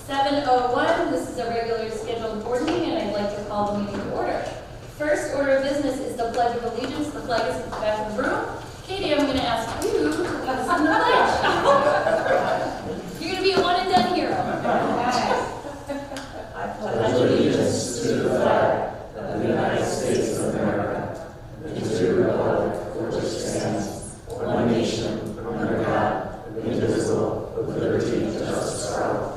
7:01, this is a regularly scheduled board meeting, and I'd like to call the meeting to order. First order of business is the Pledge of Allegiance. The flag is at the back of the room. Katie, I'm going to ask you to lead us in the pledge. You're going to be a one and done hero. I pledge allegiance to the flag of the United States of America and to the republic for which it stands, one nation, under God, indivisible, with liberty and justice for all.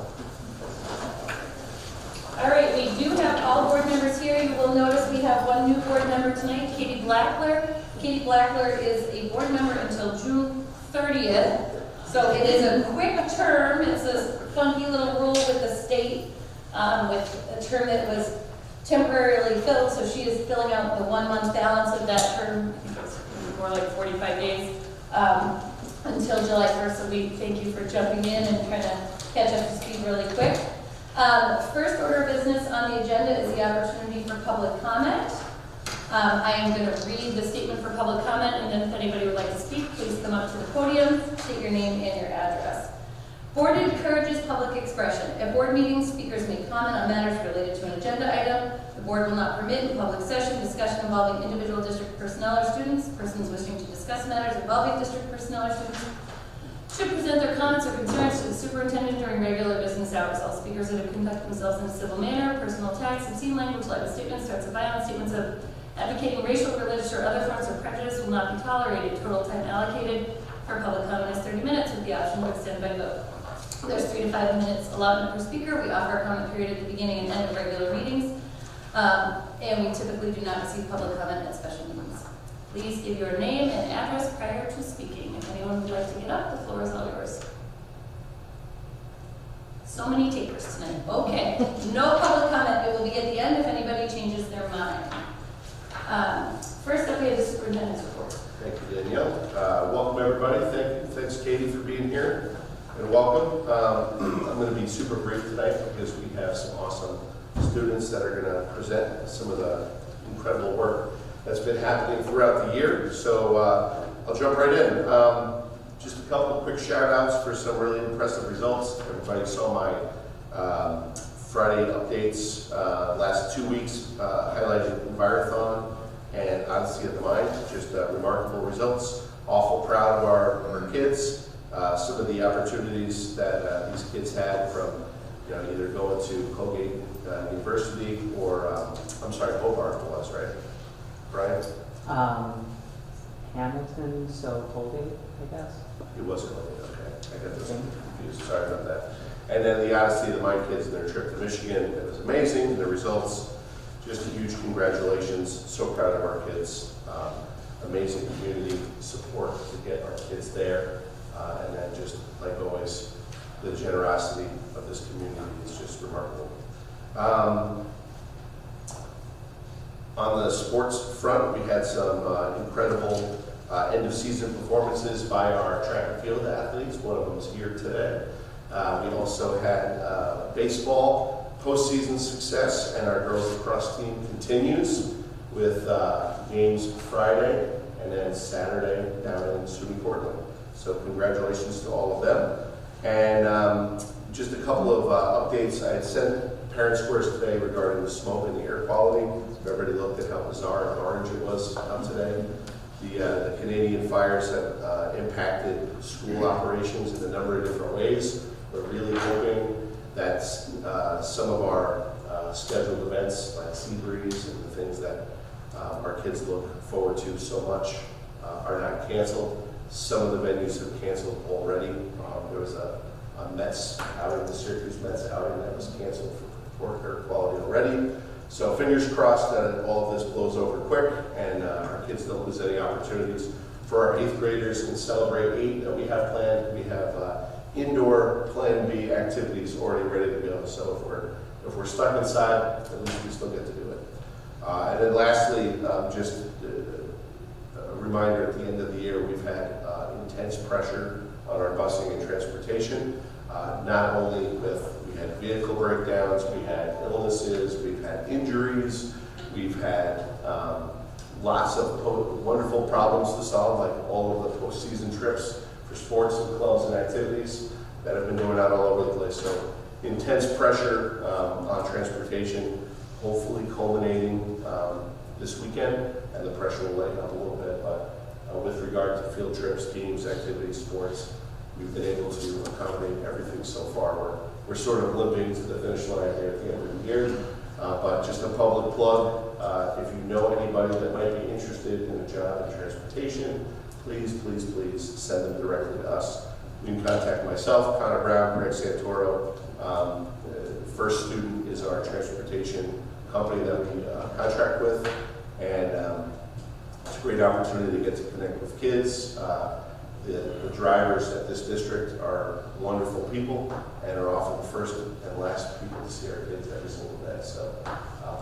All right, we do have all board members here. You will notice we have one new board member tonight, Katie Blackler. Katie Blackler is a board member until June 30th. So it is a quick term. It's a funky little rule with the state with a term that was temporarily filled. So she is filling out the 1 month balance of that term. I think it's more like 45 days until July 1st. So we thank you for jumping in and trying to catch up to speed really quick. First order of business on the agenda is the opportunity for public comment. I am going to read the statement for public comment, and then if anybody would like to speak, please come up to the podium, state your name and your address. Board encourages public expression. At board meetings, speakers may comment on matters related to an agenda item. The board will not permit in public session discussion involving individual district personnel or students. Persons wishing to discuss matters involving district personnel or students should present their comments or concerns to the superintendent during regular business hours. All speakers that have conducted themselves in a civil manner, personal attacks, obscene language, libel statements, threats of violence, statements of advocating racial, religious, or other forms of prejudice will not be tolerated. Total time allocated for public comment is 30 minutes with the option to extend by vote. There's 3 to 5 minutes allotment per speaker. We offer a comment period at the beginning and end of regular meetings. And we typically do not receive public comment at special meetings. Please give your name and address prior to speaking. If anyone would like to get up, the floor is all yours. So many takers tonight. Okay, no public comment. It will be at the end if anybody changes their mind. First up, we have the superintendent's report. Thank you, Danielle. Welcome, everybody. Thank you. Thanks, Katie, for being here. And welcome. I'm going to be super brief tonight because we have some awesome students that are going to present some of the incredible work that's been happening throughout the year. So I'll jump right in. Just a couple of quick shout outs for some really impressive results. Everybody saw my Friday updates last 2 weeks, highlighted Envirothon and Odyssey of the Mind. Just remarkable results. Awful proud of our kids. Some of the opportunities that these kids had from either going to Colgate University or, I'm sorry, Hobart it was, right? Brian? Hamilton, so Colgate, I guess. It was Colgate, okay. I got this confused, sorry about that. And then the Odyssey of the Mind kids and their trip to Michigan. It was amazing, the results. Just a huge congratulations. So proud of our kids. Amazing community support to get our kids there. And then just, like always, the generosity of this community is just remarkable. On the sports front, we had some incredible end-of-season performances by our track and field athletes. One of them is here today. We also had baseball postseason success, and our girls lacrosse team continues with games Friday and then Saturday down in SUNY Portland. So congratulations to all of them. And just a couple of updates. I had sent parent squares today regarding the smoke and the air quality. Everybody looked at how bizarre and orange it was out today. The Canadian fires have impacted school operations in a number of different ways. We're really hoping that some of our scheduled events like Sea Breeze and the things that our kids look forward to so much are not canceled. Some of the venues have canceled already. There was a Mets outing, the Syracuse Mets outing that was canceled for poor air quality already. So fingers crossed that all of this blows over quick and our kids don't lose any opportunities. For our 8th graders can celebrate 8 that we have planned. We have indoor Plan B activities already ready to go. So if we're stuck inside, at least we still get to do it. And then lastly, just a reminder at the end of the year, we've had intense pressure on our busing and transportation. Not only we had vehicle breakdowns, we had illnesses, we've had injuries, we've had lots of wonderful problems to solve, like all of the postseason trips for sports and clubs and activities that have been going out all over the place. So intense pressure on transportation, hopefully culminating this weekend, and the pressure will lighten up a little bit. But with regard to field trips, teams, activities, sports, we've been able to accommodate everything so far. We're sort of limping to the finish line here at the end of the year. But just a public plug, if you know anybody that might be interested in a job in transportation, please, please, please send them directly to us. You can contact myself, Connor Brown, Greg Santoro. First Student is our transportation company that we contract with, and it's a great opportunity to get to connect with kids. The drivers at this district are wonderful people and are often the first and last people to see our kids every single day. So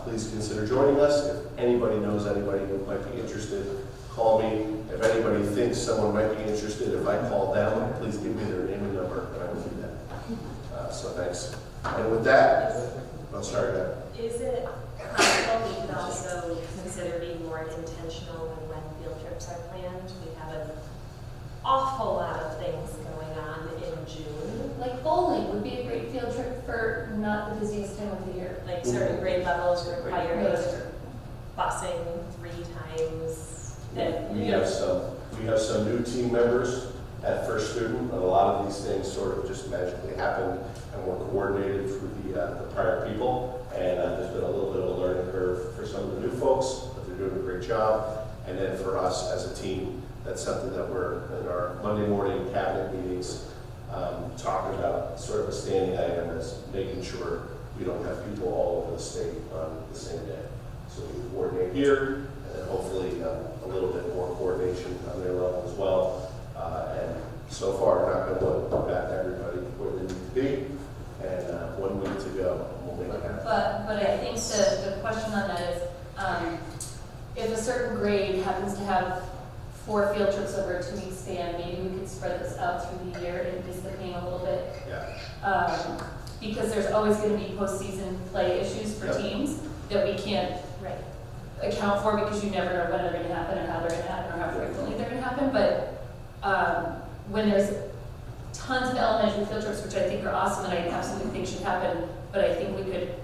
please consider joining us. If anybody knows anybody who might be interested, call me. If anybody thinks someone might be interested, if I call them, please give me their name and number, and I will do that. So thanks. And with that, I'll start again. Is it possible we could also consider being more intentional when field trips are planned? We have an awful lot of things going on in June. Like bowling would be a great field trip for not the busiest time of the year. Like certain grade levels require Right. busing 3 times. We have some new team members at First Student, and a lot of these things sort of just magically happened and were coordinated through the prior people. And there's been a little bit of a learning curve for some of the new folks, but they're doing a great job. And then for us as a team, that's something that we're in our Monday morning cabinet meetings talking about, sort of a standing item, is making sure we don't have people all over the state on the same day. So we can coordinate here, and then hopefully a little bit more coordination on their level as well. And so far, knock on wood, we've got everybody where they need to be, and 1 week to go, and we'll make it happen. But I think the question on that is, if a certain grade happens to have 4 field trips over a 2-week span, maybe we could spread this out through the year and ease the pain a little bit. Yeah. Because there's always going to be postseason play issues for teams that we can't Right. account for, because you never know when they're going to happen or how they're going to happen or how frequently they're going to happen. But when there's tons of elementary field trips, which I think are awesome and I absolutely think should happen, but I think we could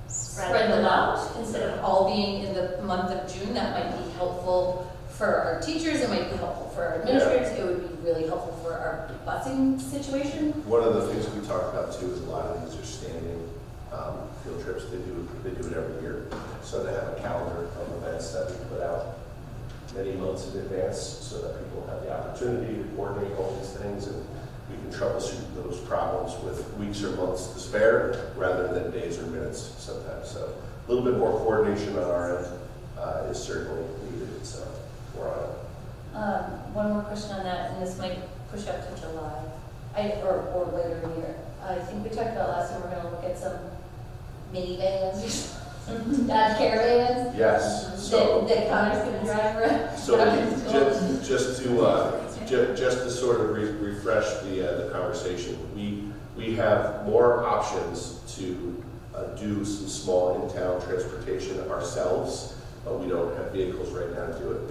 spread them out instead of all being in the month of June. That might be helpful for our teachers, it might be helpful for our administrators, it would be really helpful for our busing situation. One of the things we talked about too is a lot of these are standing field trips. They do it every year. So to have a calendar of events that we put out many months in advance, so that people have the opportunity to coordinate all these things, and we can troubleshoot those problems with weeks or months to spare rather than days or minutes sometimes. So a little bit more coordination on our end is certainly needed. So we're on it. One more question on that, and this might push up to July, or later in the year. I think we talked about last time we're going to look at some minivans, some caravans. Yes. So that Connor's going to drive around. So just to sort of refresh the conversation, we have more options to do some small in-town transportation ourselves, but we don't have vehicles right now to do it.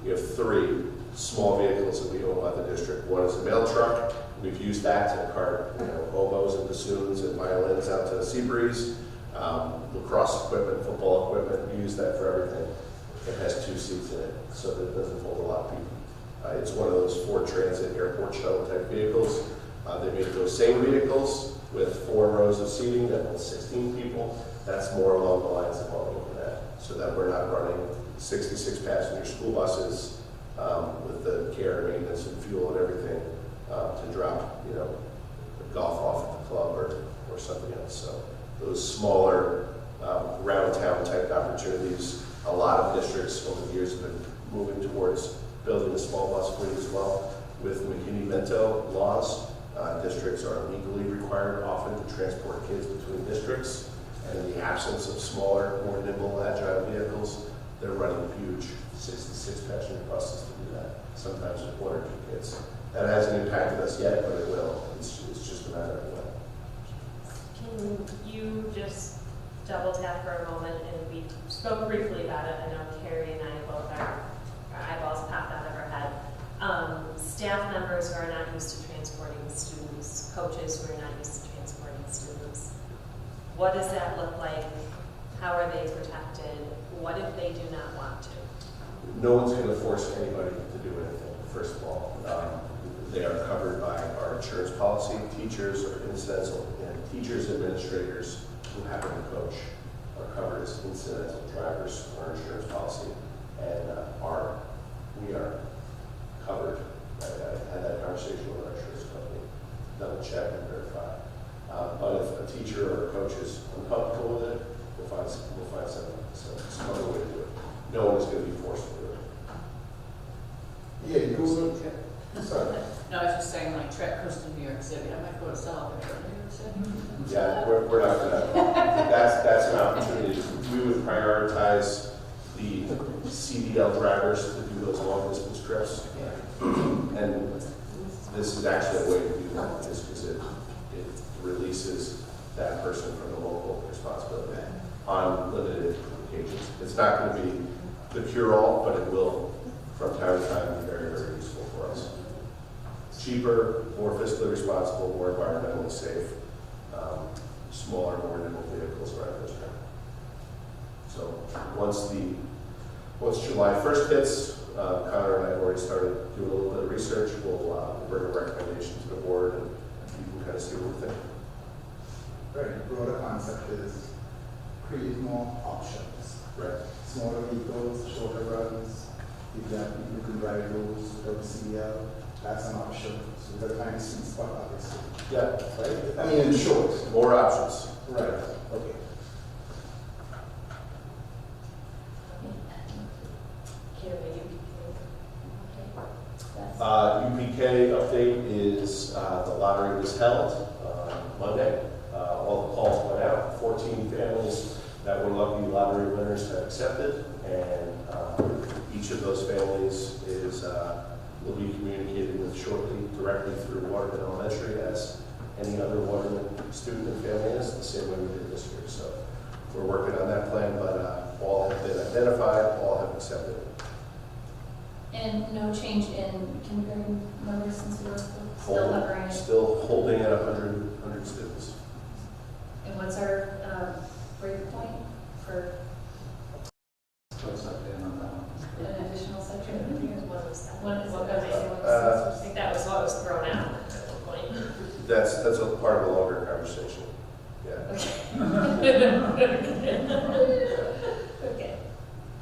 We have 3 small vehicles that we own by the district. One is a mail truck. We've used that to cart, oboes and bassoons and violins out to Seabreeze. Lacrosse equipment, football equipment, we use that for everything. It has 2 seats in it, so that it doesn't hold a lot of people. It's one of those Ford Transit airport shuttle type vehicles. They make those same vehicles with 4 rows of seating that holds 16 people. That's more along the lines of what we're looking at, so that we're not running 66 passenger school buses with the care and maintenance and fuel and everything to drop, golf off at the club or something else. So those smaller round town type opportunities, a lot of districts over the years have been moving towards building a small bus fleet as well. With McKinney-Vento laws, districts are legally required often to transport kids between districts, and in the absence of smaller, more nimble, agile vehicles, they're running huge 66 passenger buses to do that, sometimes with 1 or 2 kids. That hasn't impacted us yet, but it will. It's just a matter of when. Can you just double tap for a moment, and we spoke briefly about it. I know Carrie and I both our eyeballs popped out of our head. Staff members who are not used to transporting students, coaches who are not used to transporting students. What does that look like? How are they protected? What if they do not want to? No one's going to force anybody to do anything, first of all. They are covered by our insurance policy. Teachers or incidental, and teachers, administrators who happen to coach are covered as incidental drivers on our insurance policy. And we are covered. I had that conversation with our insurance company, double check and verify. But if a teacher or a coach is uncomfortable with it, we'll find some other way to do it. No one is going to be forced to do it. Yeah, you go. Sorry. No, I was just saying, like, track coast to New York City, I might go to South New York City. Yeah, we're not gonna, that's an opportunity. We would prioritize the CDL drivers to do those long distance trips. And this is actually a way to do that, just because it releases that person from the local responsibility on limited occasions. It's not gonna be the cure-all, but it will, from time to time, be very, very useful for us. Cheaper, more fiscally responsible, more environmentally safe, smaller, more nimble vehicles around this time. So once July 1st hits, Connor and I have already started doing a little bit of research. We'll bring a recommendation to the board and you can kind of see what we think. Right, the broader concept is create more options. Right. Smaller vehicles, shorter runs, people can drive those without CDL, that's an option. So we're trying to sweet spot, obviously. Yeah, right. I mean, in short. More options. Right, okay. UPK update is the lottery was held Monday. All the calls went out. 14 families that were lucky lottery winners have accepted, and each of those families will be communicated with shortly directly through Waterman Elementary, as any other Waterman student and family is, the same way we did this year. So we're working on that plan, but all have been identified, all have accepted. And no change in kindergarten numbers since we were still hovering. Still holding at 100 students. And what's our break point for What's up there on that one? an additional section? What was that? Uh, I think that was what was thrown out at that point. That's a part of a longer conversation. Yeah. Okay.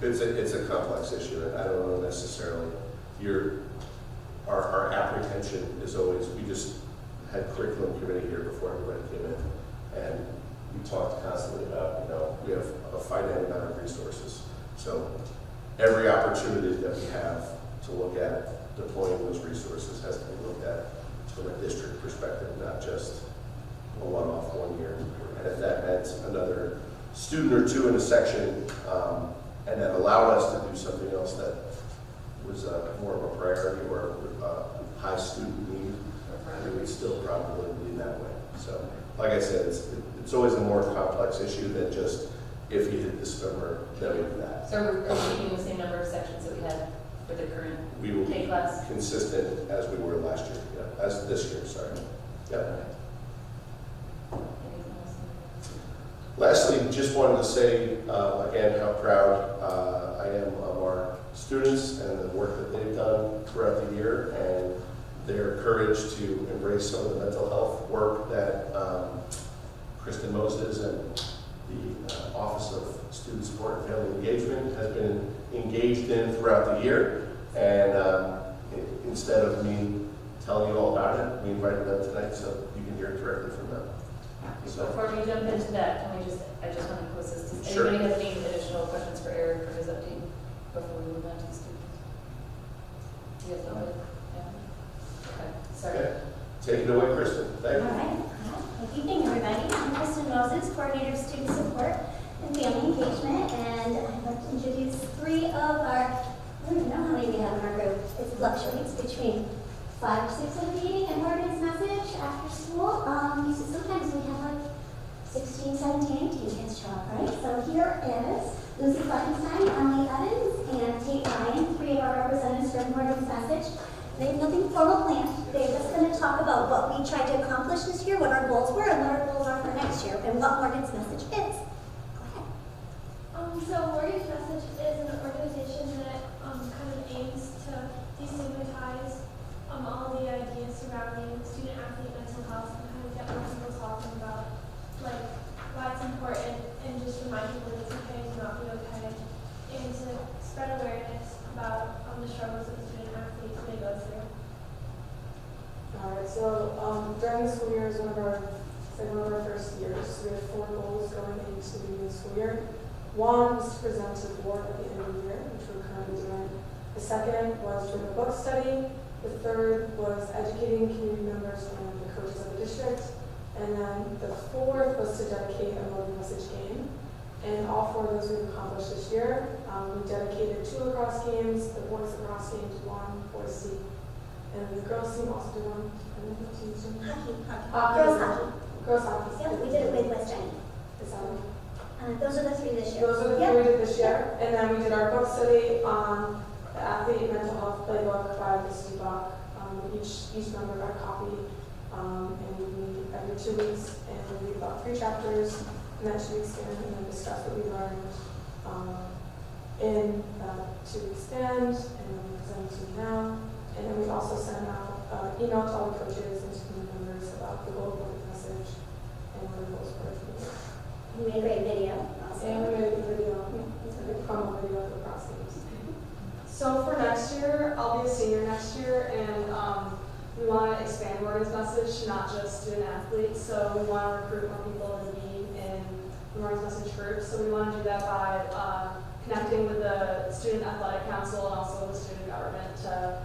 It's a complex issue, and I don't know necessarily. Our apprehension is always, we just had curriculum committee here before everybody came in, and we talked constantly about, we have a finite amount of resources. So every opportunity that we have to look at deploying those resources has to be looked at from a district perspective, not just a one-off 1 year. And if that meant another student or two in a section, and that allowed us to do something else that was more of a priority or high student need, it would still probably be that way. So, like I said, it's always a more complex issue than just if you hit this number, then we do that. So are we keeping the same number of sections that we had for the current We will K be class? consistent as we were last year, as this year, sorry. Yeah. Anything else? Lastly, just wanted to say again how proud I am of our students and the work that they've done throughout the year, and their courage to embrace some of the mental health work that Kristen Moses and the Office of Student Support and Family Engagement has been engaged in throughout the year. And instead of me telling you all about it, we invited them tonight so you can hear it directly from them. So, Before we jump into that, I just want to close this. Does Sure. anybody have any additional questions for Eric for his update before we move on to the students? You guys know it? Yeah. Okay, sorry. okay. Take it away, Kristen. Thank All you. right. Good evening, everybody. I'm Kristen Moses, Coordinator of Student Support and Family Engagement, and I'd like to introduce three of our, I don't even know how many we have in our group. It fluctuates between 5 or 6 of reading and Morgan's message after school. So sometimes we have like 16, 17, 18 kids show up, right? So here is Lucy Fleckenstein, Emily Evans, and Tate Ryan, three of our representatives from Morgan's message. They have nothing formal planned. they're just going to talk about what we tried to accomplish this year, what our goals were, and what our goals are for next year, and what Morgan's message is. Go ahead. So Morgan's Message is an organization that kind of aims to destigmatize all the ideas surrounding student-athlete mental health and kind of get more people talking about like why it's important and just remind people that it's okay to not be okay and to spread awareness about the struggles that student-athletes may go through. Alright, so during the school year is one of our first years. We have 4 goals going into the new school year. One was to present to the board at the end of the year, which we're currently doing. The second was doing a book study. The third was educating community members and the coaches of the district. And then the fourth was to dedicate a Morgan Message game. And all 4 of those we've accomplished this year. We dedicated 2 lacrosse games, the boys lacrosse game to 1, boys team. And the girls team also did 1. I don't know what teams did. Hockey. Girls hockey. Girls hockey. Yep, we did it with West Jenny. Is that one? Those are the 3 this year. Those are the 3 we did this year. And then we did our book study on the athlete mental health playbook by Mrs. Bach. Each member got a copy. And we meet every 2 weeks and we read about 3 chapters in that 2 week span and then discuss what we learned in that 2 week span and then we present to you now. And then we also send out email to all the coaches and community members about the goal of the message and what the goals were for the year. We made a great video. And we made a video, a big promo video of the cross games. So for next year, I'll be a senior next year, and we want to expand Morgan's Message to not just student athletes. So we want to recruit more people to be in the Morgan's Message group. So we want to do that by connecting with the Student Athletic Council and also the student government to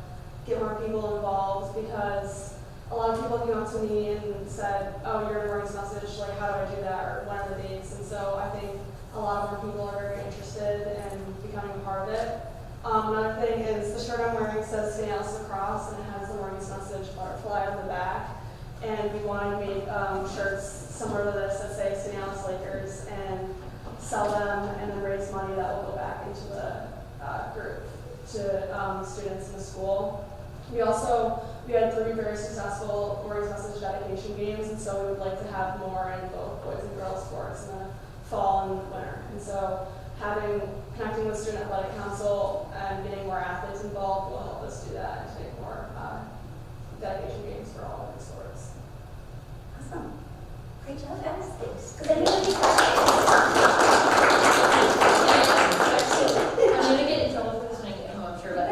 get more people involved, because a lot of people came up to me and said, oh, you're in Morgan's Message, like how do I do that, or when are the dates? And so I think a lot more people are very interested in becoming a part of it. Another thing is the shirt I'm wearing says St. Alice Lacrosse, and it has the Morgan's Message butterfly on the back. And we want to make shirts similar to this that say St. Alice Lakers and sell them and then raise money that will go back into the group to students in the school. We had 3 very successful Morgan's Message dedication games, and so we would like to have more in both boys and girls sports in the fall and winter. And so connecting with Student Athletic Council and getting more athletes involved will help us do that and to make more dedication games for all of the sports. Awesome. Great job, guys. Does anybody I'm going to get in trouble for this when I get home, I'm sure, but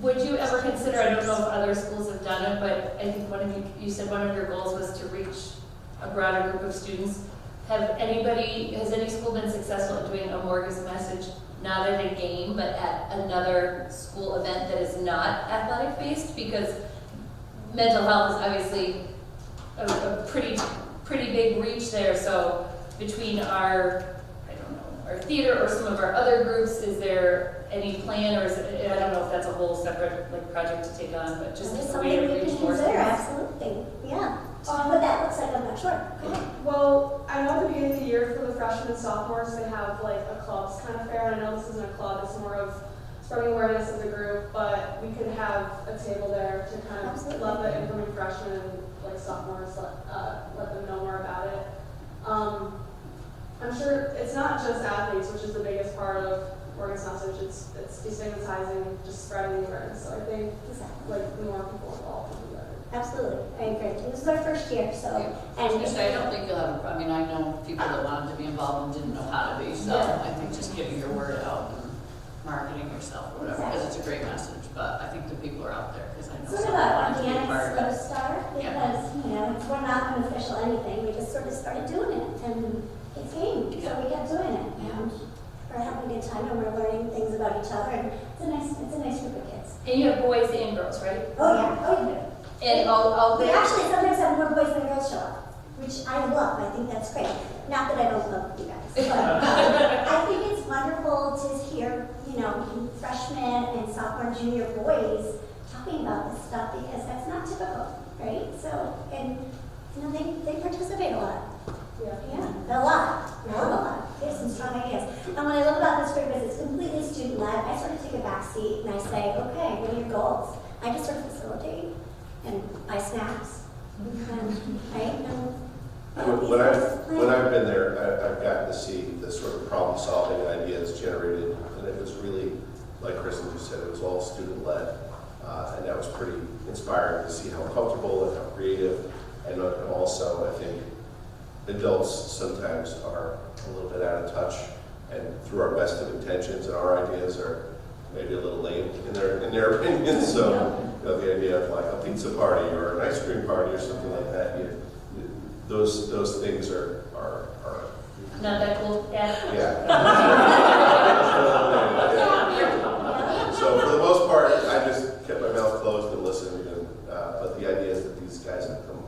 would you ever consider, I don't know if other schools have done it, but I think you said one of your goals was to reach a broader group of students. Has any school been successful in doing a Morgan's Message, not at a game, but at another school event that is not athletic based? Because mental health is obviously a pretty big reach there. So between our theater or some of our other groups, is there any plan, or is it, I don't know if that's a whole separate project to take on, but just a way to something we reach can more consider? students? Absolutely. Yeah. What that looks like, I'm not sure. Go ahead. Well, I know at the beginning of the year for the freshmen and sophomores, they have like a clubs kind of fair. And I know this isn't a club, it's more of spreading awareness of the group, but we could have a table there to kind of let the incoming freshmen and like sophomores let them know more about it. I'm sure it's not just athletes, which is the biggest part of Morgan's Message. It's destigmatizing, just spreading the awareness. So I think like the more people involved, the better. Absolutely. I agree. This is our first year, so. I was gonna say, I don't think you'll have, I mean, I know people that wanted to be involved and didn't know how to be, so I think just getting your word out and marketing yourself or whatever, because it's a great message, but I think the people are out there, because I know Sort some of people an want to be a organic part of slow it. start, because, we're not an official anything. We just sort of started doing it, and it's game, so we kept doing it. And we're having a good time, and we're learning things about each other, and it's a nice group of kids. And you have boys and girls, right? Oh, yeah. Oh, you do. And all We actually sometimes have more boys than girls show up, which I love. I think that's great. Not that I don't love you guys, but I think it's wonderful to hear, freshmen and sophomore and junior boys talking about this stuff, because that's not typical, right? So, and they participate a lot. Yeah, a lot. More than a lot. They have some strong ideas. And what I love about this group is it's completely student-led. I sort of take a back seat and I say, okay, what are your goals? I just sort of facilitate and buy snacks, and, right? And When I've been there, I've gotten to see the sort of problem-solving ideas generated, and it was really, like Kristen just said, it was all student-led, and that was pretty inspiring to see how comfortable and how creative, and also, I think, adults sometimes are a little bit out of touch, and through our best of intentions, and our ideas are maybe a little lame in their opinion. So, you know, the idea of like a pizza party or an ice cream party or something like that, those things are Not that cool, yeah. yeah. So for the most part, I just kept my mouth closed and listened, and but the ideas that these guys have come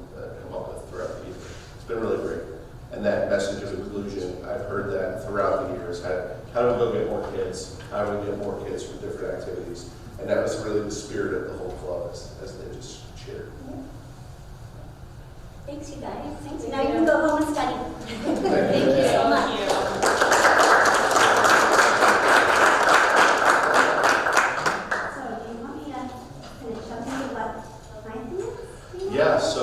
up with throughout the year, it's been really great. And that message of inclusion, I've heard that throughout the years. How do we go get more kids? How do we get more kids from different activities? And that was really the spirit of the whole club, as they just shared. Thanks, you guys. Thanks. Now you can go home and study. Thank you so much. So, do you want me to finish up maybe what my thing is? Yeah, so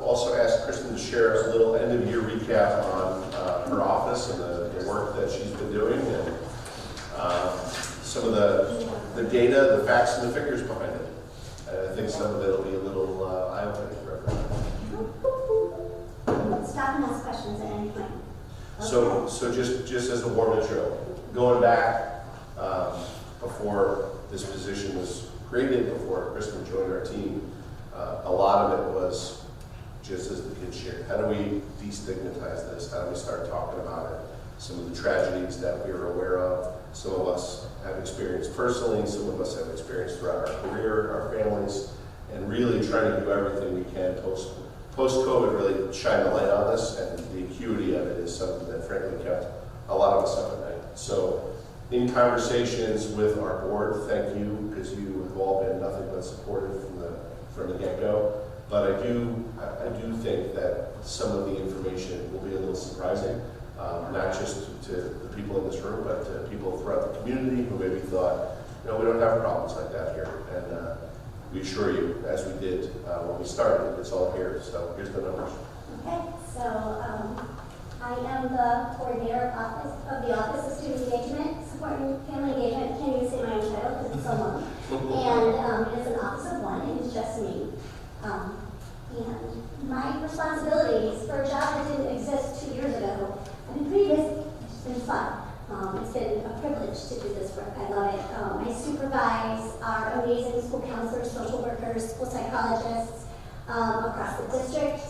also asked Kristen to share a little end-of-year recap on her office and the work that she's been doing, and some of the data, the facts, and the figures behind it. And I think some of it will be a little eye-opening for everyone. Stop and ask questions at any point. So just as a warm intro, going back before this position was created, before Kristen joined our team, a lot of it was just as the kids shared. How do we destigmatize this? How do we start talking about it? Some of the tragedies that we are aware of, some of us have experienced personally, some of us have experienced throughout our career, our families, and really trying to do everything we can post-COVID, really shine the light on this, and the acuity of it is something that frankly kept a lot of us up at night. So in conversations with our board, thank you, because you have all been nothing but supportive from the get-go. But I do think that some of the information will be a little surprising, not just to the people in this room, but to people throughout the community who maybe thought, we don't have problems like that here. And we assure you, as we did when we started, it's all here. So here's the numbers. Okay, so I am the coordinator of the Office of Student Engagement, Support and Family Engagement. Can't even say my own title because it's so long. And it's an office of one, and it's just me. And my responsibilities for a job that didn't exist 2 years ago have been pretty busy. It's been fun. It's been a privilege to do this work. I love it. I supervise our amazing school counselors, social workers, school psychologists across the district.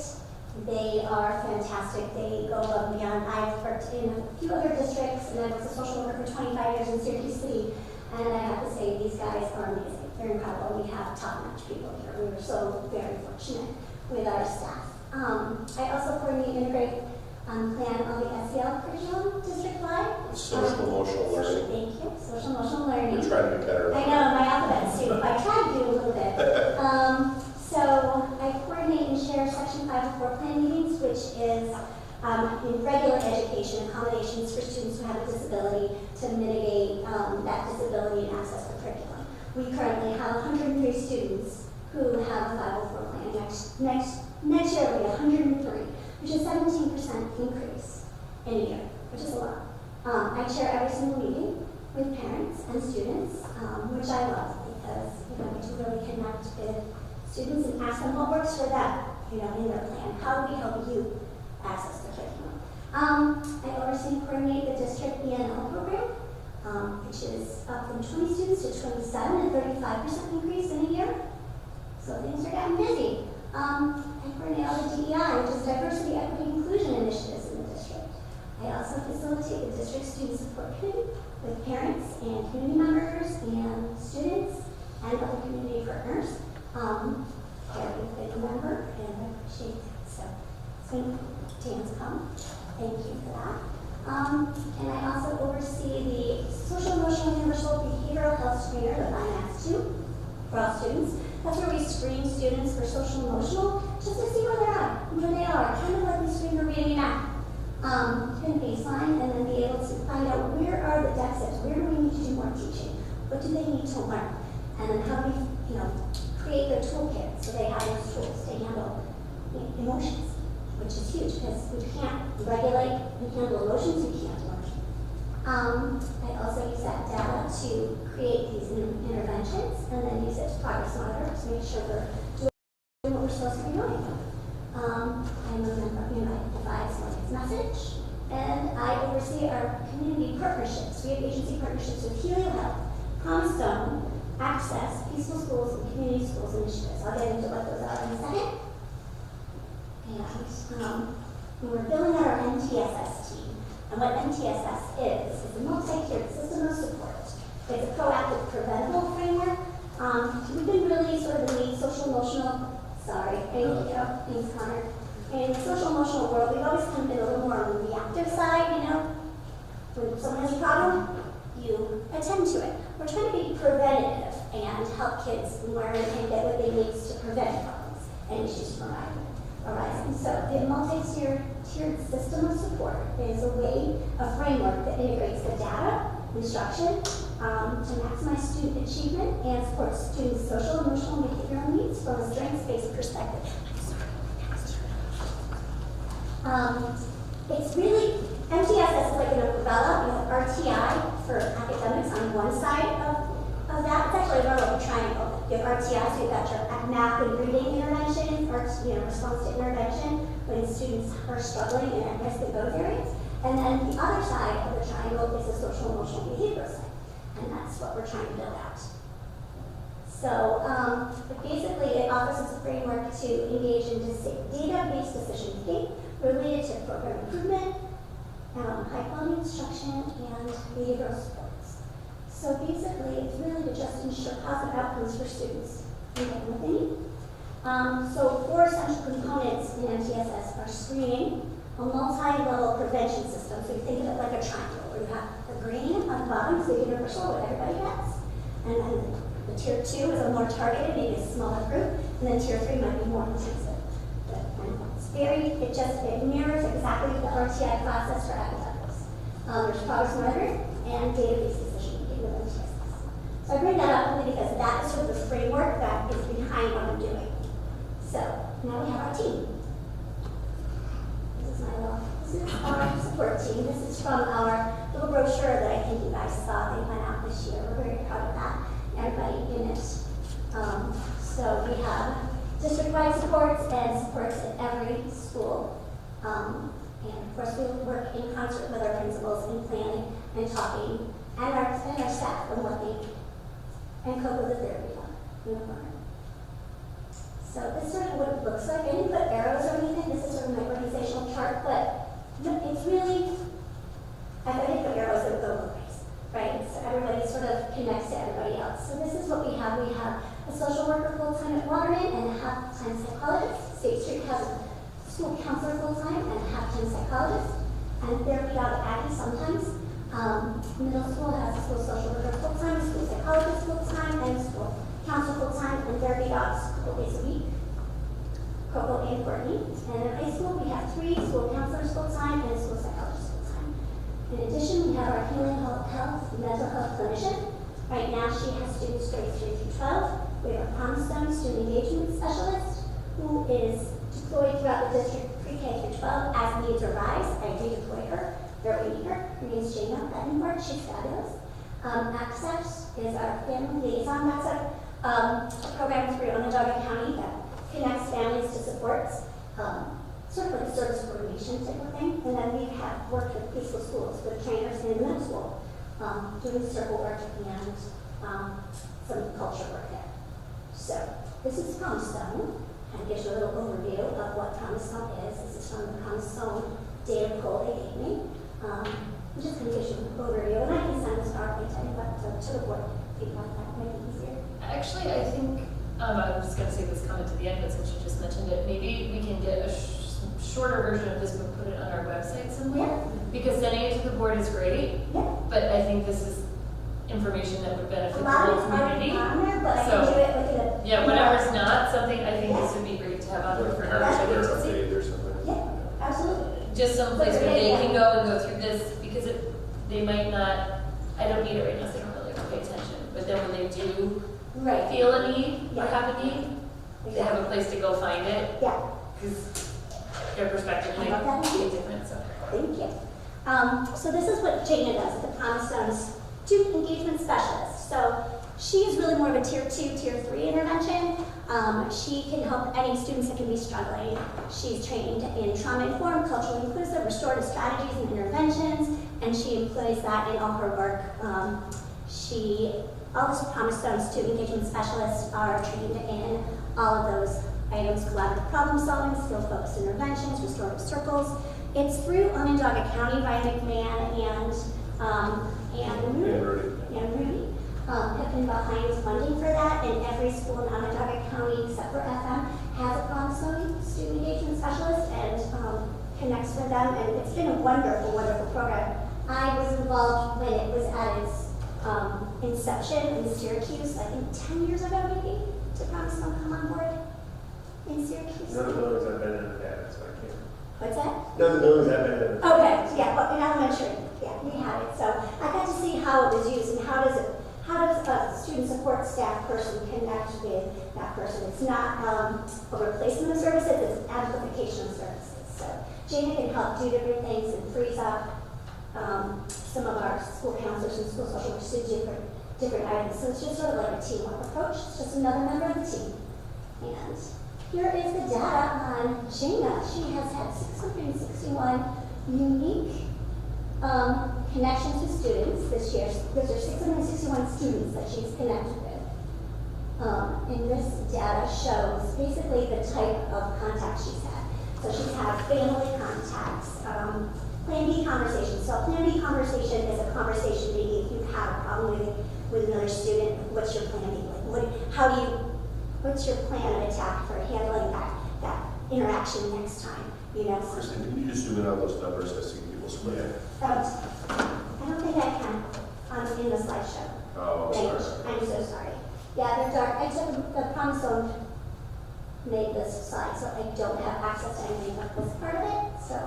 They are fantastic. They go above and beyond. I've worked in a few other districts, and I was a social worker for 25 years in Syracuse City. And I have to say, these guys are amazing. They're incredible. We have top-notch people here. We were so very fortunate with our staff. I also coordinate and integrate plan on the SEL curriculum district-wide. Social emotional learning. Thank you. Social emotional learning. We're trying to be better. I know, my alphabet's too. I try to do a little bit. So I coordinate and share Section 504 plan meetings, which is in regular education, accommodations for students who have a disability to mitigate that disability and access to curriculum. We currently have 103 students who have a 504 plan. Next year will be 103, which is 17% increase in a year, which is a lot. I chair every single meeting with parents and students, which I love because I get to really connect with students and ask them what works for them, in their plan. How do we help you access the curriculum? I oversee and coordinate the district ENL program, which is up from 20 students to 27, and 35% increase in a year. So things are getting busy. I coordinate all the DEI, which is diversity, equity, inclusion initiatives in the district. I also facilitate the district student support committee with parents and community members and students and other community partners. I've been a member, and I appreciate that. So it's been Dan's come. Thank you for that. And I also oversee the social, emotional, and universal behavioral health screener, the IMAX-2, for all students. That's where we screen students for social, emotional, just to see where they're at, where they are, kind of like we screen for reading and math. Can baseline and then be able to find out where are the deficits, where do we need to do more teaching, what do they need to learn, and then how do we create their toolkit so they have those tools to handle emotions, which is huge because we can't regulate and handle emotions, we can't emotions. I also use that data to create these interventions and then use it to progress monitor to make sure we're doing what we're supposed to be doing. I'm a member, I advise Morgan's message, and I oversee our community partnerships. We have agency partnerships with Helio Health, Promise Stone, Access, Peaceful Schools, and Community Schools initiatives. I'll get into what those are in a second. And we're building out our MTSS team. And what MTSS is a multi-tiered system of support. It's a proactive, preventable framework. We've been really sort of in the social-emotional, thanks, Connor. In the social-emotional world, we've always kind of been a little more on the reactive side, When someone has a problem, you attend to it. We're trying to be preventative and help kids learn and get what they need to prevent problems and issues from arising. So the multi-tiered system of support is a framework that integrates the data, instruction, to maximize student achievement and support students' social, emotional, and behavioral needs from a strengths-based perspective. It's really, MTSS is like an umbrella. You have RTI for academics on one side of that. It's actually a little triangle. You have RTI, so you've got your math and reading intervention, or response to intervention when students are struggling and at risk in those areas. And then the other side of the triangle is the social, emotional, behavioral side. And that's what we're trying to build out. So basically it offers us a framework to engage in data-based decision making related to program improvement, high quality instruction, and behavioral supports. So basically it's really to just ensure positive outcomes for students and get them what they need. So 4 essential components in MTSS are screening, a multi-level prevention system. So you think of it like a triangle where you have the green on the bottom, so universal, what everybody gets. And then the tier 2 is a more targeted, maybe a smaller group. And then tier 3 might be more intensive. It mirrors exactly the RTI process for academics. There's progress monitoring and database decision making with MTSS. So I bring that up only because that is sort of the framework that is behind what I'm doing. So now we have our team. This is our support team. This is from our little brochure that I think you guys saw. They went out this year. We're very proud of that. Everybody in it. So we have district-wide supports and supports at every school. And of course, we work in concert with our principals in planning and talking, and our staff and working, and cope with the therapy uniform. So this is sort of what it looks like. I didn't put arrows or anything. This is sort of my organizational chart, but it's really, if I didn't put arrows, it would go both ways, right? So everybody sort of connects to everybody else. So this is what we have. We have a social worker full-time at Waterman and a half-time psychologist. State Street has a school counselor full-time and a half-time psychologist. And therapy out at Aggie sometimes. Middle school has a school social worker full-time, a school psychologist full-time, and a school counselor full-time, and therapy dogs a couple days a week. Coco and Courtney. And in high school, we have 3 school counselors full-time and a school psychologist full-time. In addition, we have our healing health mental health clinician. Right now, she has students grades 3 through 12. We have a Promise Stone student engagement specialist who is deployed throughout the district pre-K through 12 as needs arise. I redeploy her where we need her. Her name is Jana Bettencourt. She's fabulous. Access is our family liaison. That's a program through Onondaga County that connects families to supports, sort of like a service coordination type of thing. And then we have worked with peaceful schools with trainers in the middle school, doing circle work and some culture work there. So this is Promise Stone, and it gives you a little overview of what Promise Stone is. This is from the Promise Stone data pool they gave me. I'm just going to give you an overview, and I can send this PowerPoint to the board if you want that, might be easier. Actually, I think, I was just going to say this comment to the end, but since you just mentioned it, maybe we can get a shorter version of this but put it on our website somewhere. Yeah. Because sending it to the board is great, Yeah. but I think this is information that would benefit A the lot whole of it's already community. on there, but I So, can do it with a... Yeah, whatever's not something, I think this would be great to have on there for everybody to see. Or something. Yeah, absolutely. Just some place where they can go and go through this, because they might not, I don't need it right now, so they don't really pay attention. But then when they do Right. feel a need or Yeah. have a need, they have a place to go find it, Yeah, because their perspective I love might that. be different, so. thank you. So this is what Jana does, the Promise Stones Student Engagement Specialist. So she is really more of a tier 2, tier 3 intervention. She can help any students that can be struggling. She's trained in trauma-informed, culturally inclusive, restorative strategies and interventions, and she employs that in all her work. All the Promise Stones Student Engagement Specialists are trained in all of those items: collaborative problem solving, skill-focused interventions, restorative circles. It's through Onondaga County, Ryan McMahon and Rudy have been behind funding for that, and every school in Onondaga County except for FM has a Promise Stone Student Engagement Specialist and connects with them, and it's been a wonderful, wonderful program. I was involved when it was at its inception in Syracuse, I think 10 years ago maybe, to Promise Stone come on board in Syracuse. None of the buildings I've been in have had it, so I can't. What's that? None of the buildings I've been in. Okay, yeah, but in elementary, yeah, we had it. So I got to see how it was used and how does a student support staff person connect with that person. It's not a replacement of services, it's amplification of services. So Jana can help do different things and frees up some of our school counselors and school social workers to do different items. So it's just sort of like a teamwork approach. It's just another member of the team. And here is the data on Jana. She has had 661 unique connections with students this year. Those are 661 students that she's connected with. And this data shows basically the type of contact she's had. So she's had family contacts, Plan B conversation. So a Plan B conversation is a conversation maybe if you have a problem with another student, what's your Plan B? Like, what's your plan of attack for handling that interaction next time? You know? Kristen, can you just zoom in on those numbers? I see people square. I don't think I can in the slideshow. Oh, I'm sorry. I'm so sorry. Yeah, they're dark. I took the Promise Stone made this slide, so I don't have access to anything but this part of it. So,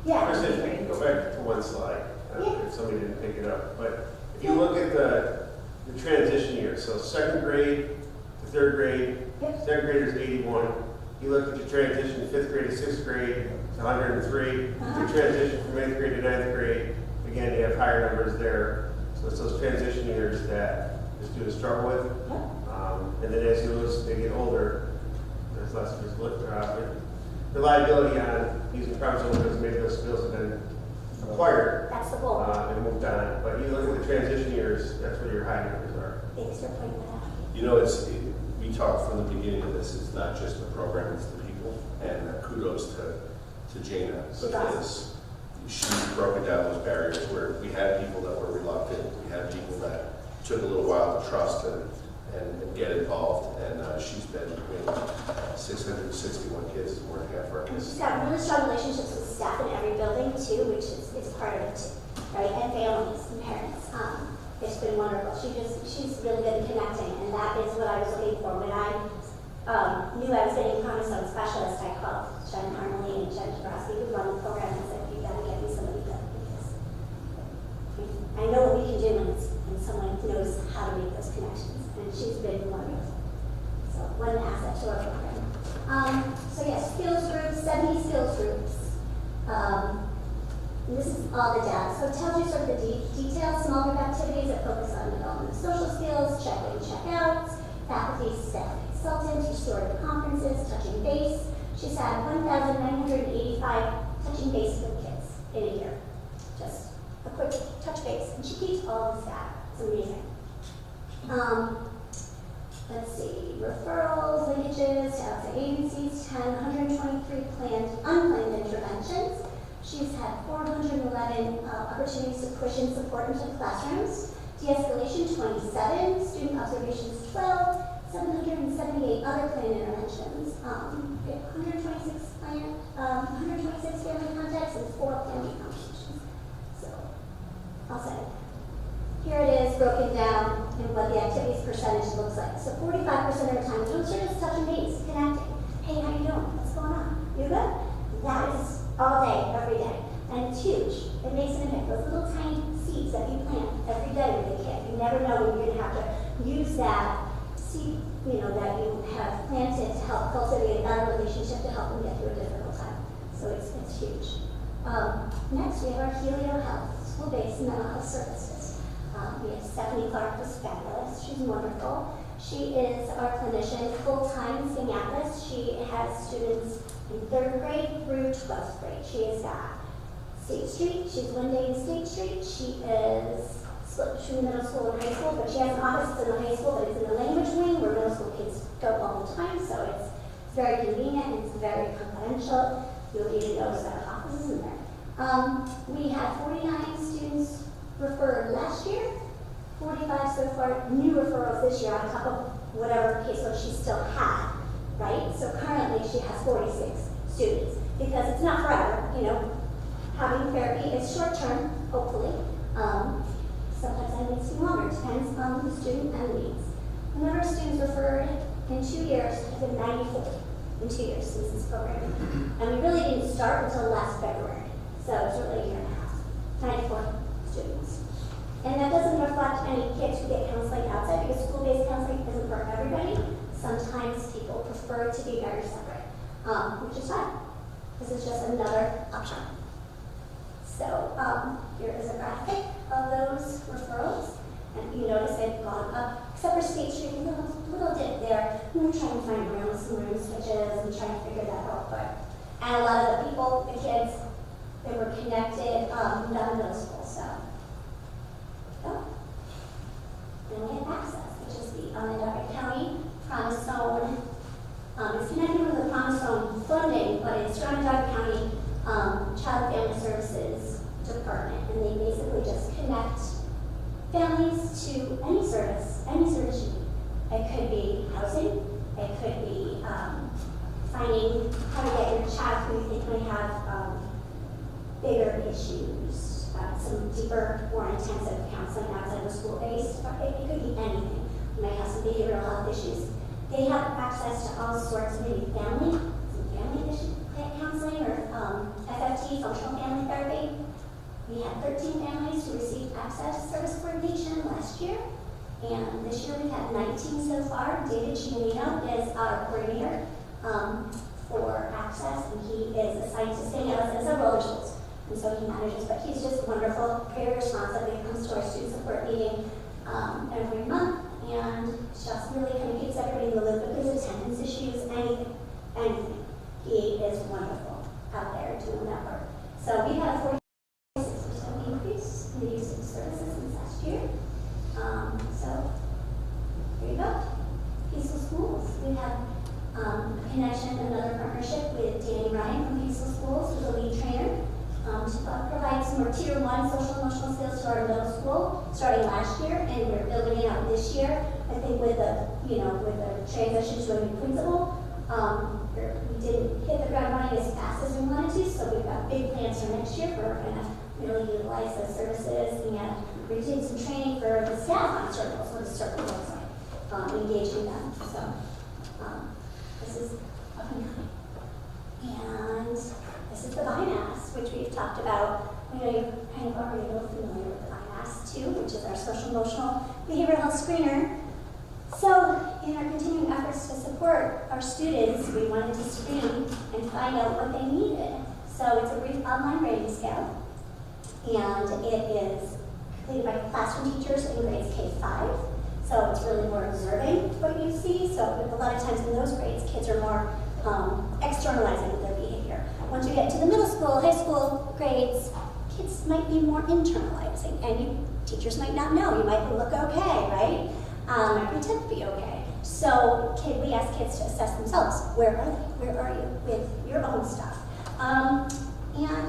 yeah. Kristen, we can go back to one slide, Yeah. if somebody didn't pick it up. But if you look at the transition years, so second grade to third grade, Yep. second graders 81. You look at your transition fifth grade to sixth grade, it's 103. Uh-huh. Your transition from eighth grade to ninth grade, again, you have higher numbers there. So it's those transition years that the students struggle with. Yep. And then as they get older, there's less reliability on using Promise Stone because maybe those skills have been acquired That's the goal. and moved on. But you look at the transition years, that's where your high numbers are. Thanks for pointing that out. You know, we talked from the beginning of this, it's not just the program, it's the people. And kudos to Jana, because she's broken down those barriers where we had people that were reluctant, we had people that took a little while to trust and get involved. And she's been with 661 kids is more than half our kids. She's got really strong relationships with staff in every building too, which is part of it too, right? And families and parents. It's been wonderful. She's really good at connecting, and that is what I was looking for. When I knew I was getting a Promise Stone specialist, I called Jen Harmony and Jen Dabrowski, who run the program, and said, you gotta get me somebody good, because I know what we can do when someone knows how to make those connections, and she's been wonderful. So one asset to our program. So yes, skills groups, 70 skills groups. And this is all the data. So it tells you sort of the details, small group activities that focus on development of social skills, check-in, check-outs, faculty, staff, consultants, restorative conferences, touching base. She's had 1,985 touching base with kids in a year. Just a quick touch base. And she keeps all of this data. It's amazing. Let's see, referrals, linkages to outside agencies, 123 unplanned interventions. She's had 411 opportunities to push in support into the classrooms. De-escalation, 27. Student observations, 12. 778 other planned interventions. 126 family contacts and 4 family conversations. So, I'll say. Here it is broken down and what the activities percentage looks like. So 45% of the time, those are just touching base, connecting. Hey, how you doing? What's going on? You good? That is all day, every day. And it's huge. It makes an impact. Those little tiny seeds that you plant every day with a kid. You never know when you're going to have to use that seed, that you have planted to help cultivate that relationship to help them get through a difficult time. So it's huge. Next, we have our Helio Health, school-based mental health services. We have Stephanie Clark, who's fabulous. She's wonderful. She is our clinician full-time in Minneapolis. She has students in 3rd grade through 12th grade. She has got State Street. She's one day in State Street. She is split between middle school and high school, but she has an office in the high school, but it's in the language wing where middle school kids go all the time, so it's very convenient and it's very confidential. You'll even notice that our office is in there. We had 49 students referred last year, 45 so far, new referrals this year on top of whatever caseload she still had, right? So currently she has 46 students because it's not forever, having therapy is short term, hopefully. Sometimes I need some longer, depends on the student and the needs. The number of students referred in 2 years has been 94 in 2 years since this program. And we really didn't start until last February. So it's really a year and a half, 94 students. And that doesn't reflect any kids who get counseling outside because school-based counseling isn't for everybody. Sometimes people prefer to be very separate, which is fine. This is just another option. So here is a graphic of those referrals. And you notice they've gone up, except for State Street, a little dip there. We're trying to find some room switches and trying to figure that out. And a lot of the people, the kids, they were connected down in middle school. So, then we have Access, which is the Onondaga County Promise Zone. It's connected with the Promise Zone funding, but it's Onondaga County Child Family Services Department, and they basically just connect families to any service you need. It could be housing, it could be finding how to get your child who you think may have bigger issues, some deeper, more intensive counseling outside of school-based. It could be anything. You might have some behavioral health issues. They have access to all sorts of maybe family issue counseling or FFT, functional family therapy. We had 13 families who received access service coordination last year, and this year we've had 19 so far. David Giannino is our coordinator for access, and he is assigned to Minneapolis and several other schools. And so he manages, but he's just wonderful, very responsive. He comes to our student support meeting every month, and just really kind of keeps everybody in the loop with his attendance issues, anything. He is wonderful out there doing that work. So we had a 46% increase in the use of services since last year. So there you go. Peaceful Schools. We have a connection, another partnership with Danny Ryan from Peaceful Schools, who's a lead trainer, to provide some more tier 1 social emotional skills to our middle school starting last year, and we're building it out this year. I think with the transition to a new principal, we didn't hit the ground running as fast as we wanted to, so we've got big plans for next year for going to really utilize those services, and we're doing some training for the staff on circles, what a circle looks like, engaging them. So this is and this is the BIMAS, which we've talked about. I know you're kind of already a little familiar with the BIMAS too, which is our social emotional behavioral health screener. So in our continuing efforts to support our students, we wanted to screen and find out what they needed. So it's a brief online rating scale, and it is completed by classroom teachers in grades K-5. So it's really more observing what you see. So a lot of times in those grades, kids are more externalizing with their behavior. Once you get to the middle school, high school grades, kids might be more internalizing, and teachers might not know. You might look okay, right? Might pretend to be okay. So we ask kids to assess themselves. Where are they? Where are you with your own stuff? And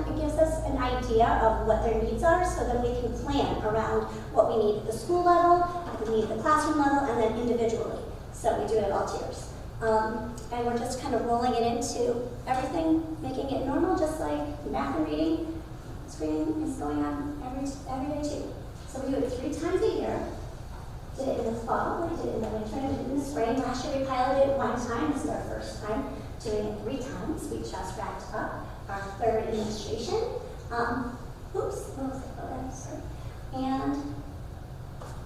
it gives us an idea of what their needs are, so then we can plan around what we need at the school level, what we need at the classroom level, and then individually. So we do it at all tiers. And we're just kind of rolling it into everything, making it normal, just like math and reading. Screening is going on every day too. So we do it 3 times a year. Did it in the fall, we did it in the winter, we did it in the spring. Last year we piloted it 1 time. This is our first time doing it 3 times. We just wrapped up our 3rd administration. Sorry. And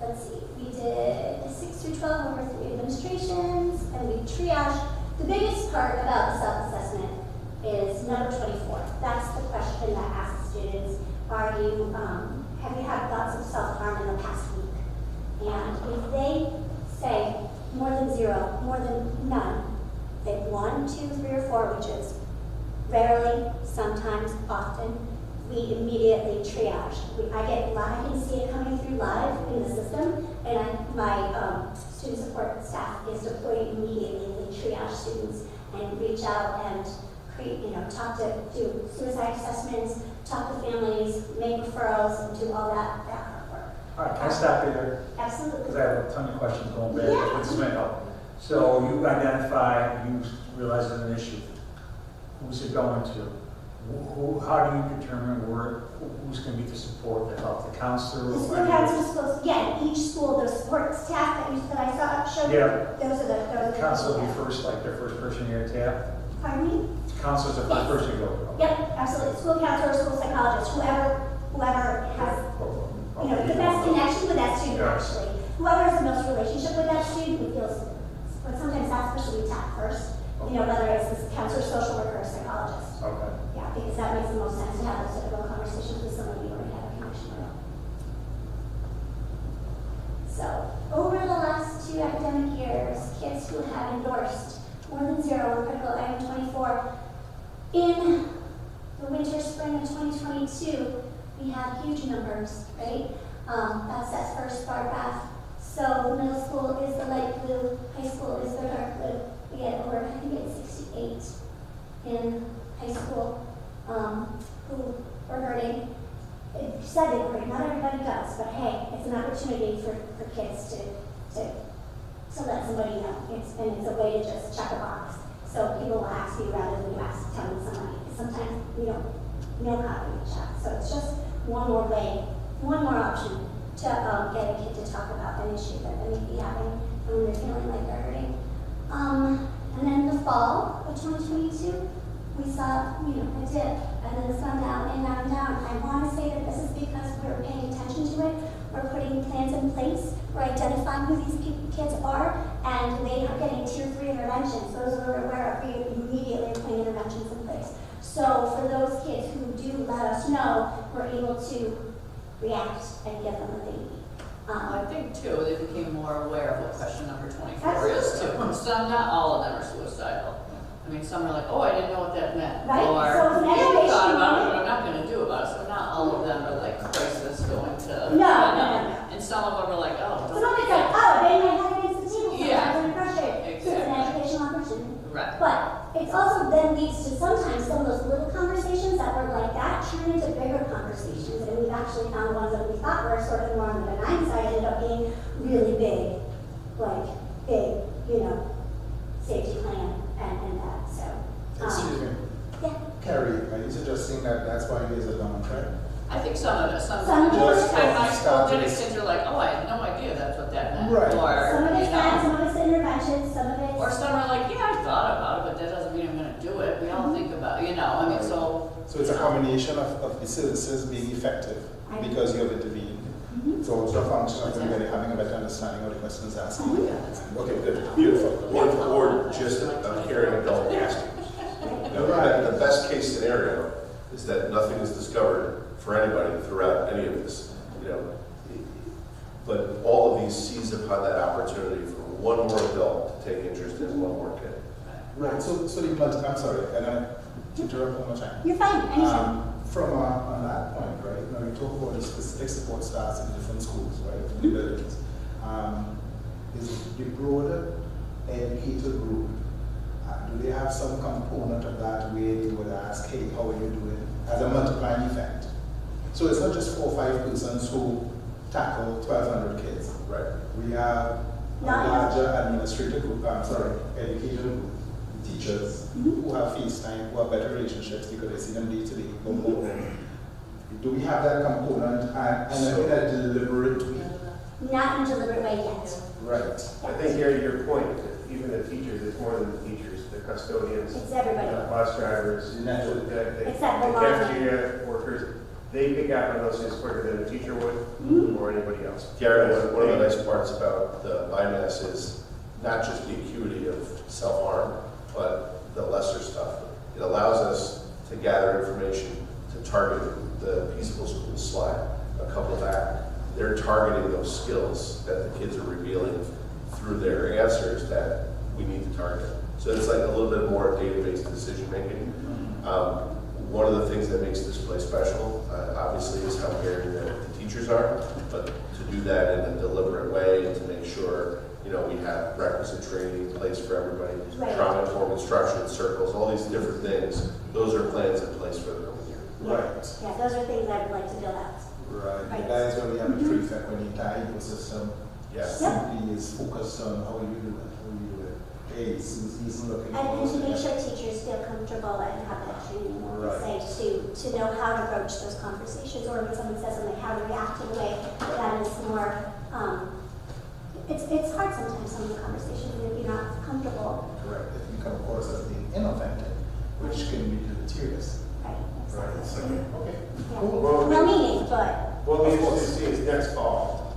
let's see, we did 6 through 12 over 3 administrations, and we triaged. The biggest part about the self-assessment is number 24. That's the question that asks students, have you had thoughts of self-harm in the past week? And if they say more than 0, more than none, they have 1, 2, 3, or 4, which is rarely, sometimes, often, we immediately triage. I can see it coming through live in the system, and my student support staff is deployed immediately. They triage students and reach out and create, do suicide assessments, talk to families, make referrals, and do all that hard work. All right, can I stop you there? Absolutely. Because I have a ton of questions going back. Yeah. This might help. So you identify, you realize it's an issue. Who's it going to? How do you determine who's going to be the support, the help, the counselor? The school counselor is supposed, each school, the support staff that I showed you, Yeah. those are the Counsel will be first, like their first person you're going to tap? Pardon me? Counselor's the first person you go to? Yep, absolutely. School counselor, school psychologist, whoever has, the best connection with that student, Yeah. actually. Whoever has the most relationship with that student, who feels, but sometimes that's person we tap first. Whether it's this counselor, social worker, or psychologist. Okay. Yeah, because that makes the most sense to have those difficult conversations with somebody you already have a connection with. So, over the last 2 academic years, kids who have endorsed more than 0 in critical item 24, in the winter, spring of 2022, we have huge numbers, right? That's that first bar graph. So, middle school is the light blue, high school is the dark blue. We get over, I think it's 68 in high school who are hurting. It said they were hurting, not everybody does, but hey, it's an opportunity for kids to let somebody know. And it's a way to just check a box. So people will ask you rather than you telling somebody. Sometimes we don't know how to reach out. So it's just one more way, one more option to get a kid to talk about an issue that they may be having and when they're feeling like they're hurting. And then in the fall of 2022, we saw, a dip, and then it's gone down and down and down. I want to say that this is because we're paying attention to it. We're putting plans in place. We're identifying who these kids are, and they are getting tier 3 interventions. Those who are aware of, we immediately are putting interventions in place. So for those kids who do let us know, we're able to react and give them what they need. I think too, they became more aware of what question number 24 is too. Some, not all of them are suicidal. I mean, some are like, oh, I didn't know what that meant. Right. Or, So it's an I education thought about it, moment. but I'm not going to do about it. So not all of them are like crisis going to. No. And some of them are like, oh. So don't think like, oh, they might have against the table, so Yeah. I'm frustrated. So it's an Exactly. educational opportunity. Right. But it also then leads to sometimes some of those little conversations that were like that turn into bigger conversations. And we've actually found ones that we thought were sort of more on the benign side ended up being really big, safety plan and that. So. Excuse me. Yeah. Carrie, are you suggesting that that's why you guys are done, right? I think some of it, some Some of of the it. first time high school Stop. kids are like, oh, I had no idea that's what that meant. Right. Or, Some of it's that, you know, some of it's interventions, some of it's. or some are like, yeah, I thought about it, but that doesn't mean I'm going to do it. We all think about it, I mean, so. So it's a combination of the services being effective because you have intervened. It's also a function of everybody having a better understanding of the questions asked. Okay, good. Beautiful. Or just a caring adult asking. The best case scenario is that nothing is discovered for anybody throughout any of this, But all of these seize upon that opportunity for one more adult to take interest in one more kid. Right. So I'm sorry, and I interrupt one more time. You're fine, anytime. From on that point, right? Now you talk about the specific support staffs in different schools, right? In the buildings. Is the broader educator group? Do they have some component of that where they would ask, hey, how are you doing? As a multiplying effect. So it's not just 4 or 5 persons who tackle 1,200 kids. Right. We have a larger administrative group, education group, teachers who have FaceTime, who have better relationships because they see them day to day. Do we have that component and in a deliberate way? Not in a deliberate way yet. Right. I think here your point, even the teachers, it's more than the teachers, the custodians, It's everybody. bus drivers, Naturally. the It's that belonging. cafeteria workers. they pick up on those things quicker than a teacher would or anybody else. Gary, one of the nice parts about the BIMAS is not just the acuity of self-harm, but the lesser stuff. It allows us to gather information to target the Peaceable School slide. A couple back, they're targeting those skills that the kids are revealing through their answers that we need to target. So it's like a little bit more database decision making. One of the things that makes this place special, obviously, is how caring the teachers are, but to do that in a deliberate way and to make sure, you know, we have requisite training in place for everybody, Right. trauma-informed instruction, circles, all these different things. Those are plans in place for the coming year. Right. Yeah, those are things I would like to build out. Right. Right. That is where we have a prefect when the entire ecosystem Yes. simply is focused on how you do it, Hey, he's looking. And to make sure teachers feel comfortable and have that training, Right. say, to know how to broach those conversations, or when someone says something, how to react in a way that is more, it's hard sometimes, some of the conversations, if you're not comfortable. Correct. If you come across as being inauthentic, which can be deleterious. Right, Right. exactly. Okay. Yeah. Cool. No meaning, but, What we interested to see is next fall,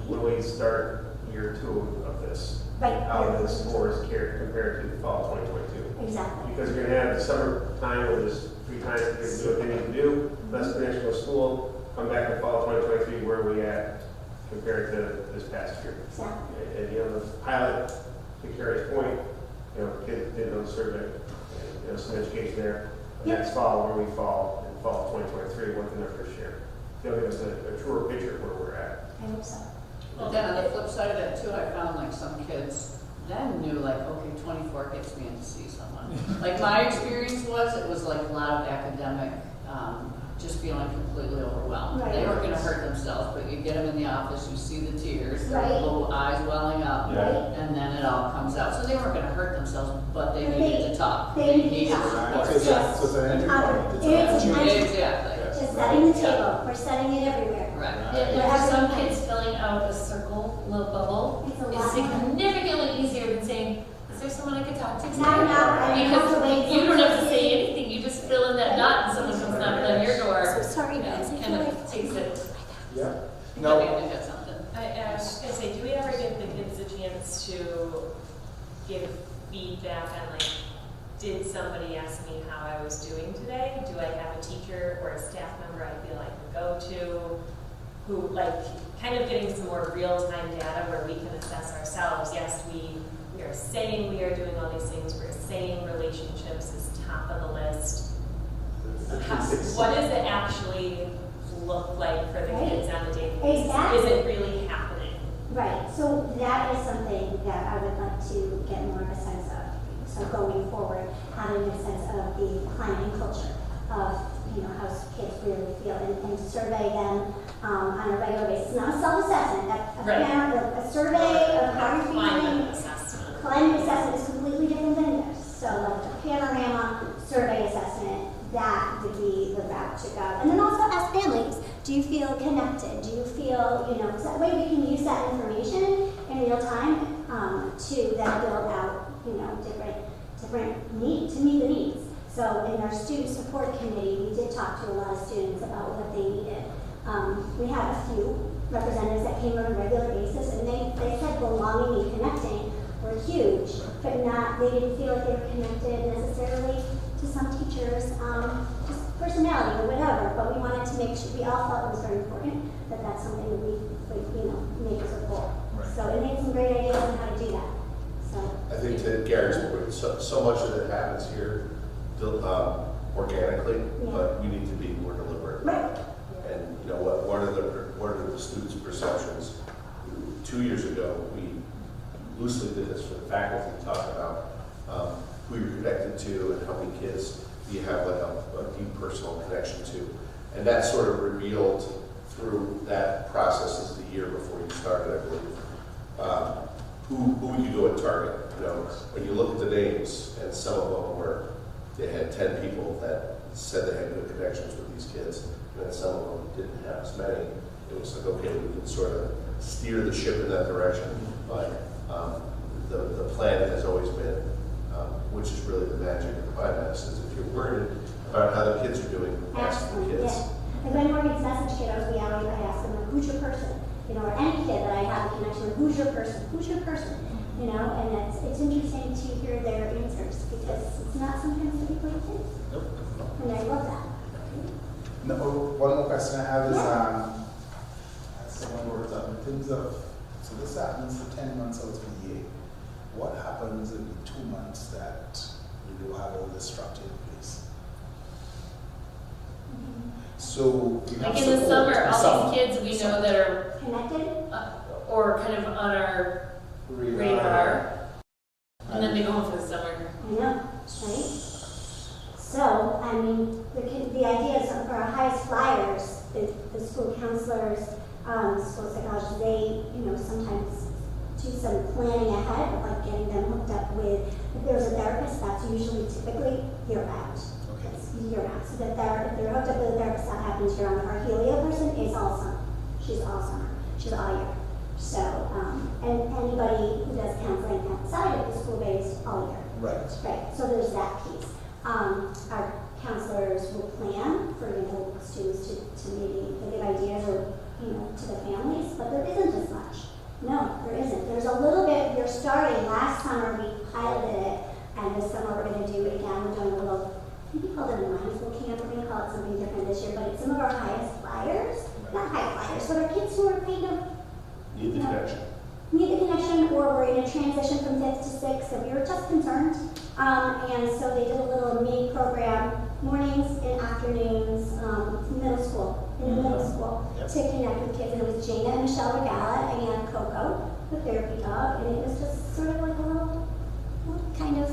when we start year 2 of this, right. how the scores compared to fall 2022. Exactly. Because you're gonna have the summer time where there's 3 times that they do what they need to do, less finish go to school, come back in fall 2023, where are we at compared to this past year? Exactly. And, you know, the pilot, to Carrie's point, you know, kids did on the survey, and, you know, some education there. Yep. Next fall, where we fall in fall 2023, within our first year. They'll give us a truer picture of where we're at. I hope so. But then on the flip side of that too, I found like some kids then knew like, okay, 24 gets me in to see someone. Like my experience was, it was like a lot of academic, just feeling completely overwhelmed. Right. They weren't gonna hurt themselves, but you get them in the office, you see the tears, their Right. little eyes welling up, Right. and then it all comes out. So they weren't gonna hurt themselves, but they But needed to talk. they needed to needed talk. support. So it's an entry point. It's an It's an entry. entry. Exactly. Just setting the table, we're setting it everywhere. Right. And for some kids, filling out a circle, little bubble, It's a is lot. significantly easier than saying, is there someone I could talk to today? Now, I have to wait. Because you don't have to say anything, you just fill in that dot and someone comes knocking on your door. So sorry, You know, guys, I kind feel of like. takes it. Yeah. No. No. You had something. I was gonna say, do we ever give the kids a chance to give feedback on like, did somebody ask me how I was doing today? Do I have a teacher or a staff member I feel I can go to? Who, like, kind of getting some more real-time data where we can assess ourselves. Yes, we are saying we are doing all these things, we're saying relationships is top of the list. What does it actually look like for the kids on a daily basis? Exactly. Is it really happening? Right, so that is something that I would like to get more of a sense of. So going forward, having a sense of the climate and culture of, you know, how kids really feel and survey them on a regular basis. Not a self-assessment, a survey of how you're Climate feeling. assessment. Climate assessment is completely different than this. So like a panorama survey assessment, that would be the route to go. And then also ask families, do you feel connected? Do you feel, you know, 'cause that way we can use that information in real time to then build out, you know, different needs, to meet the needs. So in our student support committee, we did talk to a lot of students about what they needed. We had a few representatives that came on a regular basis, and they said belonging and connecting were huge, but they didn't feel like they were connected necessarily to some teachers, just personality or whatever, but we wanted to make sure, we all felt it was very important that that's something that we would, you know, make as a goal. Right. So it made some great ideas on how to do that, so. I think to Gary's point, so much of it happens here organically, Yeah. but we need to be more deliberate. Right. And you know what are the students' perceptions? 2 years ago, we loosely did this for the faculty, to talk about who you're connected to and how many kids you have like a deep personal connection to, and that sort of revealed through that process as the year before you started, I believe. Who we could go and target. You know, when you look at the names, and some of them they had 10 people that said they had good connections with these kids, and then some of them didn't have as many. It was like, okay, we can sort of steer the ship in that direction, but the plan has always been, which is really the magic of the BIMAS, is if you're worried about how the kids are doing, ask the kids. Like when Morgan's message kiddos, I ask them, like, who's your person? You know, or any kid that I have a connection with, who's your person? Who's your person? You know, and it's interesting to hear their answers because it's not sometimes that people kids. Nope. And I love that. No, one more question I have is, as someone works up in terms of, so this happens for 10 months out of the year. What happens in the 2 months that we do have all this structure in place? So you have Like in the support summer, in all these kids we know that are, Connected? or kind of on our radar, and then they go home for the summer. I know, right? So, I mean, the idea is for our highest flyers, the school counselors, school psychologists, they, you know, sometimes do some planning ahead, like getting them hooked up with, if there's a therapist, that's usually typically year-round. Okay. It's year-round. So that if they're hooked up with a therapist, that happens year-round. Our Helia person is all summer. She's all summer. She's all year. So, and anybody who does counseling outside of the school base all year. Right. Right, so there's that piece. Our counselors will plan for, you know, students to maybe give ideas or, you know, to the families, but there isn't as much. No, there isn't. There's a little bit, you're starting, last summer we piloted it, and this summer we're going to do it again. We're doing a little, I think we called it a mindful camp. We're going to call it something different this year, but it's some of our highest flyers, not high flyers, but our kids who are kind of, Need the connection. need the connection, or we're in a transition from 5th to 6th, so we were just concerned. And so they did a little mini program, mornings and afternoons, middle school, in the middle school, Yep. to connect with kids. And it was Jana and Michelle Regala and Coco, the therapy dog, and it was just sort of like a little kind of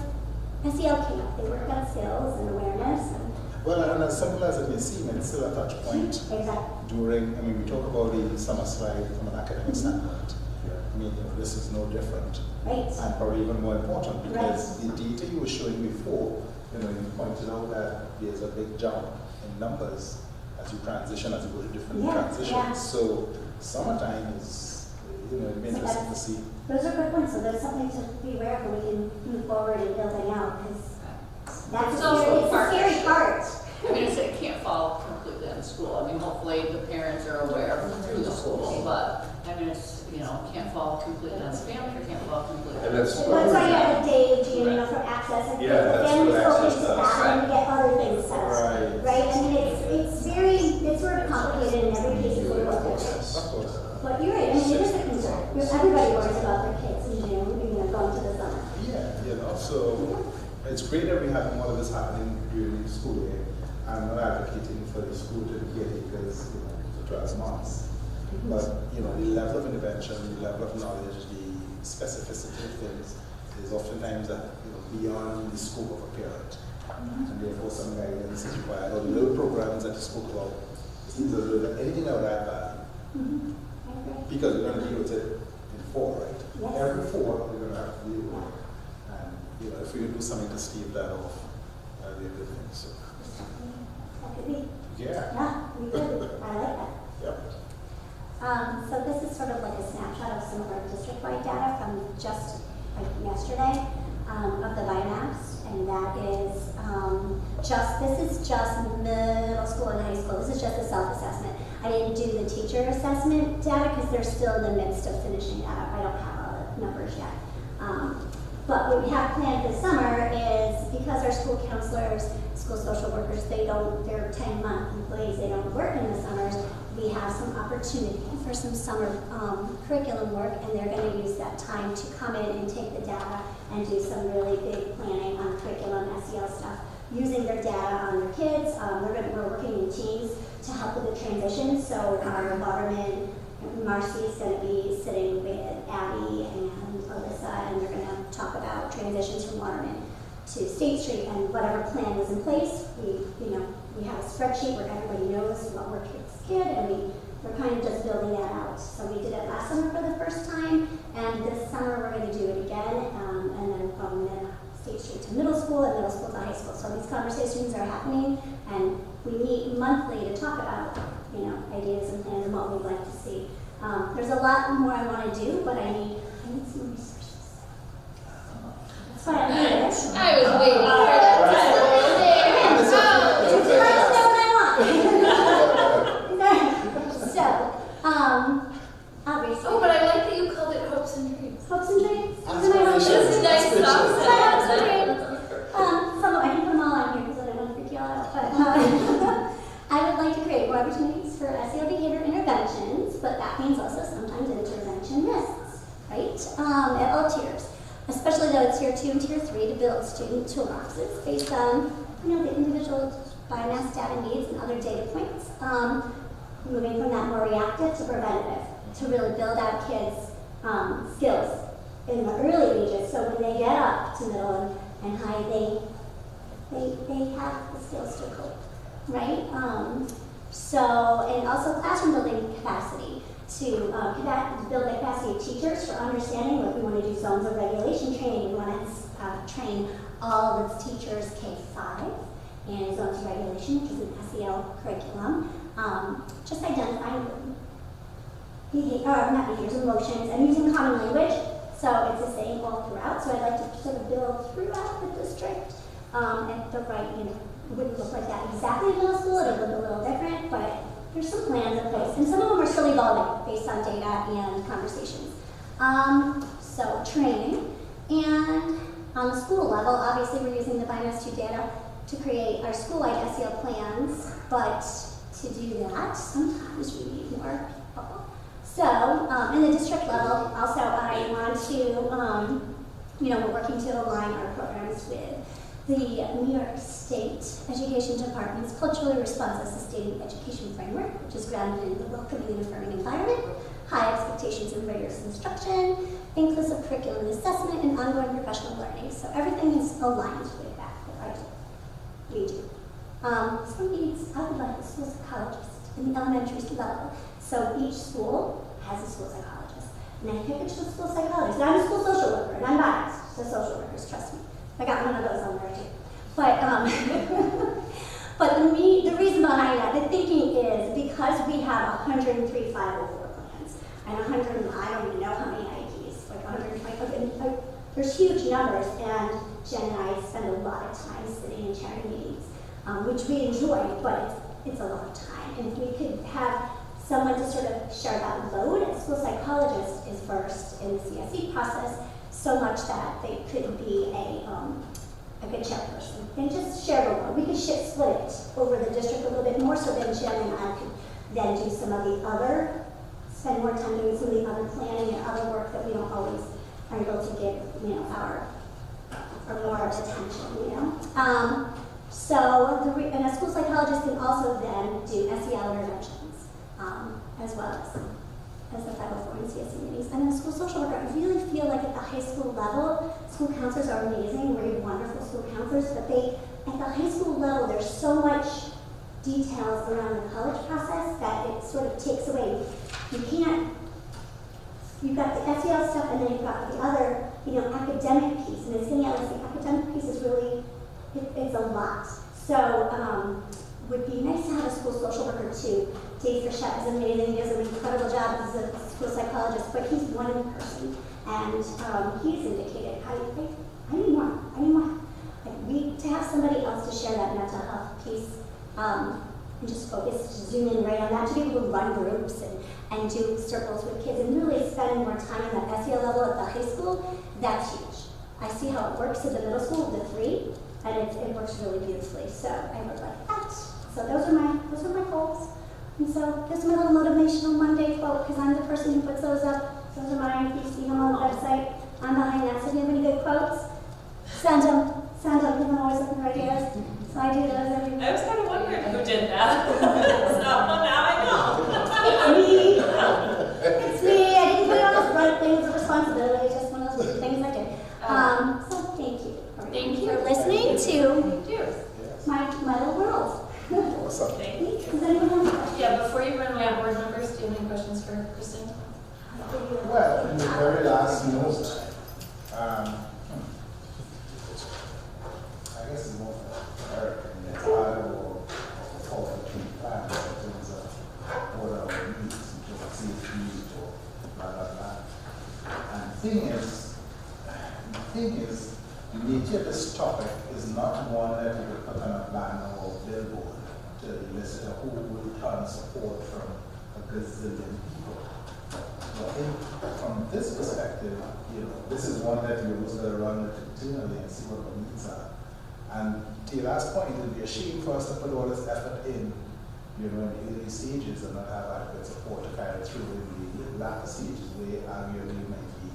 SEL camp. They worked on skills and awareness. And Well, and as simple as it may seem, it's still a touch point exactly. during, I mean, we talk about the summer slide from an academic standpoint. I mean, you know, this is no different. Right. And probably even more important because the data you were showing before, you know, you pointed out that there's a big jump in numbers as you transition, as you go to different transitions. Yeah. So summertime is, you know, it'd be interesting to see. Those are good points. So there's something to be aware of when we can move forward in building out, because that's It's a also scary part. I mean, it can't fall completely on the school. I mean, hopefully the parents are aware through the school, but I mean, it's, you know, can't fall completely on the family, or can't fall completely on And the that's school. That's why you have a Dave, you know, from Access, and Yeah, the that's family what focus Access does. that, and we get other things set up. Right. Right? I mean, it's sort of complicated in every case of look at it. Of course. But you're right, I mean, it is a concern. Everybody worries about their kids in June, you know, going to the summer. Yeah, you know, so it's great that we have all of this happening during the school year. I'm not advocating for the school to be here because, you know, it's 12 months. But, you know, the level of intervention, the level of knowledge, the specificity of things is oftentimes, you know, beyond the scope of a parent. And therefore some guidance is required. Or the little programs that you spoke about, anything that would add value. I agree. Because we're going to deal with it in 4, right? Yes. Every 4 we're going to have to deal with it. And, you know, if we can do something to stave that off, that'd be a good thing. So, That could be. yeah. Yeah, we could. I like that. Yep. So this is sort of like a snapshot of some of our district-wide data from just like yesterday of the VIMAPs, and that is this is just middle school and high school. This is just a self-assessment. I didn't do the teacher assessment data because they're still in the midst of finishing that up. I don't have all the numbers yet. But what we have planned this summer is, because our school counselors, school social workers, they're 10-month employees, they don't work in the summers, we have some opportunity for some summer curriculum work, and they're going to use that time to come in and take the data and do some really big planning on curriculum, SEL stuff, using their data on their kids. We're working in teams to help with the transition, so our Waterman, Marcy is going to be sitting with Abby and Alyssa, and they're going to talk about transitions from Waterman to State Street, and whatever plan was in place, we have a spreadsheet where everybody knows what worked with this kid, and we're kind of just building that out. So we did it last summer for the first time, and this summer we're going to do it again, and then from State Street to middle school, and middle school to high school. So these conversations are happening, and we meet monthly to talk about, ideas and plans and what we'd like to see. There's a lot more I want to do, but I need some resources. That's why I'm here. I was waiting for that. Would you like to know what I want? those tier 2 and tier 3 to build student toolboxes based on, the individual biomass data needs and other data points. Moving from that more reactive to preventative, to really build out kids' skills in the early ages, so when they get up to middle and high, they have the skills to cope, right? And also classroom building capacity to build the capacity of teachers for understanding what we want to do zones of regulation training. We want to train all of its teachers K-5 in zones of regulation, which is an SEL curriculum. Just identifying emotions, and using common language, so it's the same all throughout. So I'd like to sort of build throughout the district at the right, it wouldn't look like that exactly in middle school, it would look a little different, but there's some plans in place, and some of them are still evolving based on data and conversations. So training, and on the school level, obviously we're using the biomass 2 data to create our school-wide SEL plans, but to do that, sometimes we need more people. So, in the district level, also I want to, we're working to align our programs with the New York State Education Department's Culturally Responsive Sustained Education Framework, which is grounded in the welcoming and affirming environment, high expectations and rigorous instruction, inclusive curriculum and assessment, and ongoing professional learning. So everything is aligned with that, right? We do. Some needs, I would like a school psychologist in the elementary level. So each school has a school psychologist. And I pick a school psychologist. And I'm a school social worker, and I'm biased to social workers, trust me. I got one of those on there too. But, but the reason behind that, the thinking is because we have 103 504 plans and 100, I don't even know how many IEPs, like 120, there's huge numbers, and Jen and I spend a lot of time sitting in chairing meetings, which we enjoy, but it's a lot of time. And if we could have someone to sort of share that load, a school psychologist is versed in the CSE process so much that they could be a good chairperson and just share the load. We could split it over the district a little bit more, so then Jen and I could then do some of the other, spend more time doing some of the other planning and other work that we don't always are able to give, our more attention, and a school psychologist can also then do SEL interventions, as well as the 504 and CSE meetings. And then school social worker, I really feel like at the high school level, school counselors are amazing, we're wonderful school counselors, but at the high school level, there's so much details around the college process that it sort of takes away. You've got the SEL stuff, and then you've got the other, academic piece. And as Danielle is the academic piece is really, it's a lot. So, would be nice to have a school social worker too. Dave Frechette is amazing. He does an incredible job as a school psychologist, but he's one person, and he's indicated, I need more. Like to have somebody else to share that mental health piece, and just focus, zoom in right on that, to be able to run groups and do circles with kids and really spend more time in that SEL level at the high school. That's huge. I see how it works at the middle school with the 3, and it works really beautifully. So I would like that. So those are my goals. And so this is my little motivational Monday quote, because I'm the person who puts those up. Those are mine. You see them on the website. I'm behind that. So if you have any good quotes, send them. Because I'm always looking for ideas. So I do those every week. I was kind of wondering who did that. So now I know. It's me. It's me. I didn't put it on the front thing. It's a responsibility. It's just one of those things I did. So thank you. Thank you for listening to my little world. Thank you. Does anyone have any questions? Yeah, before you run away, board members, do you have any questions for Kristen? Well, in the very last note, I guess it's more for Eric and the Bible or plan in terms of what our needs in terms of CSD or blah, blah, blah. And the thing is, the nature of this topic is not one that you would put on a banner or billboard to elicit a whole ton of support from a gazillion people. So I think from this perspective, this is one that you're going to run continually and see what our needs are. And to your last point, it would be a shame for us to put all this effort in, in the early stages and not have adequate support to carry through in the latter stages where arguably might be,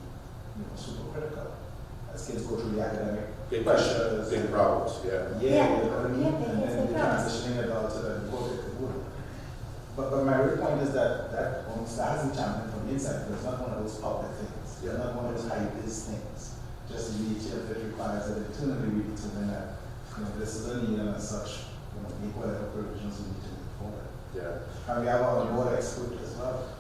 super critical. as kids go through the academic Big pressures. big problems, yeah. Yeah, you know what I mean? Yeah, And it's then big the problems. transitioning adulthood and COVID. But my real point is that almost hasn't championed from the inside. It's not one of those public things. It's not one of those high-biz things. Just the nature of it requires that internally we determine that, this is a need and as such, make whatever provisions we need to move forward. Yeah. And we have our board expert as well.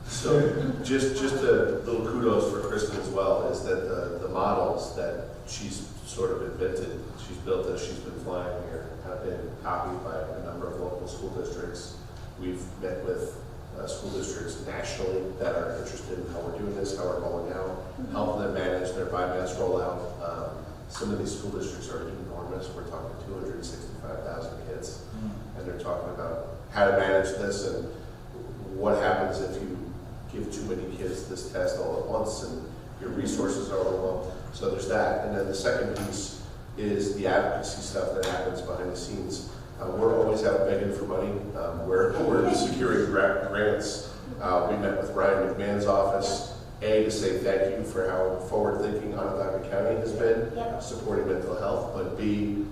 So just a little kudos for Kristen as well, is that the models that she's sort of invented, she's built as she's been flying here, have been copied by a number of local school districts. We've met with school districts nationally that are interested in how we're doing this, how we're rolling out, helping them manage their biomass rollout. Some of these school districts are enormous. We're talking 265,000 kids, and they're talking about how to manage this and what happens if you give too many kids this test all at once and your resources are overwhelmed. So there's that. And then the second piece is the advocacy stuff that happens behind the scenes. We're always out begging for money. We're securing grants. We met with Ryan McMahon's office, to say thank you for how forward-thinking Onondaga County has been, supporting mental health, but B,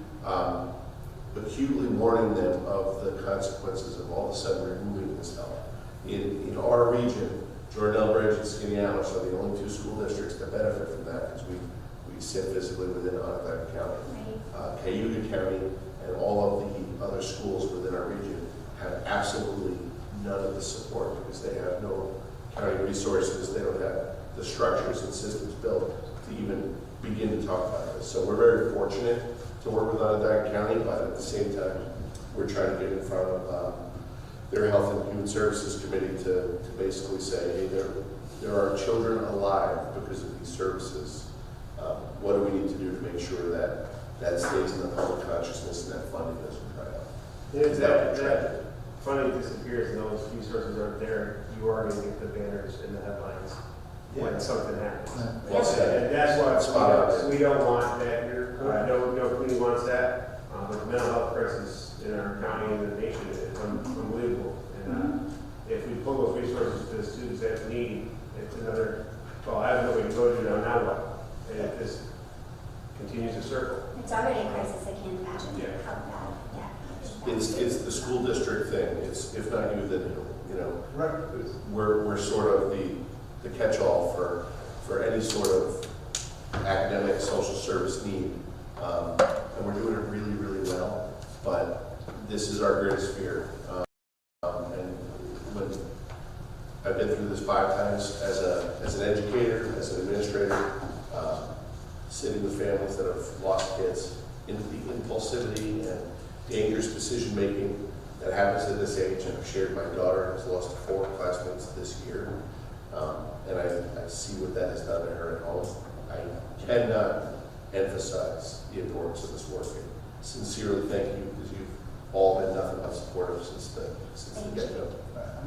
acutely warning them of the consequences of all of a sudden removing this help. In our region, Jordan Elbridge and Skaneateles are the only two school districts that benefit from that because we sit physically within Onondaga County. Cayuga County and all of the other schools within our region have absolutely none of the support because they have no county resources, they don't have the structures and systems built to even begin to talk about this. So we're very fortunate to work with Onondaga County, but at the same time, we're trying to get in front of their Health and Human Services Committee to basically say, hey, there are children alive because of these services. What do we need to do to make sure that that stays in the public consciousness and that funding doesn't dry up? If that funding disappears and those resources aren't there, you are going to get the banners and the headlines when something happens. Well said. And that's why Spot on. we don't want that here. No community wants that. But the mental health crisis in our county and the nation is unbelievable. And if we pull those resources to the students that need, it's another, well, I have no way to go to now what? And it just continues to circle. It's already a crisis, I can't imagine Yeah. how bad, It's the school district thing. It's if not you, then who, Right. We're sort of the catch-all for any sort of academic social service need. And we're doing it really, really well, but this is our greatest fear. And when I've been through this 5 times as an educator, as an administrator, sitting with families that have lost kids, into the impulsivity and dangerous decision-making that happens at this age. And I've shared my daughter has lost 4 classmates this year. And I see what that has done to her at home. I cannot emphasize the importance of this work. And sincerely thank you because you've all been nothing but supportive since the get-go.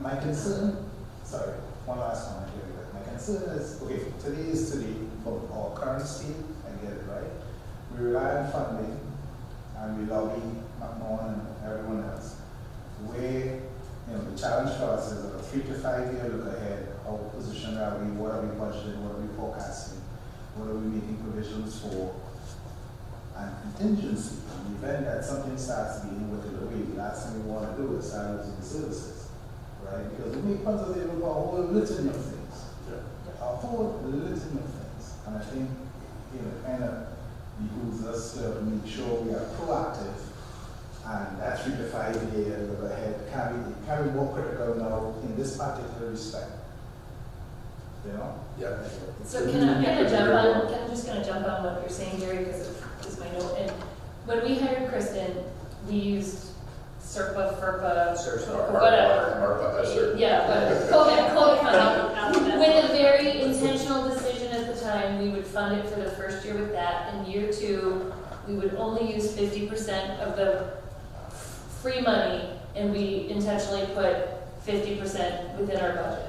My concern, sorry, one last comment here. My concern is, okay, today is today for our current state, I get it, right? We rely on funding and we lobby McMahon and everyone else. Where, the challenge for us is a 3 to 5 year look ahead. How positioned are we? What are we budgeting? What are we forecasting? What are we making provisions for? And contingency, in the event that something starts being whittled away, the last thing we want to do is start losing the services, right? Because we make funds available for a whole litany of things, a whole litany of things. And I think, kind of behooves us to make sure we are proactive, and that 3 to 5 year look ahead can be more critical now in this particular respect. Yeah. So I'm just gonna jump on what you're saying, Gary, because it's my note. And when we hired Kristen, we used SERPA, FERPA, whatever. Yeah, but COVID funding. With a very intentional decision at the time, we would fund it for the first year with that. In year 2, we would only use 50% of the free money, and we intentionally put 50% within our budget.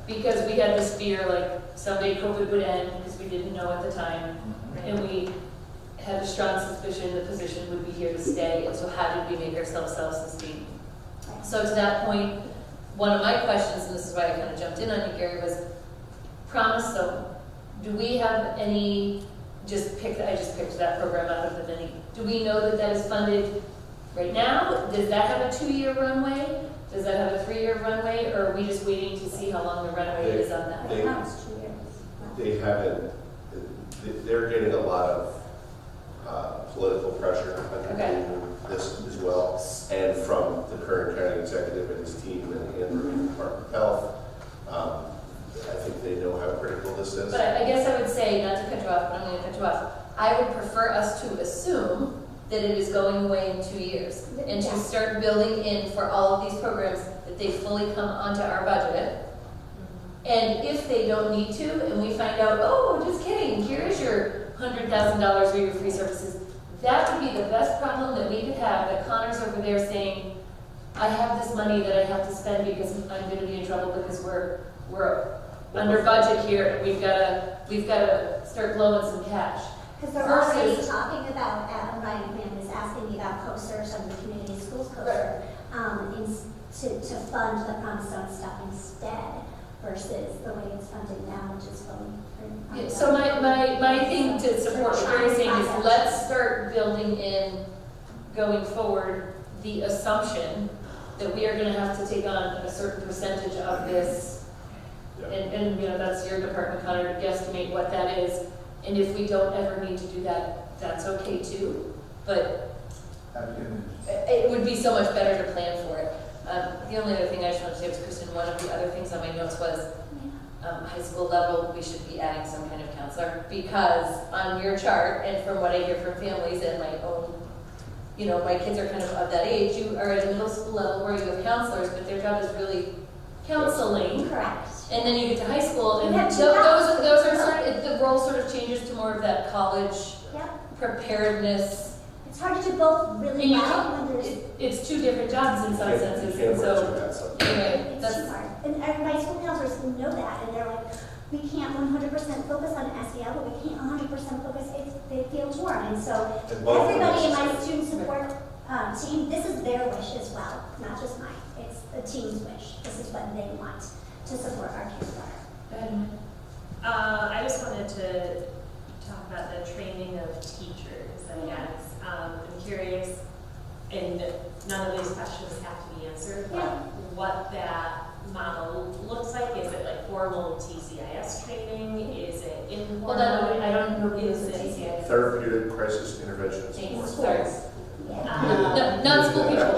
Because we had this fear, like, someday COVID would end, because we didn't know at the time. And we had a strong suspicion the position would be here to stay, and so how did we make ourselves self-sustaining? So to that point, one of my questions, and this is why I kind of jumped in on you, Gary, was promise them do we have any, I just picked that program out of the many. Do we know that that is funded right now? Does that have a 2-year runway? Does that have a 3-year runway, or are we just waiting to see how long the runway is on that? They- That was 2 years. They haven't, they're getting a lot of political pressure underneath this as well, and from the current county executive and his team and the Department of Health. I think they know how critical this is. But I guess I would say, not to cut you off, but I'm going to cut you off. I would prefer us to assume that it is going away in 2 years, and to start building in for all of these programs that they fully come onto our budget. And if they don't need to, and we find out, oh, just kidding, here is your $100,000 for your free services, that would be the best problem that we could have, that Connor's over there saying, I have this money that I have to spend because I'm going to be in trouble because we're under budget here, and we've got to start blowing some cash. Because they're already talking about, Ryan Mann is asking me about COSER, some of the community schools COSER, to fund the Promise Zone stuff instead, versus the way it's funded now, which is from. Yeah, so my thing to support what you're saying is, let's start building in, going forward, the assumption that we are going to have to take on a certain percentage of this. And you know, that's your department, Connor, to guesstimate what that is. And if we don't ever need to do that, that's okay too. But it would be so much better to plan for it. The only other thing I just wanted to say was, Kristen, one of the other things on my notes was high school level, we should be adding some kind of counselor, because on your chart, and from what I hear from families and my own, you know, my kids are kind of that age, you are at a middle school level where you have counselors, but their job is really counseling. Correct. And then you get to high school, and We have those two are sort of, the role sort of changes to more of that college Yep. preparedness. It's hard to do both really And you well when there's. it's two different jobs in some senses, and so, anyway, It's that's, too hard. And my school counselors know that, and they're like, we can't 100% focus on SEL, but we can't 100% focus, they feel torn. And so everybody in my student support team, this is their wish as well, not just mine. It's the team's wish. This is what they want to support our kids better. I just wanted to talk about the training of teachers, I guess. I'm curious, and none of these questions have to be answered, but what that model looks like. Is it like formal TCIS training? Is it informal? Hold on, I don't know. Is it TCIS? Therapeutic crisis intervention support. Sorry. Yeah. Non-school people,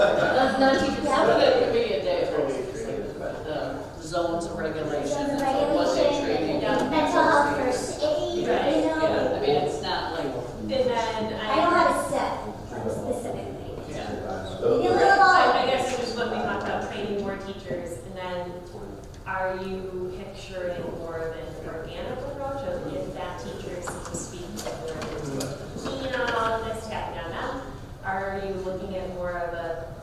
non-teachers. It could be a day of the zones of regulations and what they're training. Mental health first aid, Right, you know. yeah, I mean, it's not like, And then I don't have a set specifically. yeah. Maybe a little I guess it was when we talked about training more teachers, and then are you picturing more of an organic approach of if that teacher, so to speak, is keen on all of this, tapping on them? Are you looking at more of a,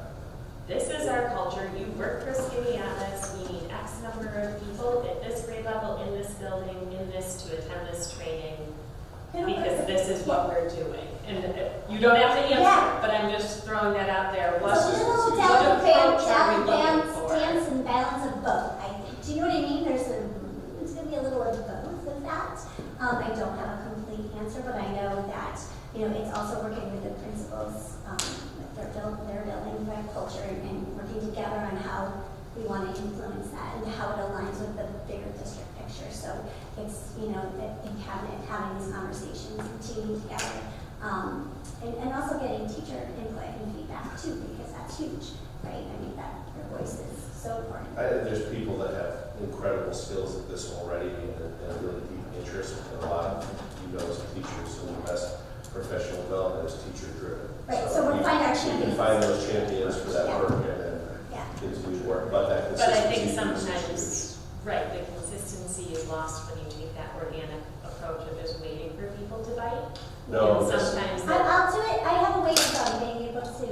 this is our culture, you work for Skinny Atlas, we need X number of people at this grade level, in this building, in this, to attend this training, because this is what we're doing. And you don't have to answer, but I'm just throwing that out there. What It's a little approach delicate are we looking for? dance and balance of both, I think. Do you know what I mean? It's going to be a little of both of that. I don't have a complete answer, but I know that, you know, it's also working with the principals, they're building the culture and working together on how we want to influence that and how it aligns with the bigger district picture. So it's, you know, having these conversations and teaming together. And also getting teacher input and feedback too, because that's huge, right? I mean, that your voice is so important. There's people that have incredible skills at this already and a really deep interest, and a lot of you know as teachers, so the best professional development is teacher driven. Right, so we'll find our You champions. can find those champions for that work and then continue to work, but that But I consistency think is sometimes, right, the consistency is lost when you take that organic approach of just waiting for people to bite. No, And this- sometimes I'll do it. I have a way of being able to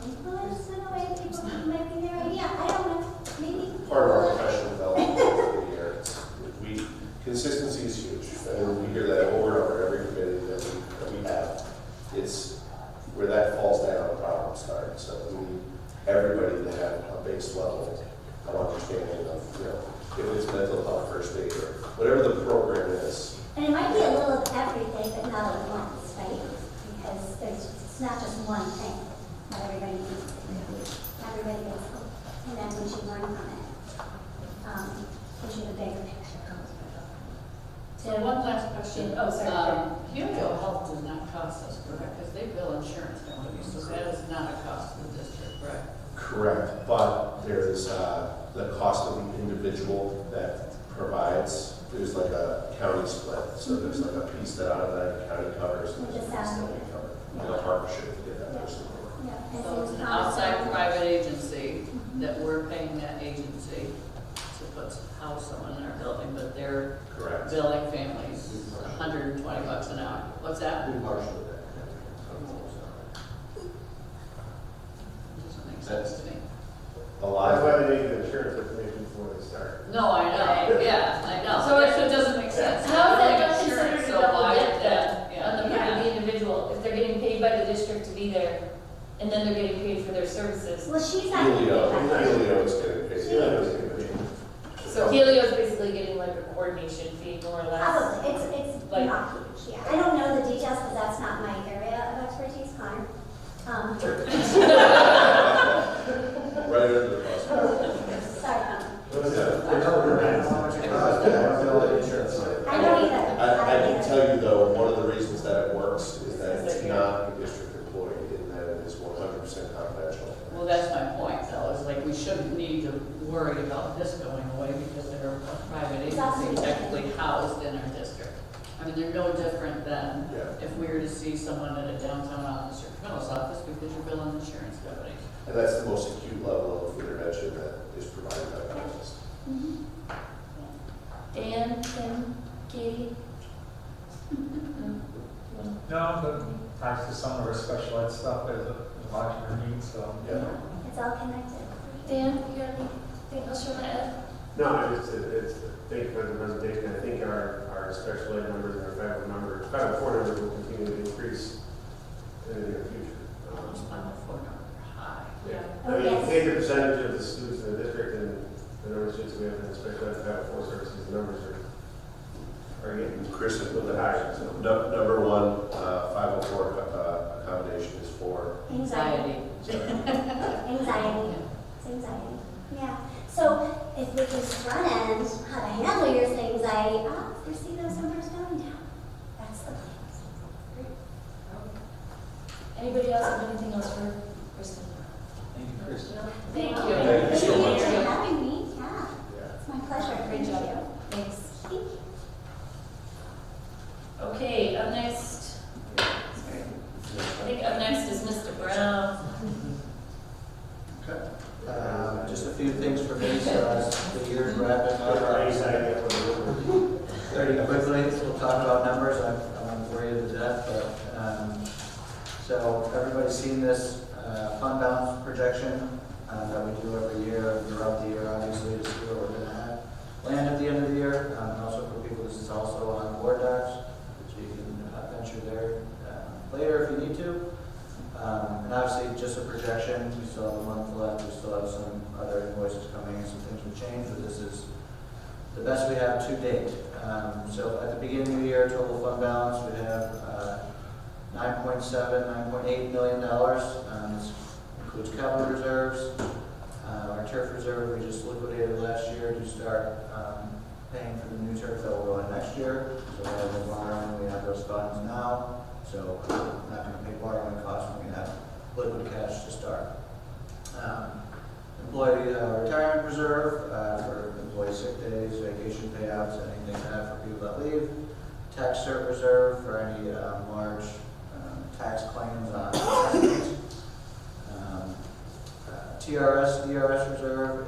influence in a way that people think might be their idea. I don't know. Maybe. part of our professional development over the year. Consistency is huge, and we hear that over and over every committee that we have. It's where that falls down, the problem starts. So we need everybody to have a base level of understanding of, you know, if it's mental health first aid or whatever the program is. And it might be a little of everything, but not at once, right? Because it's not just one thing. Not everybody needs it. Everybody gets hope. And then we should learn from it. We should have a bigger picture. So one last question. Oh, sorry. Helio Health does not cost us, correct? Because they bill insurance companies, so that is not a cost to the district, correct? Correct, but there's the cost of the individual that provides, there's like a county split. So there's like a piece that out of that the county covers and there's a piece that we cover. In a partnership to get that person to work. Yeah. And So it's an common outside sense. private agency that we're paying that agency to put house someone in our building, but they're Correct. billing families $120 an hour. What's that? We partially that. Doesn't make sense to me. A lot That's of why they need the insurance information before they start. No, I know, yeah, I know. So That's what doesn't make sense. How is that Billing not insurance, considered a so double why dip would then, that- on the part yeah. of the individual? If they're getting paid by the district to be there, and then they're getting paid for their services. Well, she's not. getting Helio paid by that. is getting paid. Yeah, it's gonna be- So Helio's basically getting like a coordination fee, more or less. Probably, it's Like- not huge, yeah. I don't know the details because that's not my area of expertise, Connor. Right under the bus. Sorry, Connor. I know we're paying how much it costs to have the insurance. I don't either. I can tell you though, one of the reasons that it works is that it's not a district employee and that it is 100% confidential. Well, that's my point, though, is like, we shouldn't need to worry about this going away because they're a private agency technically housed in our district. I mean, they're no different than Yeah. if we were to see someone at a downtown office or criminal's office because you're billing insurance company. And that's the most acute level of intervention that is provided by the office. Dan, Tim, Katie? No, but ties to some of our special ed stuff as a lot of your needs, so. Yeah. It's all connected. Dan, you got anything else you want to add? No, it's, thank you for the presentation. I think our special ed numbers and our 504 numbers will continue to increase in the near future. I'm a phone number high. Yeah. Oh, I mean, yes. take the percentage of the students in the district and the number of students we have in special ed 504 services, the numbers are getting Chris, a little bit higher. So. number one, 504 accommodation is for Anxiety. Anxiety. It's anxiety. Yeah. So if we can front end how to handle your anxiety, I'll foresee those numbers going down. That's the plan. Anybody else have anything else for Kristen? Thank you, Chris. Thank you. Thank you so Thank much. you for having me. Yeah. Yeah. It's my pleasure. Great Thank job. you. Thanks. Thank you. Okay, up next, sorry. I think up next is Mr. Brown. Just a few things for me, so as the year's wrapping up, very quickly, we'll talk about numbers. I won't bore you to death, but, so everybody's seen this fund balance projection that we do every year throughout the year, obviously, to see where we're gonna have land at the end of the year. And also for people, this is also on board docs, so you can venture there later if you need to. And obviously, just a projection, we still have a month left, we still have some other invoices coming in, some things will change, but this is the best we have to date. So at the beginning of the year, total fund balance, we have $9.8 million. This includes capital reserves. Our turf reserve, we just liquidated last year to start paying for the new turf that will go in next year. So rather than borrowing, we have those funds now. So we're not going to pay borrowing costs, we're going to have liquid cash to start. Employee retirement reserve for employee sick days, vacation payouts, anything like that for people that leave. Tax cert reserve for any large tax claims on assessments. TRS, DRS reserve,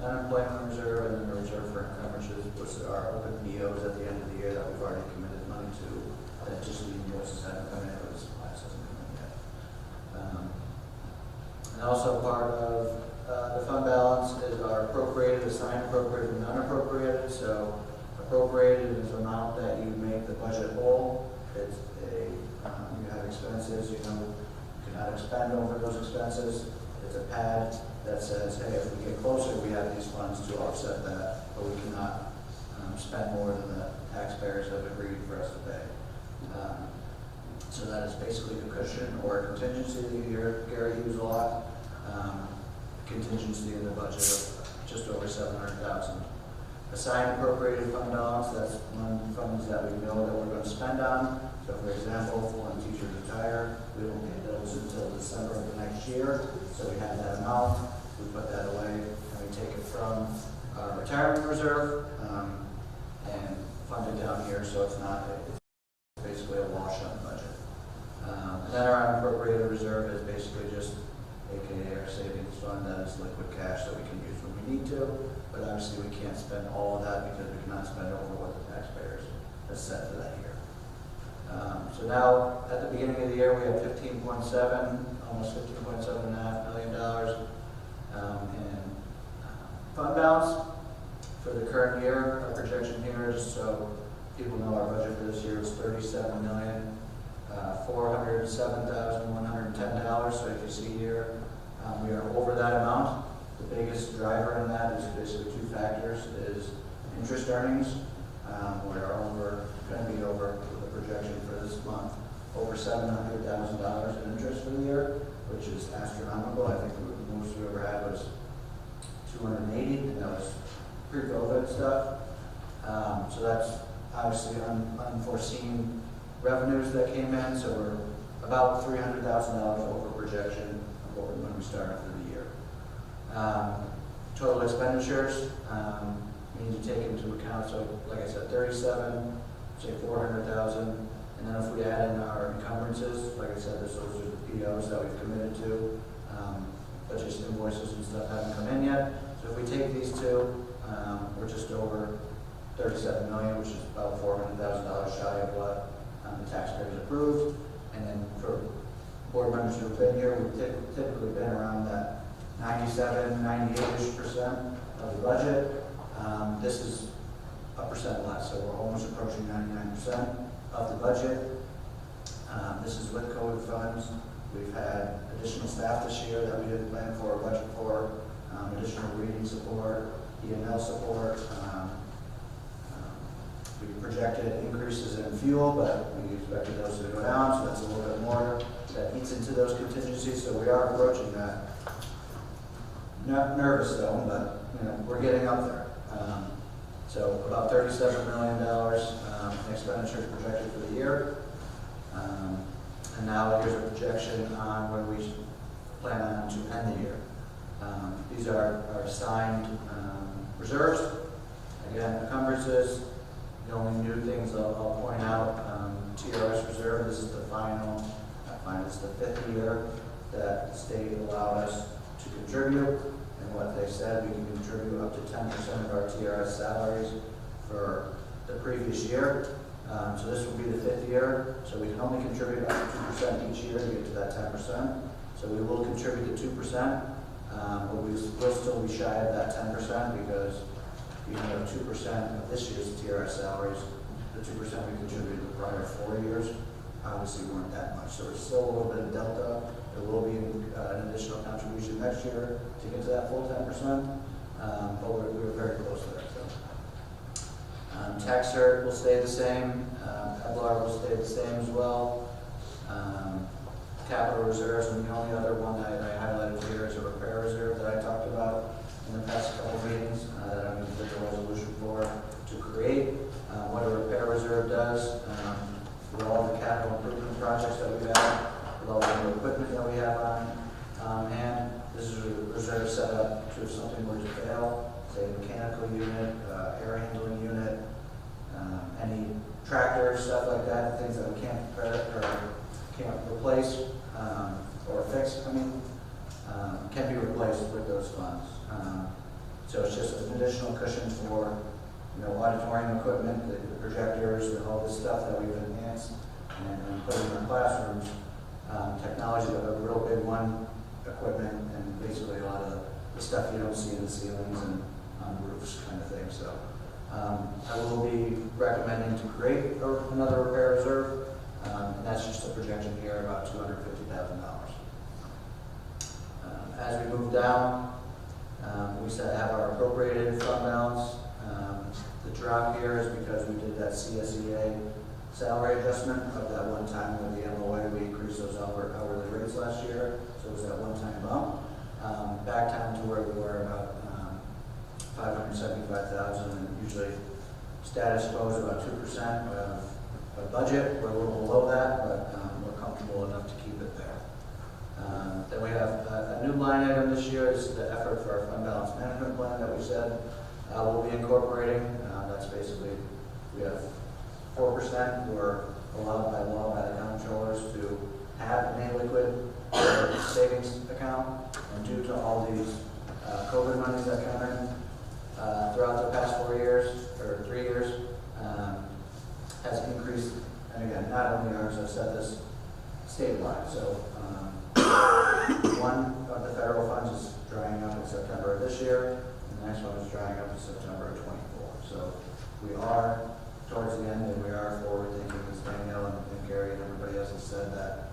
unemployment reserve, and then the reserve for encumberances, which are open BOs at the end of the year that we've already committed money to. That just the invoices haven't come in, or the supplies hasn't come in yet. And also part of the fund balance is our appropriated, assigned appropriated, and unappropriated. So appropriated is the amount that you make the budget whole. It's you have expenses, you cannot expend over those expenses. It's a pad that says, hey, if we get closer, we have these funds to offset that, but we cannot spend more than the taxpayers have agreed for us to pay. So that is basically a cushion or a contingency that you hear Gary use a lot. Contingency in the budget of just over $700,000. Assigned appropriated fund balance, that's one funds that we know that we're going to spend on. So for example, when teachers retire, we won't pay those until December of the next year. So we have that amount, we put that away, and we take it from our retirement reserve and fund it down here, so it's not, it's basically a wash on the budget. And then our unappropriated reserve is basically just AKA our savings fund, that is liquid cash that we can use when we need to, but obviously we can't spend all of that because we cannot spend over what the taxpayers have set for that year. So now, at the beginning of the year, we have 15.7, almost $15.7.5 million in fund balance for the current year. Our projection here, just so people know, our budget for this year is $37,407,110. So if you see here, we are over that amount. The biggest driver in that is basically two factors: is interest earnings. We are going to be over the projection for this month, over $700,000 in interest for the year, which is astronomical. I think the most we ever had was 280, and that was pre-COVID stuff. So that's obviously unforeseen revenues that came in. So we're about $300,000 over projection when we started for the year. Total expenditures, we need to take into account, so like I said, 37, say 400,000, and then if we add in our encumbrances, like I said, those are the POs that we've committed to, but just invoices and stuff haven't come in yet. So if we take these two, we're just over 37 million, which is about $400,000 shy of what the taxpayers approved. And then for board members who've been here, we've typically been around that 97, 98-ish% of the budget. This is a percent less, so we're almost approaching 99% of the budget. This is with COVID funds. We've had additional staff this year that we didn't plan for or budget for, additional reading support, EML support. We projected increases in fuel, but we expected those to go down, so that's a little bit more that eats into those contingencies. So we are approaching that. Not nervous though, but we're getting up there. So about $37 million in expenditures projected for the year. And now here's a projection on where we plan on to end the year. These are our assigned reserves. Again, encumbrances. The only new things I'll point out, TRS reserve, this is the it's the 5th year that the state allowed us to contribute. And what they said, we can contribute up to 10% of our TRS salaries for the previous year. So this will be the 5th year. So we can only contribute up to 2% each year to get to that 10%. So we will contribute to 2%, but we will still be shy of that 10% because even though 2% of this year's TRS salaries, the 2% we contributed the prior 4 years, obviously weren't that much. So there's still a little bit of delta. There will be an additional contribution next year to get to that full 10%, but we're very close to that. So. Tax cert will stay the same. EBLAR will stay the same as well. Capital reserves, and the only other one that I highlighted here is a repair reserve that I talked about in the past couple of meetings that I'm going to take a resolution for to create. What a repair reserve does, with all the capital improvement projects that we've had, with all the new equipment that we have on hand, this is a reserve set up to if something were to fail, say a mechanical unit, air handling unit, any tractor, stuff like that, things that we can't replace or fix, can be replaced with those funds. So it's just an additional cushion for auditorium equipment, the projectors, all this stuff that we've enhanced and put in our classrooms. Technology, a real big one, equipment, and basically a lot of the stuff you don't see in the ceilings and on roofs kind of thing. So I will be recommending to create another repair reserve, and that's just a projection here, about $250,000. As we move down, we said have our appropriated fund balance. The drop here is because we did that CSEA salary adjustment of that one time with the MOA. We increased those hourly rates last year, so it was that one-time bump. Back down to where we were, about $575,000, and usually status quo is about 2% of budget. We're a little below that, but we're comfortable enough to keep it there. Then we have a new line item this year. This is the effort for our fund balance management plan that we said we'll be incorporating. That's basically, we have 4% who are allowed by law by the comptrollers to have an illiquid savings account. And due to all these COVID monies that come in throughout the past 4 years, or 3 years, has increased. And again, not only ours, I've said this statewide. So one of the federal funds is drying up in September of this year, and the next one is drying up in September of '24. So we are towards the end, and we are forward-thinking, as Danielle and Gary and everybody else has said, that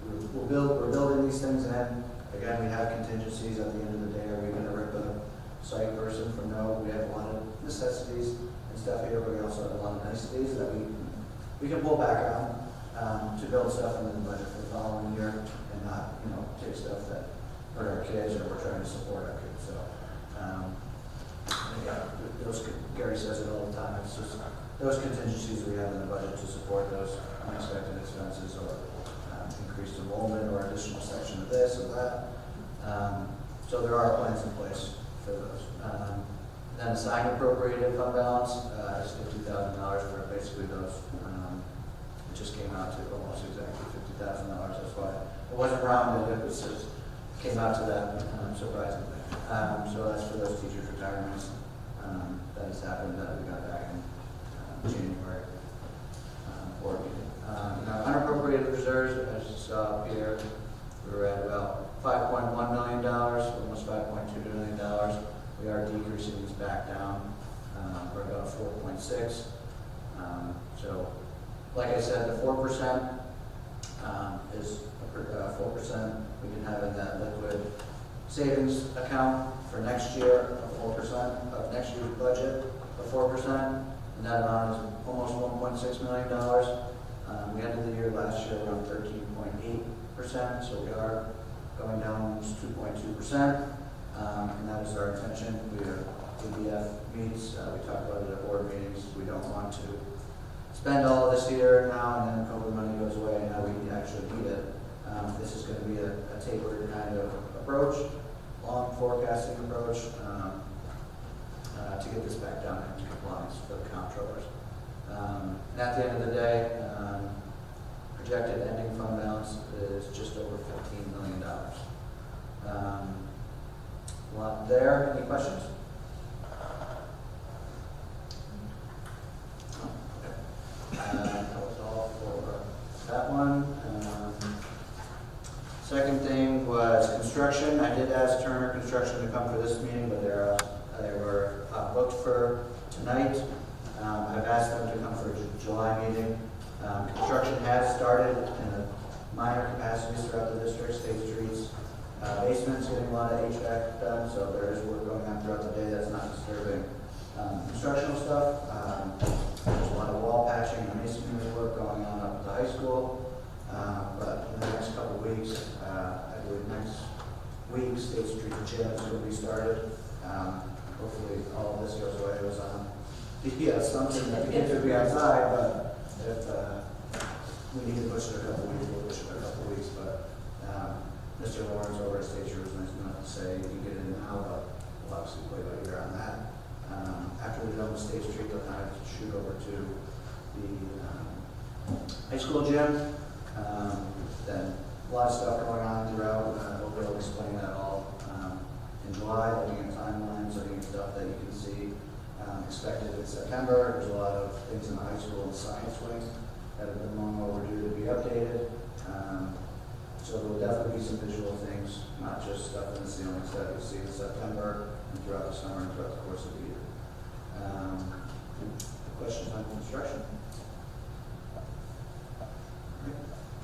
we're building these things in. Again, we have contingencies at the end of the day. Are we going to rip a site person from no? We have a lot of necessities and stuff here, but we also have a lot of niceties that we can pull back on to build stuff into the budget for the following year, and not, take stuff that hurt our kids or we're trying to support our kids. So, Gary says it all the time. It's just those contingencies we have in the budget to support those unexpected expenses, or increased enrollment, or additional section of this or that. So there are plans in place for those. Then assigned appropriated fund balance is $50,000 for basically those. It just came out to almost exactly $50,000. That's why it wasn't rounded. It was just came out to that, surprisingly. So that's for those teachers' retirements that has happened, that we got back in January board meeting. Now, unappropriated reserves, as you saw up here, we were at about $5.1 million, almost $5.2 million. We are decreasing these back down. We're about 4.6. So, like I said, the 4% is 4% we can have in that liquid savings account for next year, of 4% of next year's budget of 4%, and that amount is almost $1.6 million. We ended the year last year around 13.8%, so we are going down almost 2.2%, and that is our intention. DBF meets, we talk about it at board meetings. We don't want to spend all of this year now, and then COVID money goes away, and now we actually need it. This is going to be a tapered kind of approach, long forecasting approach, to get this back down into compliance for the comptrollers. And at the end of the day, projected ending fund balance is just over $15 million. A lot there. Any questions? That was all for that one. Second thing was construction. I did ask Turner Construction to come for this meeting, but they were booked for tonight. I've asked them to come for a July meeting. Construction has started in a minor capacities throughout the district. State Street's basement's getting a lot of HVAC done, so there is work going on throughout the day that's not disturbing constructional stuff. There's a lot of wall patching and masonry work going on up at the high school. But in the next couple of weeks, I believe next week, State Street Gym is going to be started. Hopefully all of this goes away. It was on something that the kids would be outside, but if we need to push it a couple of weeks, we'll push it a couple of weeks. But Mr. Lawrence over at State Street was nice enough to say you can get in now, but we'll obviously play by ear on that. After we're done with State Street, they'll kind of shoot over to the high school gym. Then a lot of stuff going on throughout. We'll be able to explain that all in July, looking at timelines, looking at stuff that you can see expected in September. There's a lot of things in the high school and science wing that have been long overdue to be updated. So there will definitely be some visual things, not just stuff in the ceilings that you'll see in September and throughout the summer and throughout the course of the year. Questions on construction?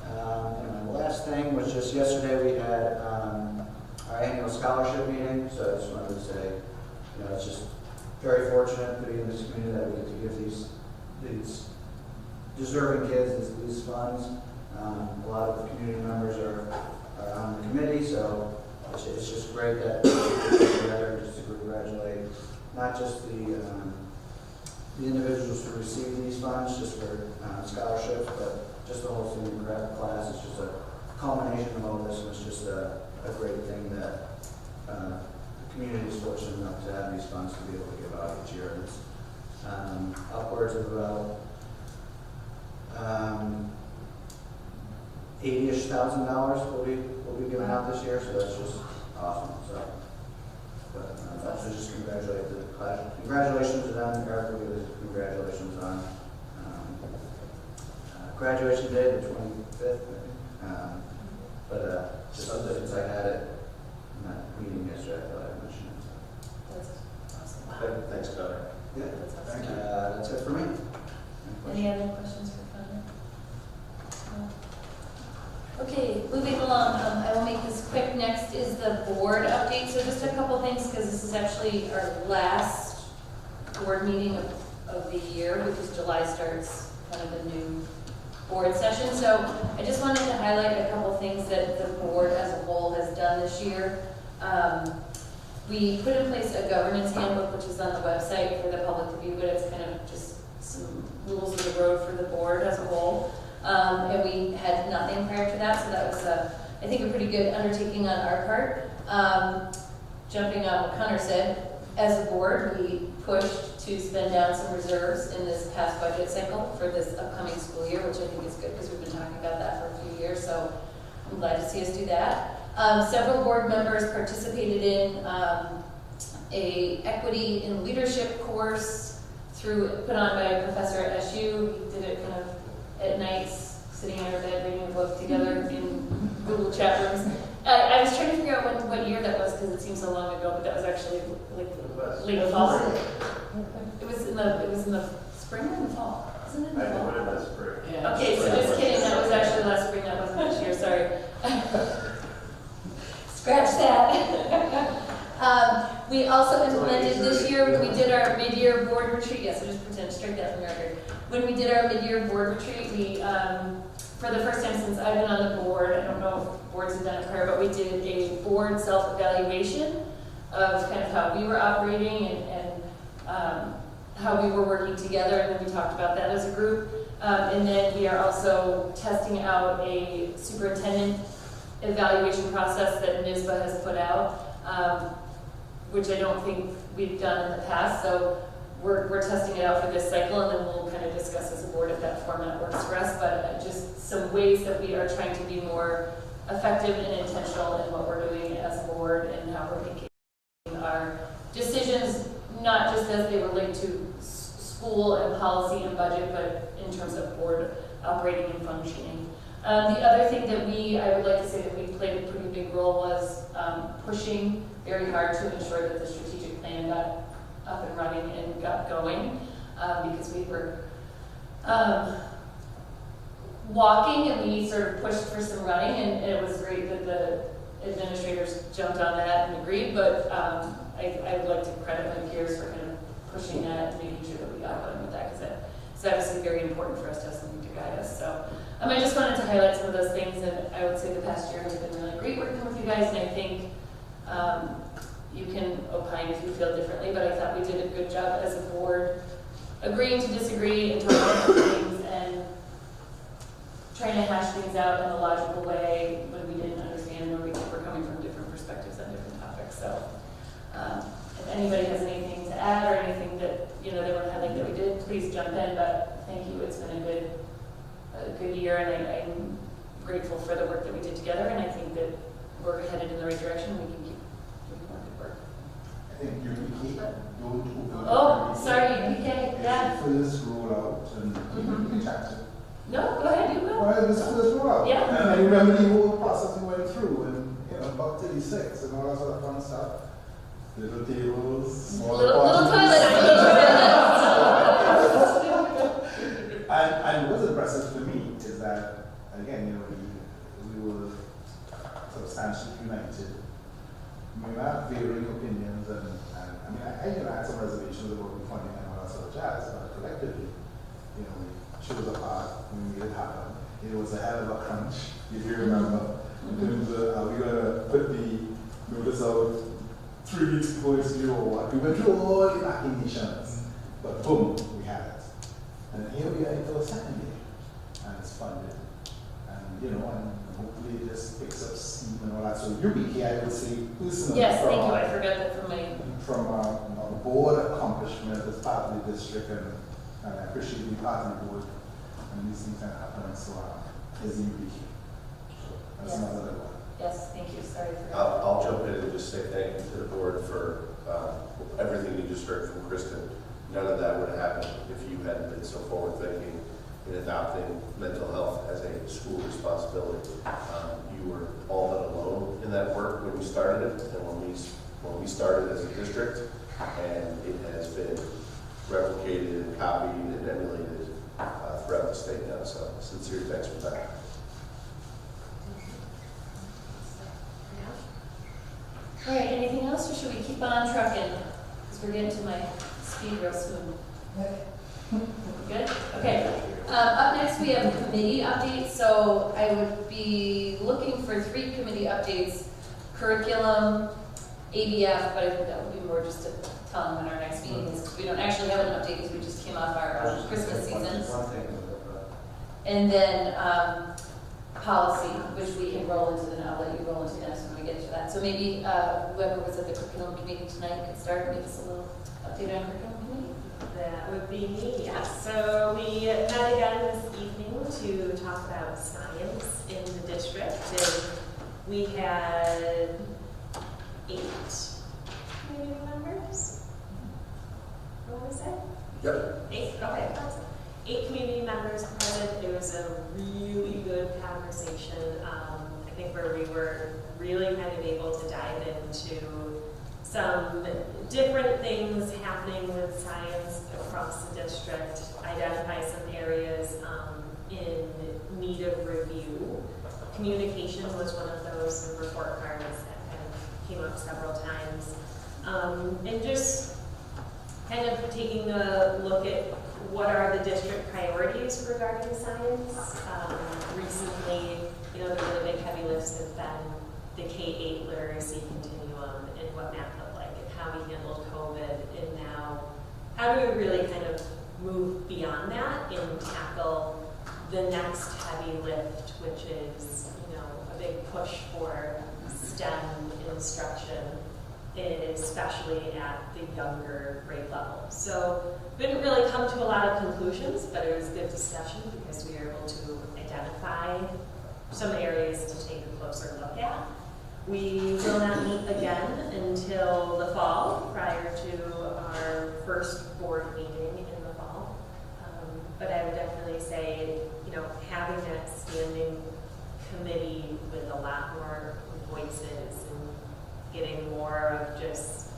And my last thing was just yesterday we had our annual scholarship meeting, so I just wanted to say, you know, it's just very fortunate to be in this community that we get to give these deserving kids these funds. A lot of the community members are on the committee, so it's just great that we get together just to congratulate not just the individuals who receive these funds just for scholarships, but just the whole senior class. It's just a culmination of all this, and it's just a great thing that the community is fortunate enough to have these funds to be able to give out each year. And it's upwards of about $80,000 will be given out this year, so that's just awesome. So, but also just congratulate the class. Congratulations to them. Eric will give his congratulations on graduation day, the 25th. But just since I had it in that meeting yesterday, I thought I'd mention it. That's awesome. Thanks, Connor. Yeah, That's awesome. thank you. That's it for me. Any other questions for Connor? No? Okay, moving along, I will make this quick. Next is the board update. So just a couple things, because this is actually our last board meeting of the year, because July starts kind of a new board session. So I just wanted to highlight a couple things that the board as a whole has done this year. We put in place a governance handbook, which is on the website for the public to view, but it's kind of just some rules of the road for the board as a whole. And we had nothing prior to that, so that was, I think, a pretty good undertaking on our part. Jumping on what Connor said, as a board, we pushed to spend down some reserves in this past budget cycle for this upcoming school year, which I think is good because we've been talking about that for a few years, so I'm glad to see us do that. Several board members participated in a equity in leadership course put on by a professor at SU. He did it kind of at nights, sitting in our bed reading a book together in Google chat rooms. I was trying to figure out what year that was because it seems so long ago, but that was actually like late fall. It was in the spring or in the fall? Isn't it in the fall? I remember the spring. Yeah. Okay, so just kidding. That was actually last spring. That wasn't this year. Sorry. Scratch that. We also implemented this year, we did our mid-year board retreat. Yes, so just pretend, strike that from your record. When we did our mid-year board retreat, we, for the first time since I've been on the board, I don't know if boards have done it prior, but we did a board self-evaluation of kind of how we were operating and how we were working together, and then we talked about that as a group. And then we are also testing out a superintendent evaluation process that NISBA has put out, which I don't think we've done in the past. So we're testing it out for this cycle, and then we'll kind of discuss as a board if that format works for us. But just some ways that we are trying to be more effective and intentional in what we're doing as a board and how we're making our decisions, not just as they relate to school and policy and budget, but in terms of board operating and functioning. The other thing that I would like to say that we played a pretty big role was pushing very hard to ensure that the strategic plan got up and running and got going, because we were walking and we sort of pushed for some running, and it was great that the administrators jumped on that and agreed, but I would like to credit my peers for kind of pushing that and making sure that we got going with that, because it's obviously very important for us to have something to guide us. So I just wanted to highlight some of those things, and I would say the past year has been really great working with you guys, and I think you can opine if you feel differently, but I thought we did a good job as a board agreeing to disagree and talking about things and trying to hash things out in a logical way when we didn't understand or we were coming from different perspectives on different topics. So if anybody has anything to add or anything that they want to highlight that we did, please jump in, but thank you. It's been a good year, and I'm grateful for the work that we did together, and I think that we're headed in the right direction. We can keep doing more good work. I think you don't. Oh, sorry, PK. Yeah. First roll out and chat. No, go ahead. You go. Well, this first roll out. Yeah. And I remember the whole process we went through, and about 36 and all that sort of fun stuff. Little tables, small Little toilets. And what's impressive to me is that, again, we were substantially united I mean, I have varying opinions, and I mean, I you know, I had some reservations about the funding and all that sort of jazz, but collectively, you know, we chose a part, we made it happen. It was a hell of a crunch, if you remember. In terms of, we gonna put the notice out 3 weeks before it's due or what. We went through all the machinations, but boom, we had it. And here we are into a second year, and it's funded. And, you know, and hopefully it just picks up steam and all that. So UBK, I would say, personally, Yes, thank you, I forgot that from my, from a board accomplishment as part of the district, and I appreciate being part of the board, and these things can happen, so is the UBK. So that's Yes. another one. yes, thank you, sorry for. I'll jump in and just say thank you to the board for everything you just heard from Kristen. None of that would have happened if you hadn't been so forward-thinking in adopting mental health as a school responsibility. You were all but alone in that work when we started it, and when we started as a district, and it has been replicated and copied and emulated throughout the state now. So sincere thanks for that. All right, anything else, or should we keep on trucking? Because we're getting to my speed real soon. Good? Okay. Up next, we have committee updates. So I would be looking for 3 committee updates: curriculum, ABF, but I think that would be more just to tell them when our next meeting is, because we don't actually have an update because we just came off our Christmas season. And then policy, which we can roll into, and I'll let you roll into next when we get to that. So maybe whoever was at the curriculum committee tonight could start and give us a little update on curriculum committee. That would be me, yes. So we met again this evening to talk about science in the district. And we had 8 community members. What was it? Yep. 8, okay. 8 community members present. It was a really good conversation. I think where we were really kind of able to dive into some different things happening with science across the district, identify some areas in need of review. Communication was one of those in the report cards that kind of came up several times. And just kind of taking a look at what are the district priorities regarding science. Recently, you know, the really big heavy lifts have been the K-8 literacy continuum and what that looked like and how we handled COVID, and now how do we really kind of move beyond that and tackle the next heavy lift, which is, you know, a big push for STEM instruction, especially at the younger grade level. So we didn't really come to a lot of conclusions, but it was a good discussion because we were able to identify some areas to take a closer look at. We will not meet again until the fall, prior to our first board meeting in the fall. But I would definitely say, you know, having that standing committee with a lot more voices and getting more of just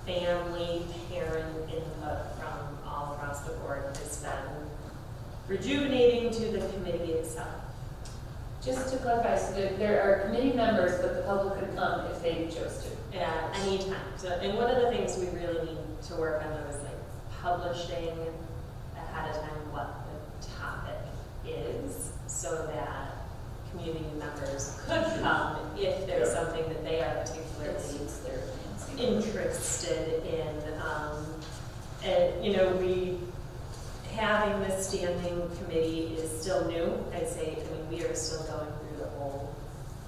family, parent input from all across the board has been rejuvenating to the committee itself. Just to clarify, so there are committee members, but the public could come if they chose to. At any time. So, and one of the things we really need to work on is like publishing ahead of time what the topic is, so that community members could come if there's something that they are particularly interested in. And you know, having this standing committee is still new. I'd say, I mean, we are still going through the whole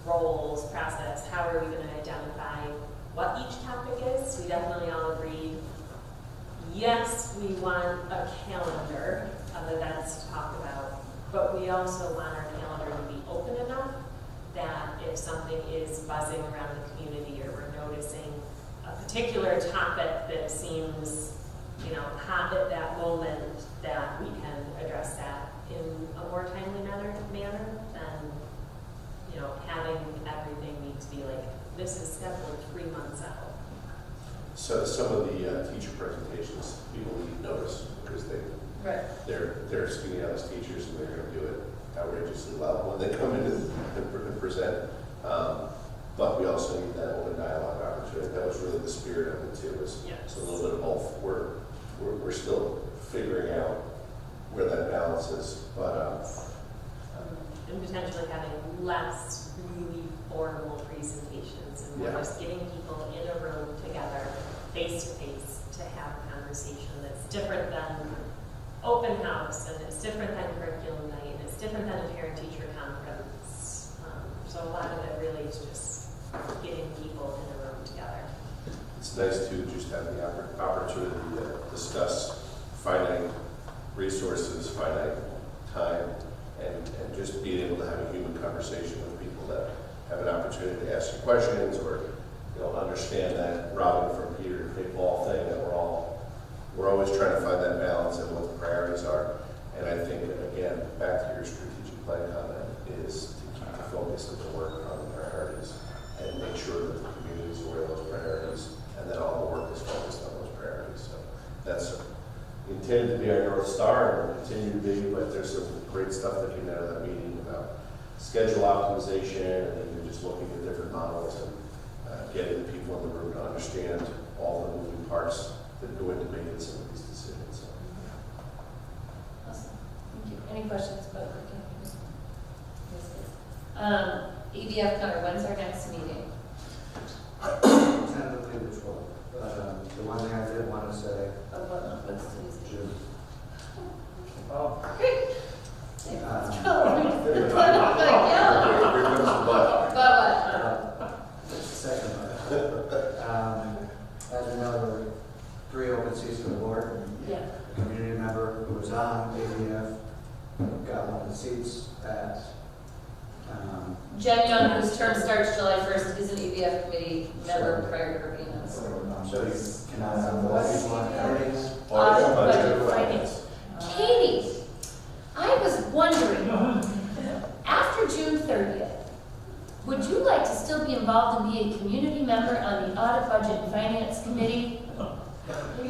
roles process. How are we going to identify what each topic is? We definitely all agreed, yes, we want a calendar of events to talk about, but we also want our calendar to be open enough that if something is buzzing around the community or we're noticing a particular topic that seems, you know, hot at that moment, that we can address that in a more timely manner than, you know, having everything need to be like, this is scheduled 3 months out. So some of the teacher presentations people need notice because they're skinny honest teachers and they're going to do it outrageously well when they come in and present. But we also need that open dialogue opportunity. That was really the spirit of it too, is Yes. it's a little bit of both. We're still figuring out where that balance is, but And potentially having less really formal presentations and more Yeah. just getting people in a room together, face to face, to have a conversation that's different than open house, and it's different than curriculum night, and it's different than a parent-teacher conference. So a lot of it really is just getting people in a room together. it's nice to just have the opportunity to discuss finite resources, finite time, and just being able to have a human conversation with people that have an opportunity to ask you questions or, understand that Robin from Peter to Paul thing, that we're always trying to find that balance and what the priorities are. And I think, again, back to your strategic plan comment, is to keep the focus of the work on the priorities and make sure that the community is aware of those priorities, and that all the work is focused on those priorities. So that's intended to be our North Star and will continue to be, but there's some great stuff that came out of that meeting about schedule optimization, and then you're just looking at different models and getting the people in the room to understand all the moving parts that go into making some of these decisions. So, Awesome. Thank you. Any questions about the campus? EBF Connor, when's our next meeting? Tentatively which one? The one thing I did want to say, Of what month? What's Tuesday? June. Oh, Great. Uh, Let's like, yeah. here comes the butt. But That's the second one. As you know, there were 3 open seats for the board. what? Yeah. A community member who was on ABF got one of the seats at, Jen Young, whose term starts July 1st, is an EBF committee member prior to her being on. so you cannot have both people on committees. Audit, budget, finance. Katie, I was wondering, after June 30th, would you like to still be involved and be a community member on the Audit, Budget, and Finance Committee?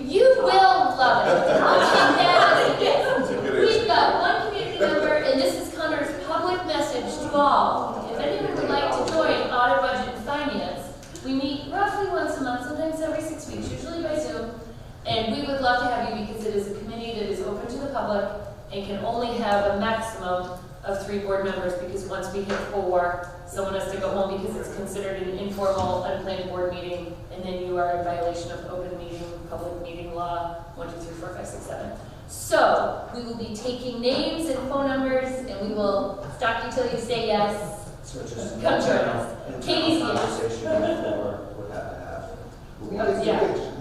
You will love it. I'll take that as a gift. We've got one community member, and this is Connor's public message to all. If anyone would like to join Audit, Budget, and Finance, we meet roughly once a month, sometimes every 6 weeks, usually by Zoom. And we would love to have you because it is a committee that is open to the public and can only have a maximum of 3 board members, because once we hit 4, someone has to go home because it's considered an informal, unplanned board meeting, and then you are in violation of open meeting, public meeting law, 1, 2, 3, 4, 5, 6, 7. So we will be taking names and phone numbers, and we will stalk you till you say yes. So just Come join us. internal Katie's here. conversation before would have to have.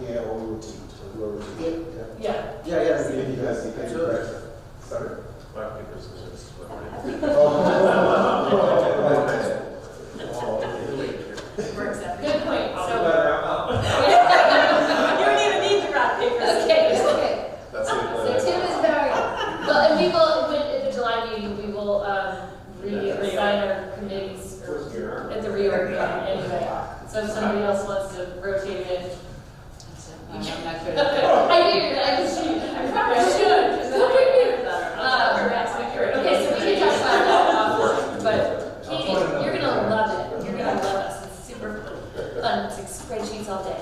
Yeah. Or we would teach, so whoever teaches. Yeah. Yeah, You guys, you guys, Absolutely. Sorry? Rock, paper, scissors. Works out. Good point. So, You don't even need the rock, paper, scissors. okay. That's So it. Tim is very, well, and we will, at the July meeting, we will reassign our committees at the reorg meeting anyway. So if somebody else wants to rotate it in. I'm not good I do, I can see, I probably should. Okay, so we can talk about that after, but Katie, you're gonna love it. You're gonna love us. It's super fun. It's like spreadsheets all day.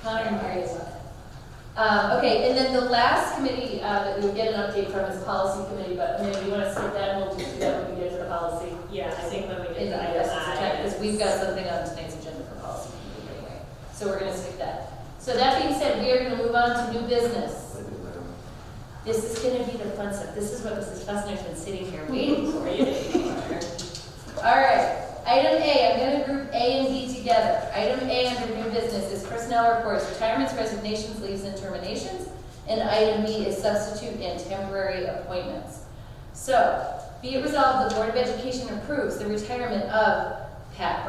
Connor and Mary love it. Okay, and then the last committee that we'll get an update from is policy committee, but maybe you want to skip that and we'll just do that when we get to the policy. Yeah, I think when we In get the to IS item because we've got something on tonight's agenda for policy committee anyway. So we're gonna skip that. So that being said, we are gonna move on to new business. This is gonna be the fun stuff. This is what Mrs. Fessner's been sitting here waiting for you to. All right, item A, I'm gonna group A and B together. Item A under new business is personnel reports, retirements, resignations, leaves, and terminations. And item B is substitute and temporary appointments. So, be it resolved, the Board of Education approves the retirement of Patrick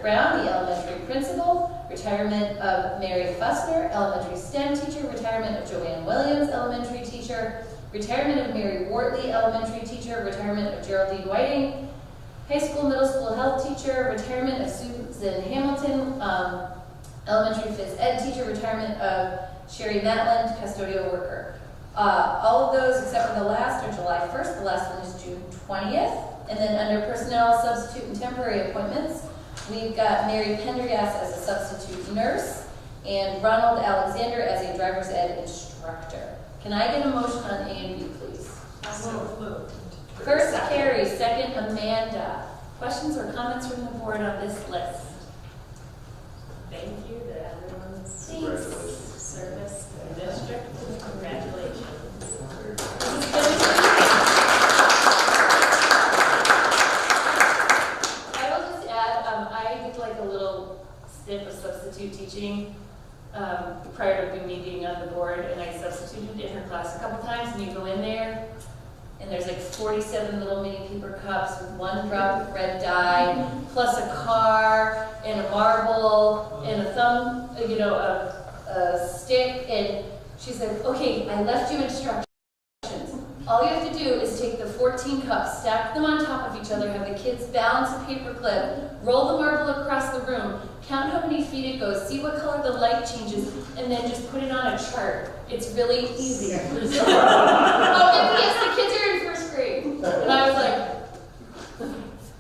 Brown, the elementary principal, retirement of Mary Fussner, elementary STEM teacher, retirement of Joanne Williams, elementary teacher, retirement of Mary Wortley, elementary teacher, retirement of Geraldine Whiting, high school, middle school health teacher, retirement of Susan Hamilton, elementary phys ed teacher, retirement of Sherry Matland, custodial worker. All of those except for the last are July 1st. The last one is June 20th. And then under personnel, substitute and temporary appointments, we've got Mary Pendergast as a substitute nurse and Ronald Alexander as a driver's ed instructor. Can I get a motion on A and B, please? So moved. First, Carrie, second, Amanda. Questions or comments from the board on this list? Thank you to everyone's Congratulations. service to the district. Congratulations. I will just add, I did like a little stint of substitute teaching prior to me being on the board, and I substituted in her class a couple times, and you go in there, and there's like 47 little mini paper cups with 1 drop of red dye, plus a car, and a marble, and a thumb, a stick, and she's like, okay, I left you instructions. All you have to do is take the 14 cups, stack them on top of each other, have the kids balance a paper clip, roll the marble across the room, count how many feet it goes, see what color the light changes, and then just put it on a chart. It's really easy. Oh, and yes, the kids are in first grade. And I was like,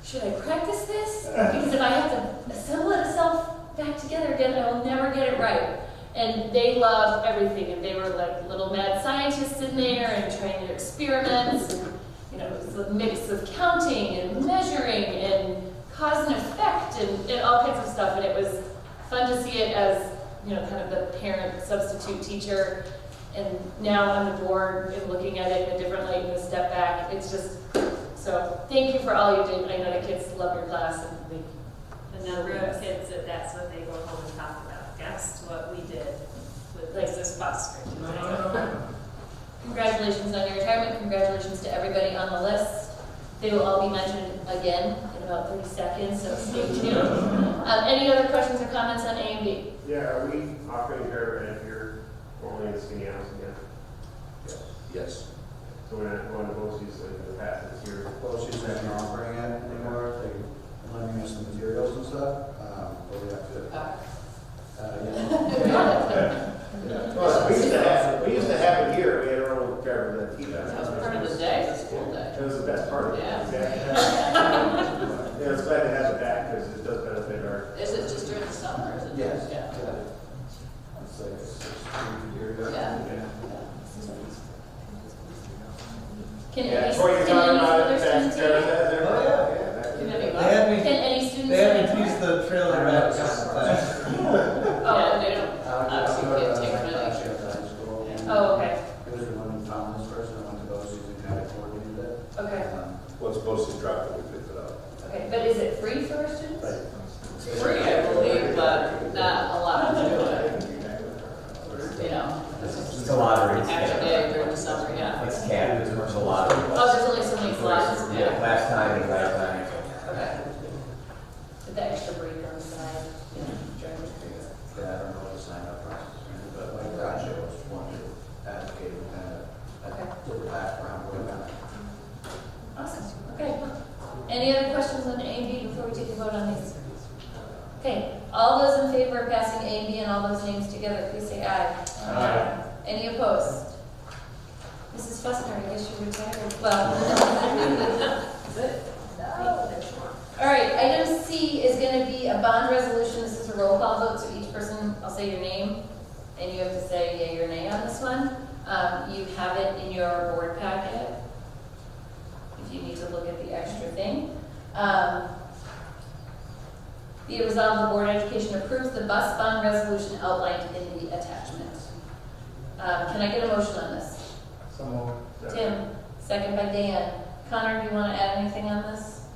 should I practice this? Because if I have to assemble itself back together again, I will never get it right. And they loved everything, and they were like little mad scientists in there and trying their experiments. And, it was a mix of counting and measuring and cause and effect and all kinds of stuff. And it was fun to see it as, kind of the parent substitute teacher. And now on the board and looking at it in a different light and a step back, it's just, so thank you for all you did. I know the kids love your class. And The number of kids that's what they go home and talk about. Guess what we did with this bus trip today. Congratulations on your retirement. Congratulations to everybody on the list. They will all be mentioned again in about 30 seconds, so stay tuned. Any other questions or comments on A and B? Yeah, are we offering paragraph here only in the skinny house again? Yes. So we're not going to BOCES like in the past this year? Well, she's not offering it anymore, they're lending us the materials and stuff, but we have to, Well, we used to have it here, we had our own driver's ed tea bag. That was part of the day, the school day. It was the best part of it. Yeah. Yeah, it's glad to have it back because it does benefit our. Is it just during the summer, or is it? Yes. Yeah. it's like 6 years ago. Yeah. Can Yeah, any, Troy, you're can talking any about other it, students hear me? Oh, yeah. Can any, They had me, Can any students they had hear me me? piece the trailer back a couple times. yeah, they don't, obviously can't take really. Oh, okay. It was the one who found this person, I went to BOCES and kind of coordinated it. Okay. Once BOCES dropped it, we picked it up. Okay, but is it free for our students? It's free, I believe, but not allowed to do it. It's a lottery. Every day during the summer, yeah. It's capped, it's a lottery. Oh, there's only so many slots. Yeah, last time and right time. Okay. With the extra break on the side. During the period. Yeah, I don't know what the sign up process is, but like Raja was one to advocate and kind of Okay. did the background work on it. Awesome. Okay. Any other questions on A and B before we take a vote on these? Okay. All those in favor of passing A and B and all those names together, please say aye. Aye. Any opposed? Mrs. Fussner, I guess you're retired. Well. All right. Item C is going to be a bond resolution. This is a roll call vote, so each person, I'll say your name, and you have to say yea or nay on this one. You have it in your board packet. If you need to look at the extra thing. Be it resolved, the Board of Education approves the bus bond resolution outlined in the attachment. Can I get a motion on this? Tim, second by Dan. Connor, do you want to add anything on this?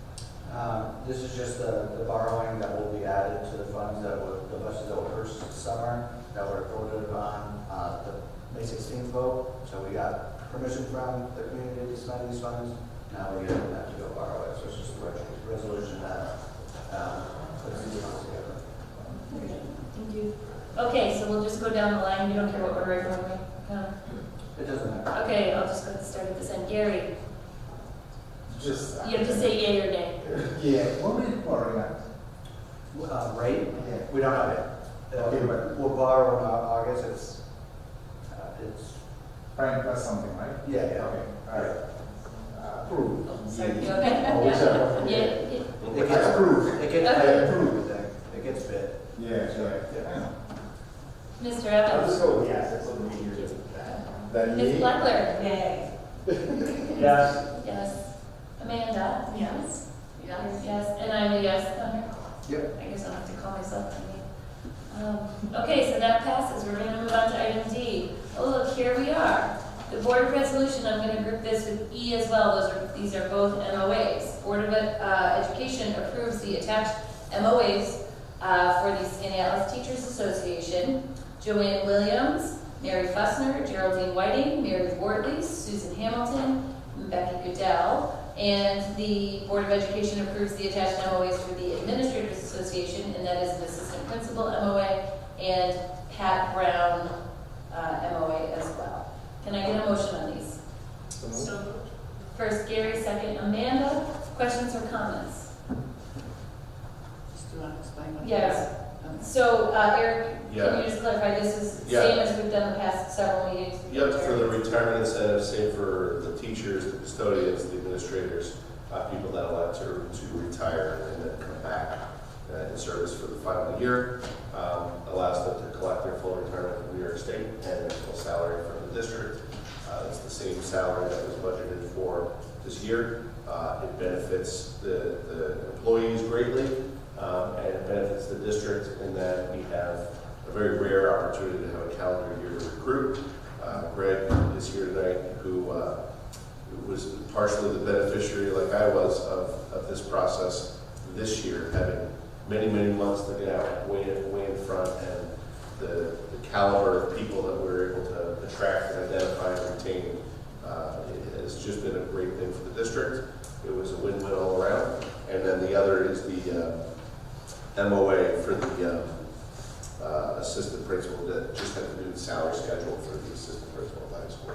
This is just the borrowing that will be added to the funds that were, the buses that were purchased this summer, that were voted on the May 16th vote. So we got permission from the community to spend these funds. Now we have to go borrow it. So it's just a resolution that puts these funds together. Thank you. Okay, so we'll just go down the line. You don't care what order I go in? It doesn't matter. Okay, I'll just go and start at this end. Gary, Just. you have to say yea or nay. Yeah, what are we borrowing at? Rate? Yeah. We don't have it. Okay, but- We'll borrow in August. It's Prime plus something, right? yeah. Okay, all right. Approved. Oh, sorry, you okay? Or whichever. Yeah. It gets approved. It gets, I approve, it gets bid. Yeah, sure. Mr. I'll Evans? just go with yes, that's what we hear. Then Ms. me, Blackler? Yay. Yes. Yes. Amanda? Yes. Yes. Yes, and I'm a yes. Thunder? Yep. I guess I'll have to call myself Amy. Okay, so that passes. We're going to move on to item D. Oh, look, here we are. The board resolution, I'm going to group this with E as well. These are both MOAs. Board of Education approves the attached MOAs for the Skaneateles Teachers Association. Joanne Williams, Mary Fussner, Geraldine Whiting, Mary Wortley, Susan Hamilton, and Becky Goodell. And the Board of Education approves the attached MOAs for the Administrators Association, and that is an assistant principal MOA and Pat Brown MOA as well. Can I get a motion on these? So First Gary, second Amanda. Questions or comments? Just do you want to explain what it is? Yes. So Eric, Yeah. can you just clarify, this is Yeah. same as we've done the past several meetings? Yep, for the retirement incentive, same for the teachers, the custodians, the administrators, people that elect to retire and then come back in service for the final year. Allows them to collect their full retirement from New York State and their full salary from the district. It's the same salary that was budgeted for this year. It benefits the employees greatly, and it benefits the district in that we have a very rare opportunity to have a calendar year to recruit. Greg is here tonight, who was partially the beneficiary, like I was, of this process this year, having many, many months to get out way in front, and the caliber of people that we're able to attract and identify and retain has just been a great thing for the district. It was a win-win all around. And then the other is the MOA for the assistant principal that just had to do the salary schedule for the assistant principal at high school.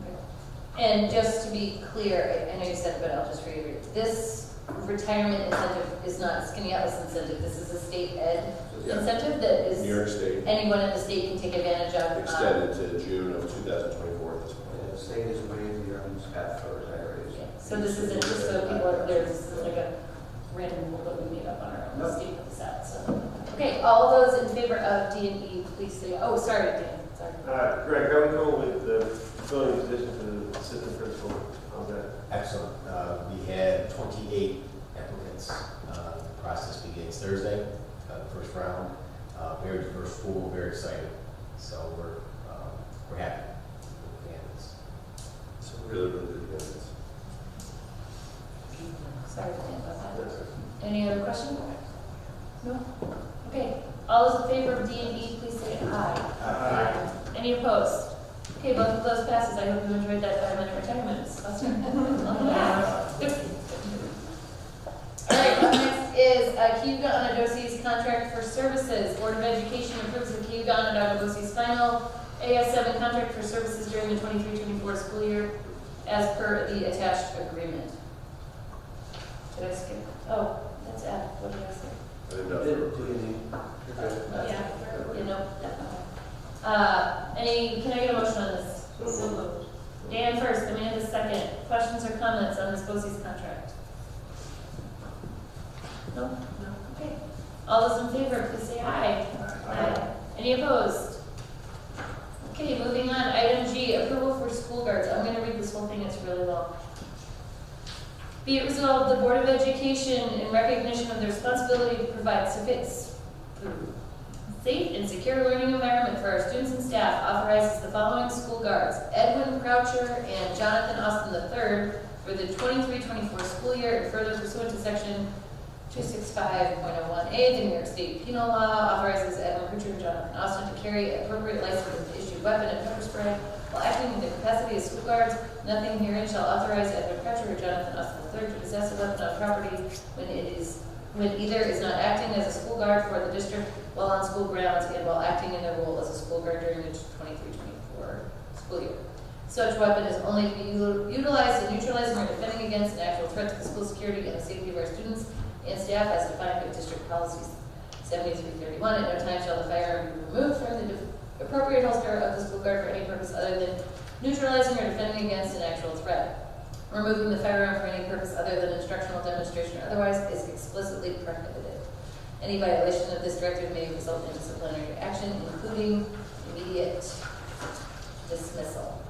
Okay. And just to be clear, I know you said it, but I'll just reiterate. This retirement incentive is not a Skaneateles incentive. This is a state ed Yeah. incentive that is New York State anyone in the state can take advantage of. extended to June of 2024 at this point. The state is waiving the earnings cap for retirees. So this isn't just so people are clear, this is like a random rule that we made up on our own, the state put this out, so. Okay, all those in favor of D and E, please say, oh, sorry, Dan, sorry. Greg, how are we going with the filling position for the assistant principal? How's that? Excellent. We had 28 applicants. The process begins Thursday, the first round. Very diverse pool, very excited. So we're happy with the candidates. So really, really good candidates. Sorry, Dan, about that. Any other questions? No? Okay, all those in favor of D and E, please say aye. Aye. Any opposed? Okay, both of those passes. I hope you enjoyed that 5-minute retirement. It's awesome. All right, up next is Cayuga Onadosi's contract for services. Board of Education approves the Cayuga Onadosi's final AS7 contract for services during the 23-24 school year as per the attached agreement. Did I skip? Oh, that's F. What did I say? I didn't know. You know, definitely. Can I get a motion on this? So moved. Dan first, Amanda second. Questions or comments on Ms. Bosse's contract? No? No. Okay. All those in favor, please say aye. Aye. Any opposed? Okay, moving on. Item G, approval for school guards. I'm going to read this whole thing, it's really long. Be it resolved, the Board of Education, in recognition of their responsibility to provide safe and secure learning environment for our students and staff, authorizes the following school guards: Edwin Croucher and Jonathan Austin III for the 23-24 school year, and further pursuant to section 265.01A, the New York State Penal Law authorizes Edwin Croucher and Jonathan Austin to carry appropriate license to issue weapon and pepper spray while acting in the capacity as school guards. Nothing herein shall authorize Edwin Croucher or Jonathan Austin III to possess a weapon on property when either is not acting as a school guard for the district while on school grounds and while acting in their role as a school guard during the 23-24 school year. Such weapon is only to be utilized in neutralizing or defending against an actual threat to the school security and the safety of our students and staff as defined by District Policy 7331. At no time shall the firearm be removed from the appropriate holster of the school guard for any purpose other than neutralizing or defending against an actual threat. Removing the firearm for any purpose other than instructional demonstration or otherwise is explicitly prohibited. Any violation of this directive may result in disciplinary action, including immediate dismissal.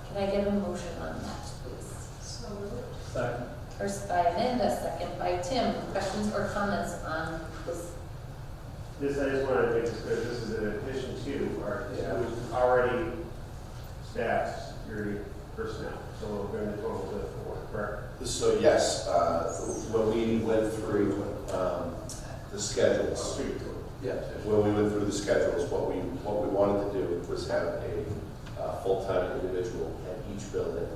Can I get a motion on that, please? So moved. Second. First by Amanda, second by Tim. Questions or comments on this? This, I just wanted to make this clear, this is in addition to our Yeah. already staffed security personnel. So we're going to total of 4, correct? So yes, when we went through the schedules, Yeah. when we went through the schedules, what we wanted to do was have a full-time individual at each building.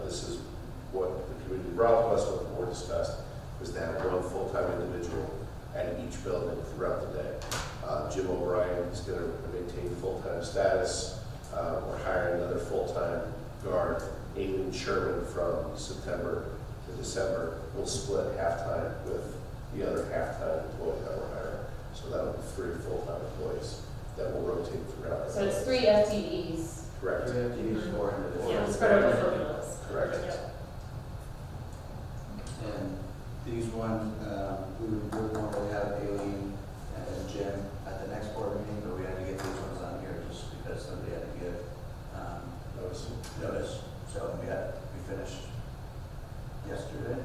This is what the community brought to us, what the board discussed, was to have one full-time individual at each building throughout the day. Jim O'Brien is going to maintain full-time status. We're hiring another full-time guard, Aidan Sherman, from September to December. We'll split half-time with the other half-time employee that we're hiring. So that'll be 3 full-time employees that will rotate throughout. So it's 3 FTEs. Correct. 3 FTEs, 4 individuals. Yeah, spread over 4 months. Correct. And these ones, we would normally have Aileen and Jim at the next board meeting, but we had to get these ones on here just because somebody had to give notice. So we finished yesterday.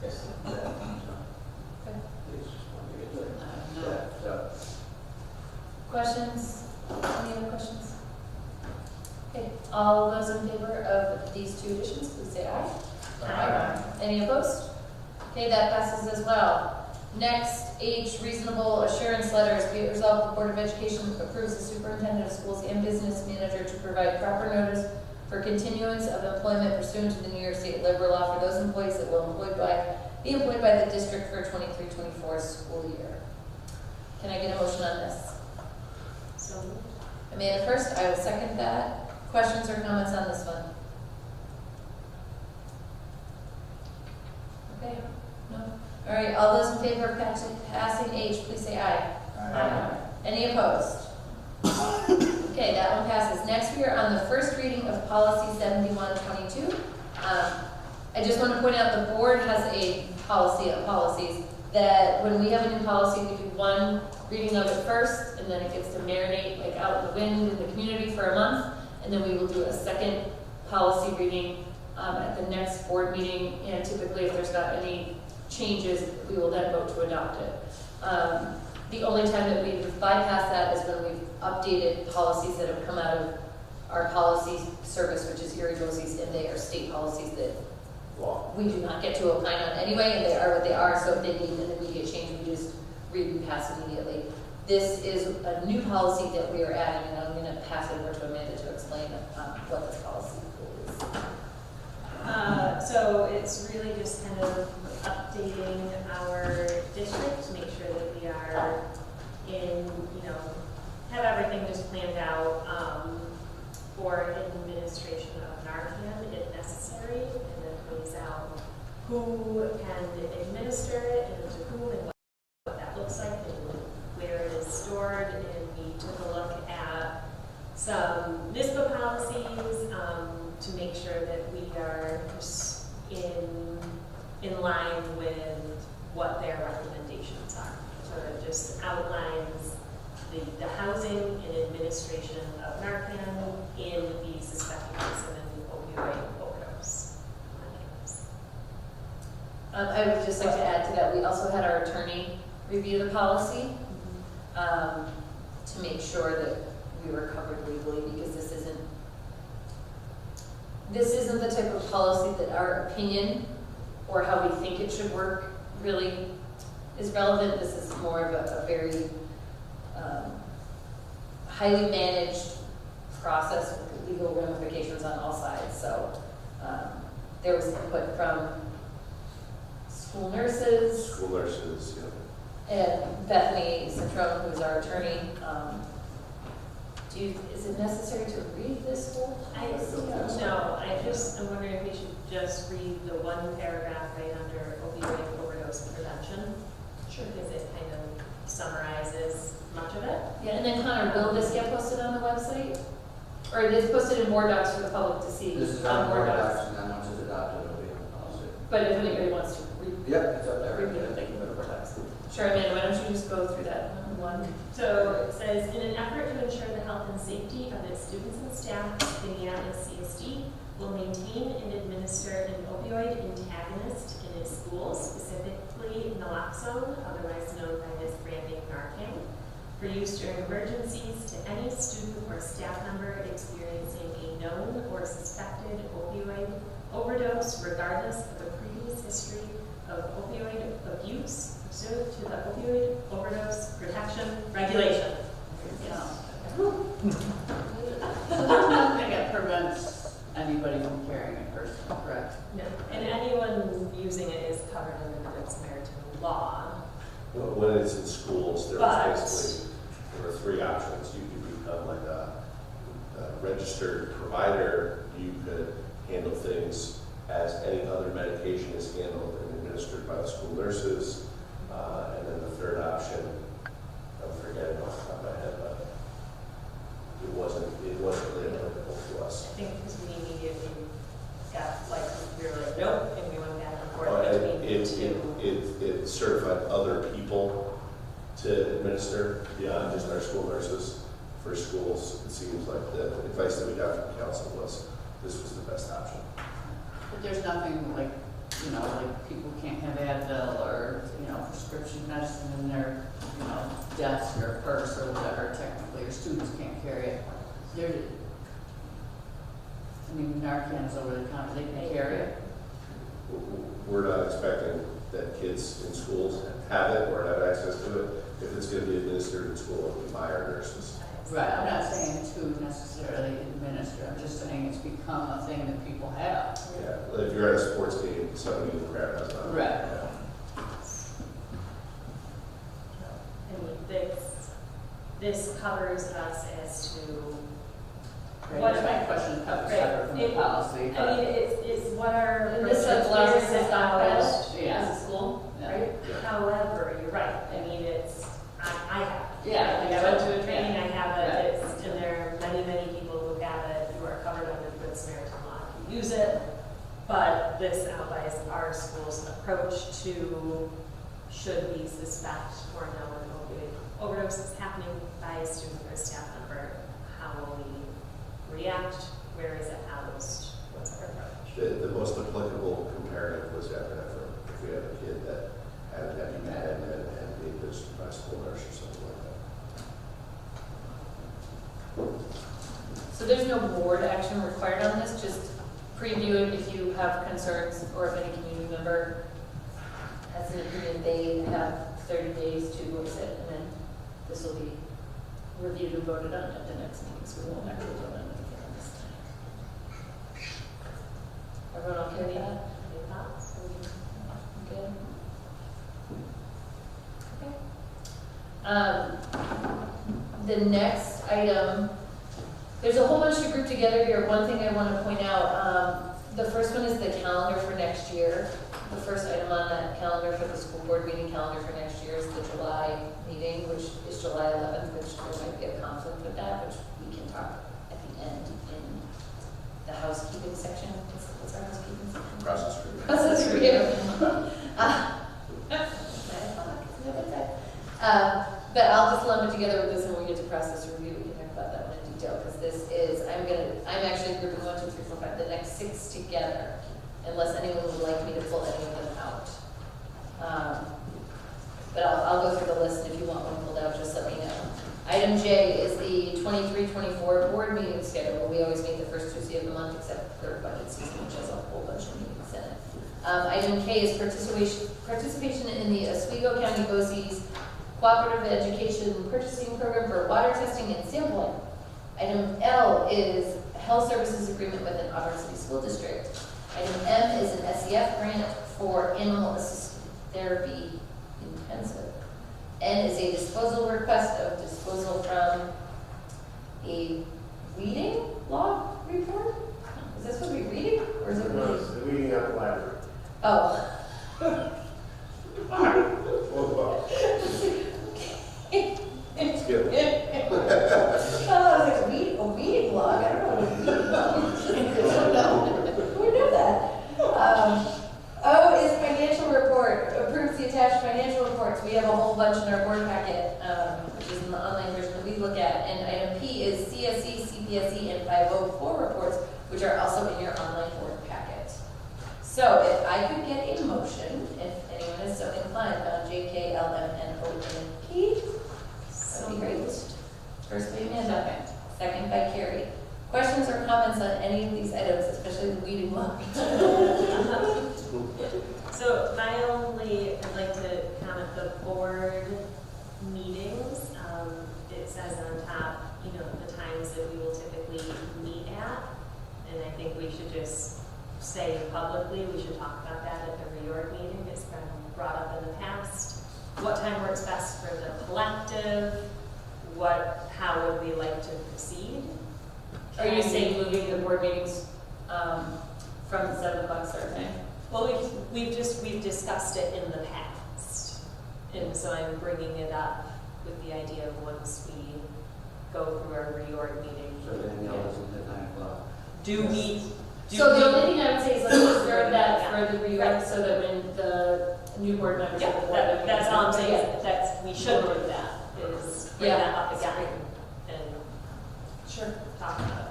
Yes. Yeah, so these just wanted to get to it. Yeah, so. Questions? Any other questions? Okay, all those in favor of these 2 additions, please say aye. Aye. Any opposed? Okay, that passes as well. Next, H, reasonable assurance letters. Be it resolved, the Board of Education approves the superintendent of schools and business manager to provide proper notice for continuance of employment pursuant to the New York State labor law for those employees that will be employed by the district for 23-24 school year. Can I get a motion on this? So moved. Amanda first, I will second that. Questions or comments on this one? Okay, no? All right, all those in favor of passing H, please say aye. Aye. Any opposed? Okay, that one passes. Next, we are on the first reading of policy 7122. I just want to point out the board has a policy of policies that when we have a new policy, we do 1 reading of it first, and then it gets to marinate like out in the wind in the community for a month, and then we will do a second policy reading at the next board meeting, and typically if there's not any changes, we will then vote to adopt it. The only time that we've bypassed that is when we've updated policies that have come out of our policy service, which is Erie Josie's, and they are state policies that we do not get to opine on anyway, and they are what they are, so if they need an immediate change, we just read and pass immediately. This is a new policy that we are adding, and I'm going to pass it over to Amanda to explain what this policy is. So it's really just kind of updating our district to make sure that we are in, have everything just planned out for administration of Narcan if necessary, and then lays out who can administer it and to whom and what that looks like and where it is stored. And we took a look at some NISPA policies to make sure that we are in line with what their recommendations are. So it just outlines the housing and administration of Narcan in the suspected case of an opioid overdose. I would just like to add to that, we also had our attorney review the policy to make sure that we were covered legally, because this isn't the type of policy that our opinion or how we think it should work really is relevant. This is more of a very highly managed process with legal ramifications on all sides. So there was input from school nurses. Yeah. And Bethany Citron, who's our attorney. Is it necessary to read this whole policy? I'm wondering if we should just read the 1 paragraph right under opioid overdose prevention. Sure. Because it kind of summarizes much of it. Yeah, and then Connor, will this get posted on the website? or it is posted in board docs for the public to see. This is on on board docs, and then once it's adopted, it'll be on the policy. But if anybody wants to Yep, it's up there. review it, they can go to board docs. Sure, Amanda, why don't you just go through that one? So it says, in an effort to ensure the health and safety of its students and staff, Indiana SCSD will maintain and administer an opioid antagonist in its schools, specifically naloxone, otherwise known by its brand name Narcan, for use during emergencies to any student or staff member experiencing a known or suspected opioid overdose, regardless of a previous history of opioid abuse pursuant to the opioid overdose protection regulation. Nothing that prevents anybody from carrying it personally, correct? No. And anyone using it is covered under the Good Samaritan law. When it's in schools, there But- was basically, there were three options. You could become like a registered provider. You could handle things as any other medication is handled and administered by the school nurses. And then the third option, I'm forgetting off the top of my head, but it wasn't really applicable to us. I think because we immediately got, like, we were like, nope, and we went back and forth And between the two. it certified other people to administer beyond just our school nurses. For schools, it seems like the advice that we got from council was this was the best option. But there's nothing like, you know, like people can't have Advil or, you know, prescription medicine in their, you know, desk or purse or whatever technically, or students can't carry it. There, I mean, Narcan's over the counter, they can carry it. We're not expecting that kids in schools have it or have access to it. If it's going to be administered in school, it'll be by our nurses. Right, I'm not saying to necessarily administer, I'm just saying it's become a thing that people have. Yeah, if you're at a sports game, somebody in the crowd has not. Right. Yeah. I mean, this covers us as to What if my question comes separate from the policy? I mean, it's what our. And this allows us to stockpile established it Yeah. as a school, Yeah. right? However, you're right, I mean, I have. Yeah. Like, I went to a training, Yeah. I have Right. it, and there are many people who have it, who are covered under the Good Samaritan law, who use it. But this outlines our school's approach to, should we suspect or know an opioid overdose is happening by a student or staff member, how will we react? Where is it housed? What's our approach? The most applicable comparative was epinephrine. If we have a kid that had an EpiPen and being administered by a school nurse or something like that. So there's no board action required on this, just preview it if you have concerns, or if any community member has an opinion, they have 30 days to voice it, and then this will be reviewed and voted on at the next meeting, so we won't actually vote on anything on this time. Everyone okay with that? Any thoughts? Good? Okay. The next item, there's a whole bunch to group together here. One thing I want to point out, the first one is the calendar for next year. The first item on that calendar for the school board meeting calendar for next year is the July meeting, which is July 11th, which there might be a conflict with that, which we can talk at the end in the housekeeping section. What's our housekeeping section? Process review. Process review. But I'll just lump it together with this, and when we get to process review, we can talk about that one in detail, because this is, I'm actually grouping 1, 2, 3, 4, 5, the next 6 together, unless anyone would like me to pull any of them out. But I'll go through the list, and if you want one pulled out, just let me know. Item J is the 23-24 board meeting schedule. We always meet the first Tuesday of the month, except for budget season, which has a whole bunch of meetings in it. Item K is participation in the Oswego County BOCES Cooperative Education Purchasing Program for water testing and sampling. Item L is health services agreement with an Auburn City School District. Item M is an SEF grant for animal assisted therapy intensive. N is a disposal request of disposal from a reading log report? Is this what we're reading? Or is it No, reading? it's the reading out the library. Oh. It's good. Oh, I was like, a reading log? I don't know reports. We have a whole bunch in our board packet, which is in the online version that we look at. And item P is CSE, CPSE, and 504 reports, which are also in your online board packet. So if I could get a motion, if anyone is so inclined, on JK, LM, and O, and P, that'd be great. First by Amanda, second by Carrie. Questions or comments on any of these items, especially the weeding one? So my only, I'd like to comment the board meetings. It says on top, you know, the times that we will typically meet at. And I think we should just say publicly, we should talk about that at the reorg meeting. It's been brought up in the past. What time works best for the collective? How would we like to proceed? Are you saying moving the board meetings from 7 o'clock start time? Well, we've discussed it in the past, and so I'm bringing it up with the idea of once we go through our reorg meeting. So Danielle isn't at 9 o'clock. So the only thing I would say is let's reserve that for the reorg so that when the new board members. Yeah, that's all I'm saying, is we should do that, is bring that up again and Sure. talk about it.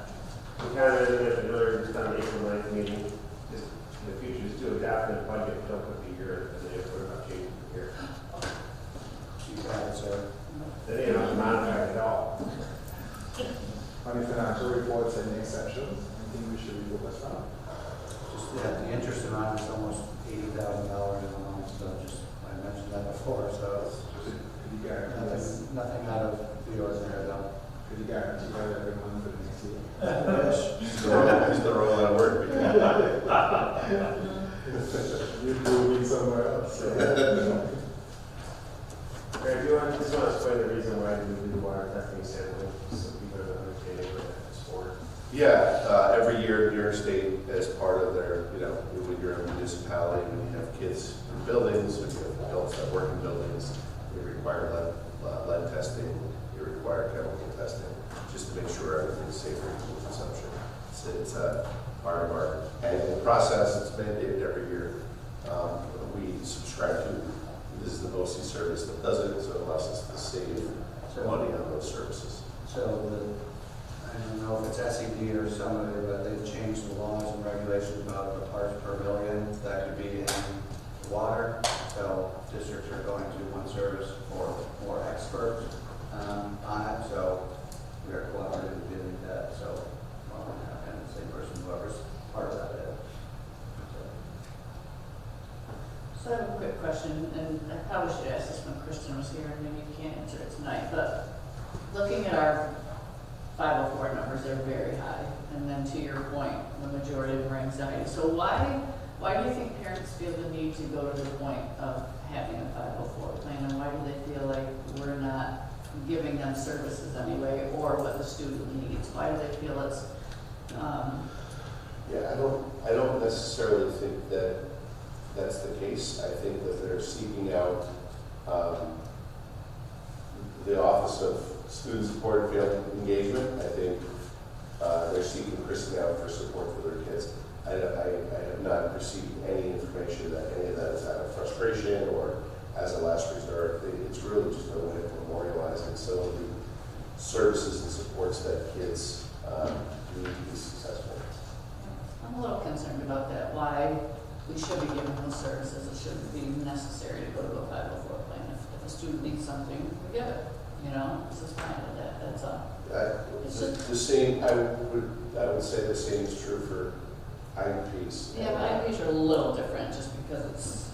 We kind of mentioned earlier, just on the April 9th meeting, just in the future, just do a definite budget, don't put the year, and then if we're not changing the year. You got it, sir. That ain't on the contract at all. On the financial reports and exceptions, I think we should be focused on. Just, yeah, the interest amount is almost $80,000 a month, so just, I mentioned that before, so it's Could you guarantee us, nothing out of the ordinary though. could you guarantee that every month for the next year? Use the wrong line of word. You're moving somewhere else. So. Okay, do you want, just want to explain the reason why we do the water testing sampling, so people are understanding what that's for? Yeah, every year New York State, as part of their, when you're a municipality, when you have kids in buildings, when you have adults that work in buildings, you require lead testing, you require chemical testing, just to make sure everything's safe for food consumption. It's part of our annual process. It's mandated every year. We subscribe to. This is the BOCES service that does it, so it allows us to save money on those services. So I don't know if it's SCD or somebody, but they've changed the laws and regulations about the parts per million that could be in water. So districts are going to one service for more experts on it. So we are collaborative doing that. So and the same person, whoever's part of that is. So I have a quick question, and I probably should ask this when Kristen was here, and maybe you can't answer it tonight, but looking at our 504 numbers, they're very high. And then to your point, the majority of them are anxiety. So why do you think parents feel the need to go to the point of having a 504 plan? And why do they feel like we're not giving them services anyway, or what the student needs? Why do they feel it's, Yeah, I don't necessarily think that that's the case. I think that they're seeking out the Office of Student Support and Family Engagement. I think they're seeking Kristen out for support for their kids. I have not received any information that any of that is out of frustration or as a last resort. It's really just a way of memorializing some of the services and supports that kids need to be successful. I'm a little concerned about that, why we should be giving those services. It shouldn't be necessary to go to a 504 plan. If a student needs something, we give it. This is fine with that. That's The same. I would say the same is true for IEPs. yeah, but IEPs are a little different just because it's,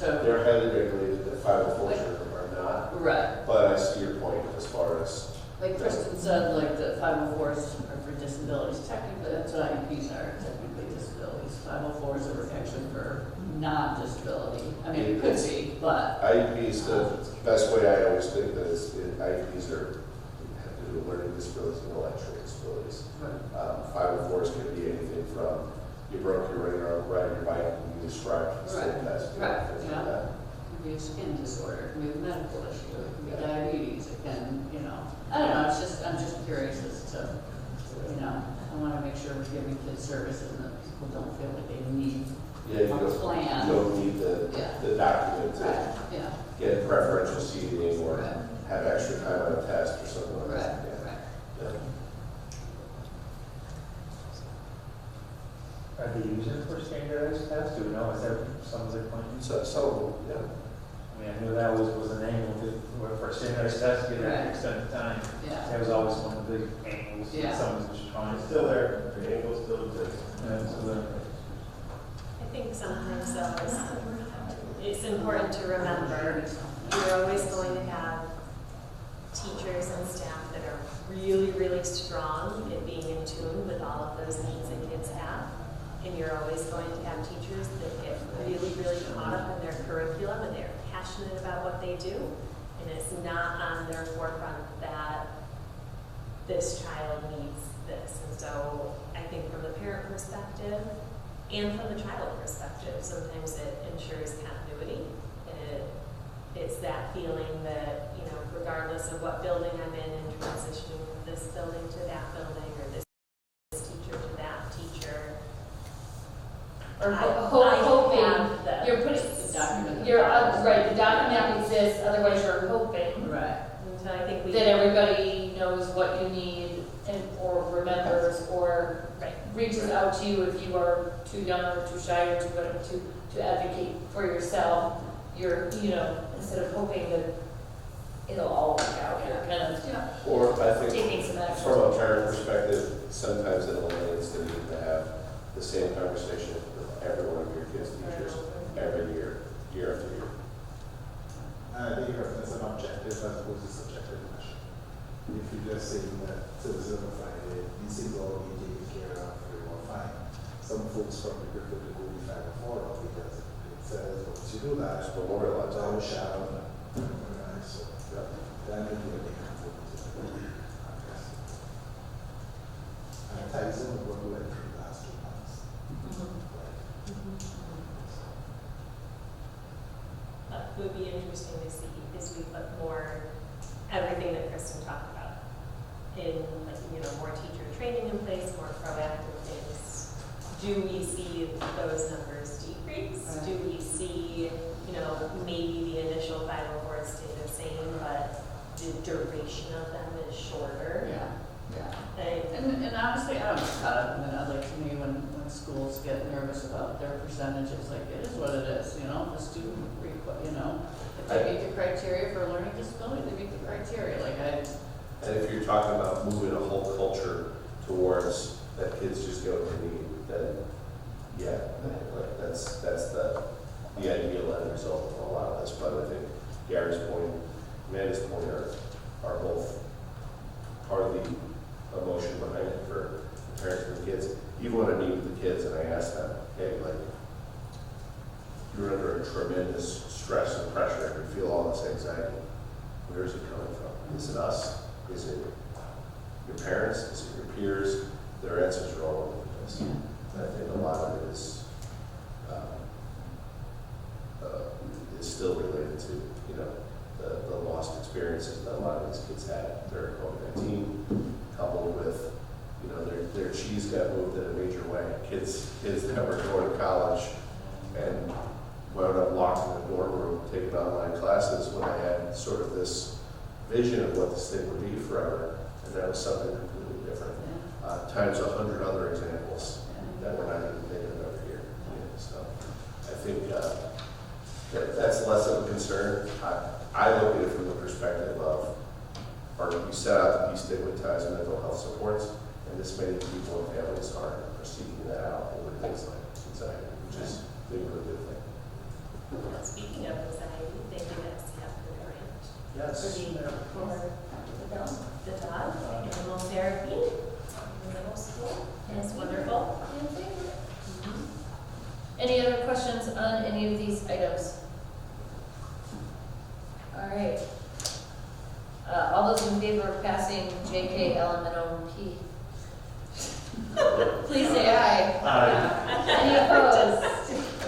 They're highly regulated. The 504s are not. Right. But I see your point as far as. Like Kristen said, like the 504s are for disabilities. Technically, that's what IEPs are, technically disabilities. 504s are actually for non-disability. I mean, it could be, but. IEPs, the best way I always think that is IEPs have to do with learning disabilities and intellectual disabilities. 504s can be anything from you broke your riding your bike and you described the state test. Right, yeah. It can be a skin disorder, it can be a medical issue, it can be diabetes, it can, I don't know, I'm just curious as to, I want to make sure we're giving kids services and that people don't feel like they need Yeah, a plan. you don't need the document. Right, yeah. preferential seating or Right. have extra time on a test or something like Right, that. right. Yeah. Are they using it for standardized tests? Do we know? Is that some of their plans? So, some of them, yeah. I mean, I knew that was an angle for a standardized test, get Right. that extended time. Yeah. That was always one of the big angles Yeah. that someone was trying. It's still there, the angle still exists. Yeah, so the- I think sometimes though, it's important to remember, you're always going to have teachers and staff that are really, really strong at being in tune with all of those needs that kids have. And you're always going to have teachers that get really, really caught up in their curriculum and they're passionate about what they do. And it's not on their forefront that this child needs this. And so I think from the parent perspective and from the child perspective, sometimes it ensures continuity. And it's that feeling that, you know, regardless of what building I'm in and transitioning from this building to that building or this teacher to that teacher, Or I hoping, have the- you're putting, The document. right, the document exists, otherwise you're hoping Right. And so I think we. that everybody knows what you need and, or remembers, or Right. reaches out to you if you are too young or too shy or too whatever to advocate for yourself. You're, you know, instead of hoping that it'll all work out, you're kind of Or I think taking some action. from a parent perspective, sometimes it eliminates the need to have the same conversation with every one of your kids' teachers every year, year after year. And I think you reference an objective as opposed to subjective measure. If you just say that services on Friday, these things all be taken care of, very well, fine. Some folks probably prefer to go with 5 or 4 because it says once you do that, Just memorialize thou it. shalt organize. So that may be a different focus. And it ties in with what we went through the last 2 months. It would be interesting to see as we put more, everything that Kristen talked about in, like, you know, more teacher training in place, more proactive things. Do we see those numbers decrease? Right. Do we see, you know, maybe the initial 504s stay the same, but the duration of them is shorter? Yeah, yeah. Like, And honestly, I don't know how to, I mean, like, to me, when schools get nervous about their percentages, like, it is what it is, you know, the student, you know, if they meet the criteria for learning disability, they meet the criteria, like, And if you're talking about moving a whole culture towards that kids just get what they need, then yeah, like that's the ideal end result of a lot of this. But I think Gary's point, Amanda's point are both part of the emotion behind it for the parents and the kids. Even when I meet with the kids and I ask them, hey, like, you're under a tremendous stress and pressure, and you feel all this anxiety. Where is it coming from? Is it us? Is it your parents? Is it your peers? Their answers are all over the place. And I think a lot of it is still related to, you know, the lost experiences that a lot of these kids had during COVID-19, coupled with, you know, their cheese got moved in a major way. Kids that were going to college and wound up locked in the dorm room taking online classes when I had sort of this vision of what this thing would be forever, and that was something completely different. Times 100 other examples that we're not even thinking of here. Yeah, so I think that's less of a concern. I look at it from the perspective of, we set out to destigmatize mental health supports, and this many people and families are seeking that out over things like anxiety, which is a really good thing. speaking of anxiety, thank you guys have the grant. Yes. For the dog, animal therapy in middle school. It's wonderful. Any other questions on any of these items? All right. All those in favor of passing JK, L, and OP? Please say aye. Aye. Any opposed?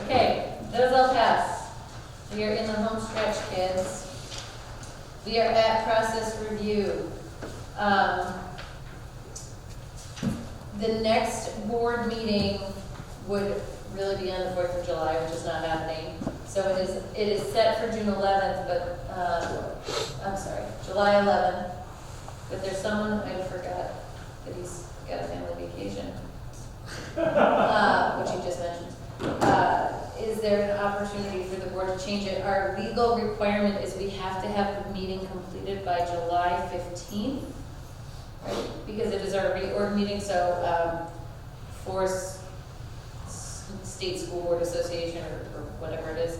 Okay, those all pass. We are in the home stretch, kids. We are at process review. The next board meeting would really be on the 4th of July, which is not happening. So it is set for June 11th, but, I'm sorry, July 11th. But there's someone, I forgot, that he's got a family vacation, which you just mentioned. Is there an opportunity for the board to change it? Our legal requirement is we have to have the meeting completed by July 15th, right? Because it is our reorg meeting, so for State School Board Association or whatever it is,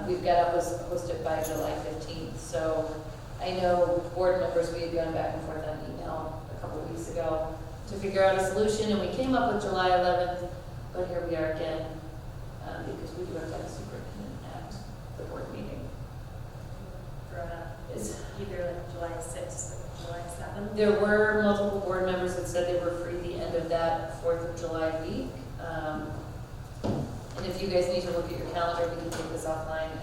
we've got to host it by July 15th. So I know board members, we had gone back and forth on email a couple of weeks ago to figure out a solution, and we came up with July 11th, but here we are again, because we do have to have a superintendent at the board meeting. Is either like July 6th or July 7th? There were multiple board members that said they were free the end of that 4th of July week. And if you guys need to look at your calendar, we can take this offline and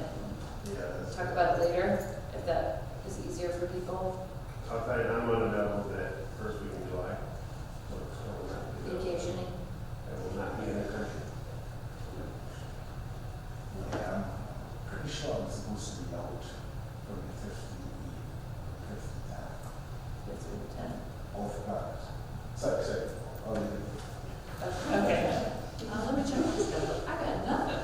talk about it later, if that is easier for people. I'll tell you, I'm unavailable that first week in July. So I will not be available. Vacationing. I will not be in the country. Yeah, I'm pretty sure I'm supposed to be out from the 5th to the 10th. Off guard. Sorry. I'll leave it. Okay. Let me check my schedule. I got nothing.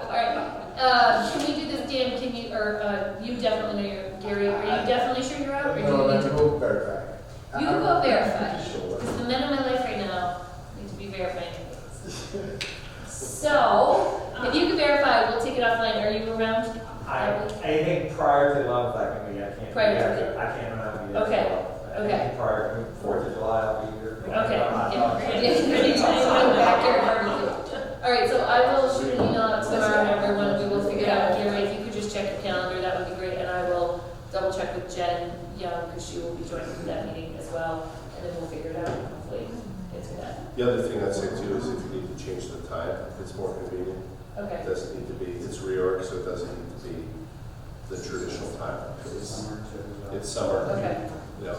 All right. Can we do this, Dan? Can you, or you definitely know you're, Gary, are you definitely sure you're out? Or do No, you let need me to? go verify. You go verify. I'm sure. Because the men in my life right now need to be verifying things. So, if you can verify, we'll take it offline. Are you around? I think prior to the 11th, I can be, I can't. Prior to I can't remember the. Okay. Okay. Prior to 4th of July, I'll be here. Okay, yeah, ready to go back here barbecue. All right, so I will shoot an email out tomorrow to everyone, we will figure it out. Gary, if you could just check your calendar, that would be great, and I will double check with Jen Young, because she will be joining that meeting as well, and then we'll figure it out, and hopefully get to that. The other thing I'd say too is if you need to change the time, it's more convenient. Okay, It doesn't need to be, it's reorg, so it doesn't need to be the traditional time. It's summer too. as well. It's summer. okay. You know,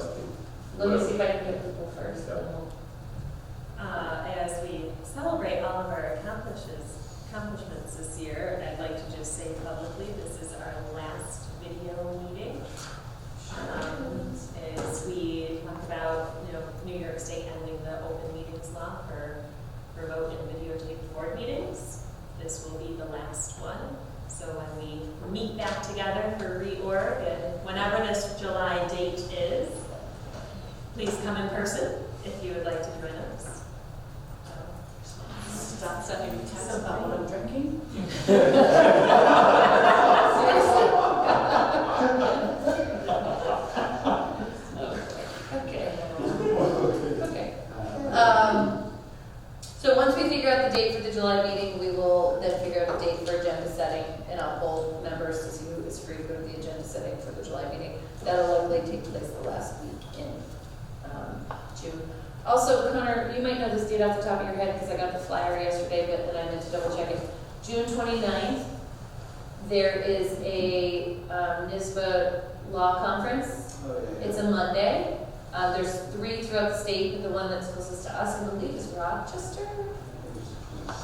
Let me see if I can get people first, and then we'll. As we celebrate all of our accomplishments this year, I'd like to just say publicly, this is our last video meeting. As we talk about, New York State ending the open meetings law for remote and videotaped board meetings, this will be the last one. So when we meet back together for reorg, and whenever this July date is, please come in person if you would like to join us. Stop sending me texts about what I'm drinking. Okay. So once we figure out the date for the July meeting, we will then figure out a date for agenda setting, and I'll poll members to see who is free to go to the agenda setting for the July meeting. That'll likely take place the last week in June. Also, Connor, you might know this date off the top of your head because I got the flyer yesterday, but then I meant to double check it. June 29th, there is a NISBA law conference. Oh, yeah. It's a Monday. There's 3 throughout the state, but the one that's closest to us, I believe, is Rochester. Yeah, I was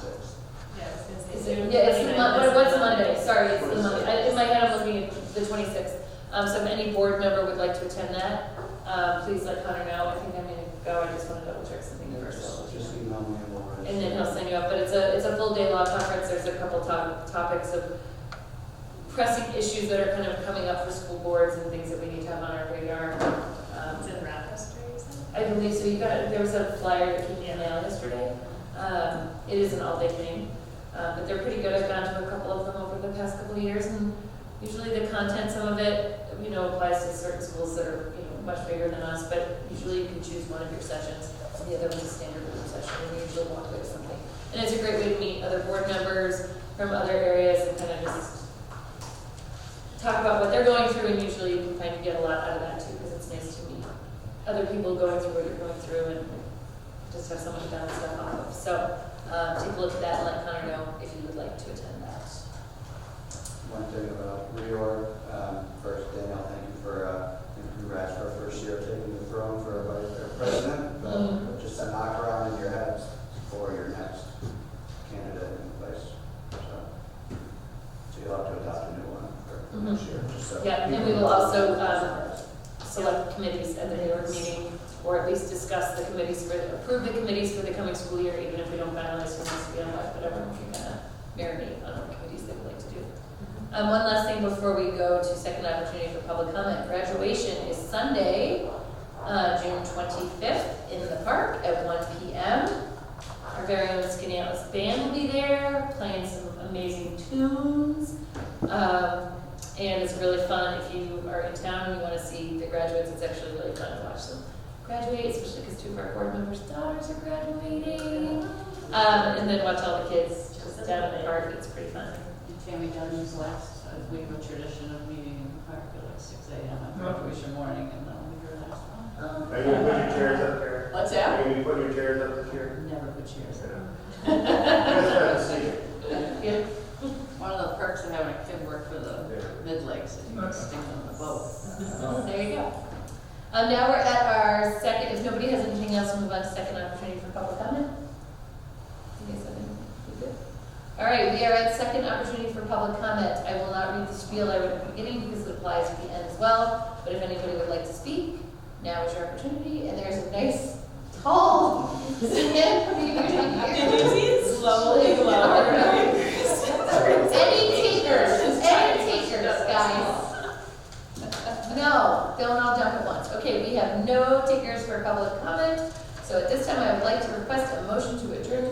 gonna say Is June it? Yeah, it's the 29th. what's Monday? Sorry, it's the Monday. In my head, I'm looking at the 26th. So if any board member would like to attend that, please let Connor know. I think I'm going to go. I just want to double check something first. Just email me and we'll arrange. And then he'll send you up. But it's a full day law conference. There's a couple topics of pressing issues that are kind of coming up for school boards and things that we need to have on our radar. It's in Rochester, you said? I believe so. There was a flyer that came in the mail yesterday. It is an all-day thing, but they're pretty good. I've gone to a couple of them over the past couple of years, and usually the content, some of it, applies to certain schools that are, much bigger than us. But usually you can choose one of your sessions, and the other one's a standard group session, and you usually walk away with something. And it's a great way to meet other board members from other areas and kind of just talk about what they're going through. And usually you can kind of get a lot out of that too, because it's nice to meet other people going through what you're going through and just have someone to bounce stuff off of. So take a look at that and let Connor know if you would like to attend that. One thing about reorg, first, Danielle, thank you for, congrats for first year taking the throne for our president, but just a knock around in your heads for your next this year, so. Yeah, and we will also select committees at the New York meeting, or at least discuss the committees approve the committees for the coming school year, even if we don't finalize who needs to be on what, but everyone can kind of marinate on what committees they would like to do. One last thing before we go to second opportunity for public comment. Graduation is Sunday, June 25th in the park at 1 p.m. Our very own Skinny Atlas Band will be there, playing some amazing tunes. And it's really fun if you are in town and you want to see the graduates. It's actually really fun to watch them graduate, especially because 2 of our board members' daughters are graduating. And then watch all the kids just down in the park. It's pretty fun. Tammy Dunn's last, we have a tradition of meeting in the park at like 6 a.m. on graduation morning, and that'll be her last one. Are you gonna put your chairs up there? What's Are that? you gonna be putting your chairs up this year? Never put chairs up. I just wanted to see it. Yeah. One of the perks of having a kid work for the mid-lakes, is you can stick them on the boat. There you go. Now we're at our second, if nobody has anything else, we'll move on to second opportunity for public comment. You guys have anything? You good? All right, we are at second opportunity for public comment. I will not read the spiel I wrote at the beginning because it applies at the end as well. But if anybody would like to speak, now is your opportunity. And there's a nice, tall man. Did you see it slowly lower? Any takers, guys? No, don't all jump at once. Okay, we have no takers for public comment. So at this time, I would like to request a motion to adjourn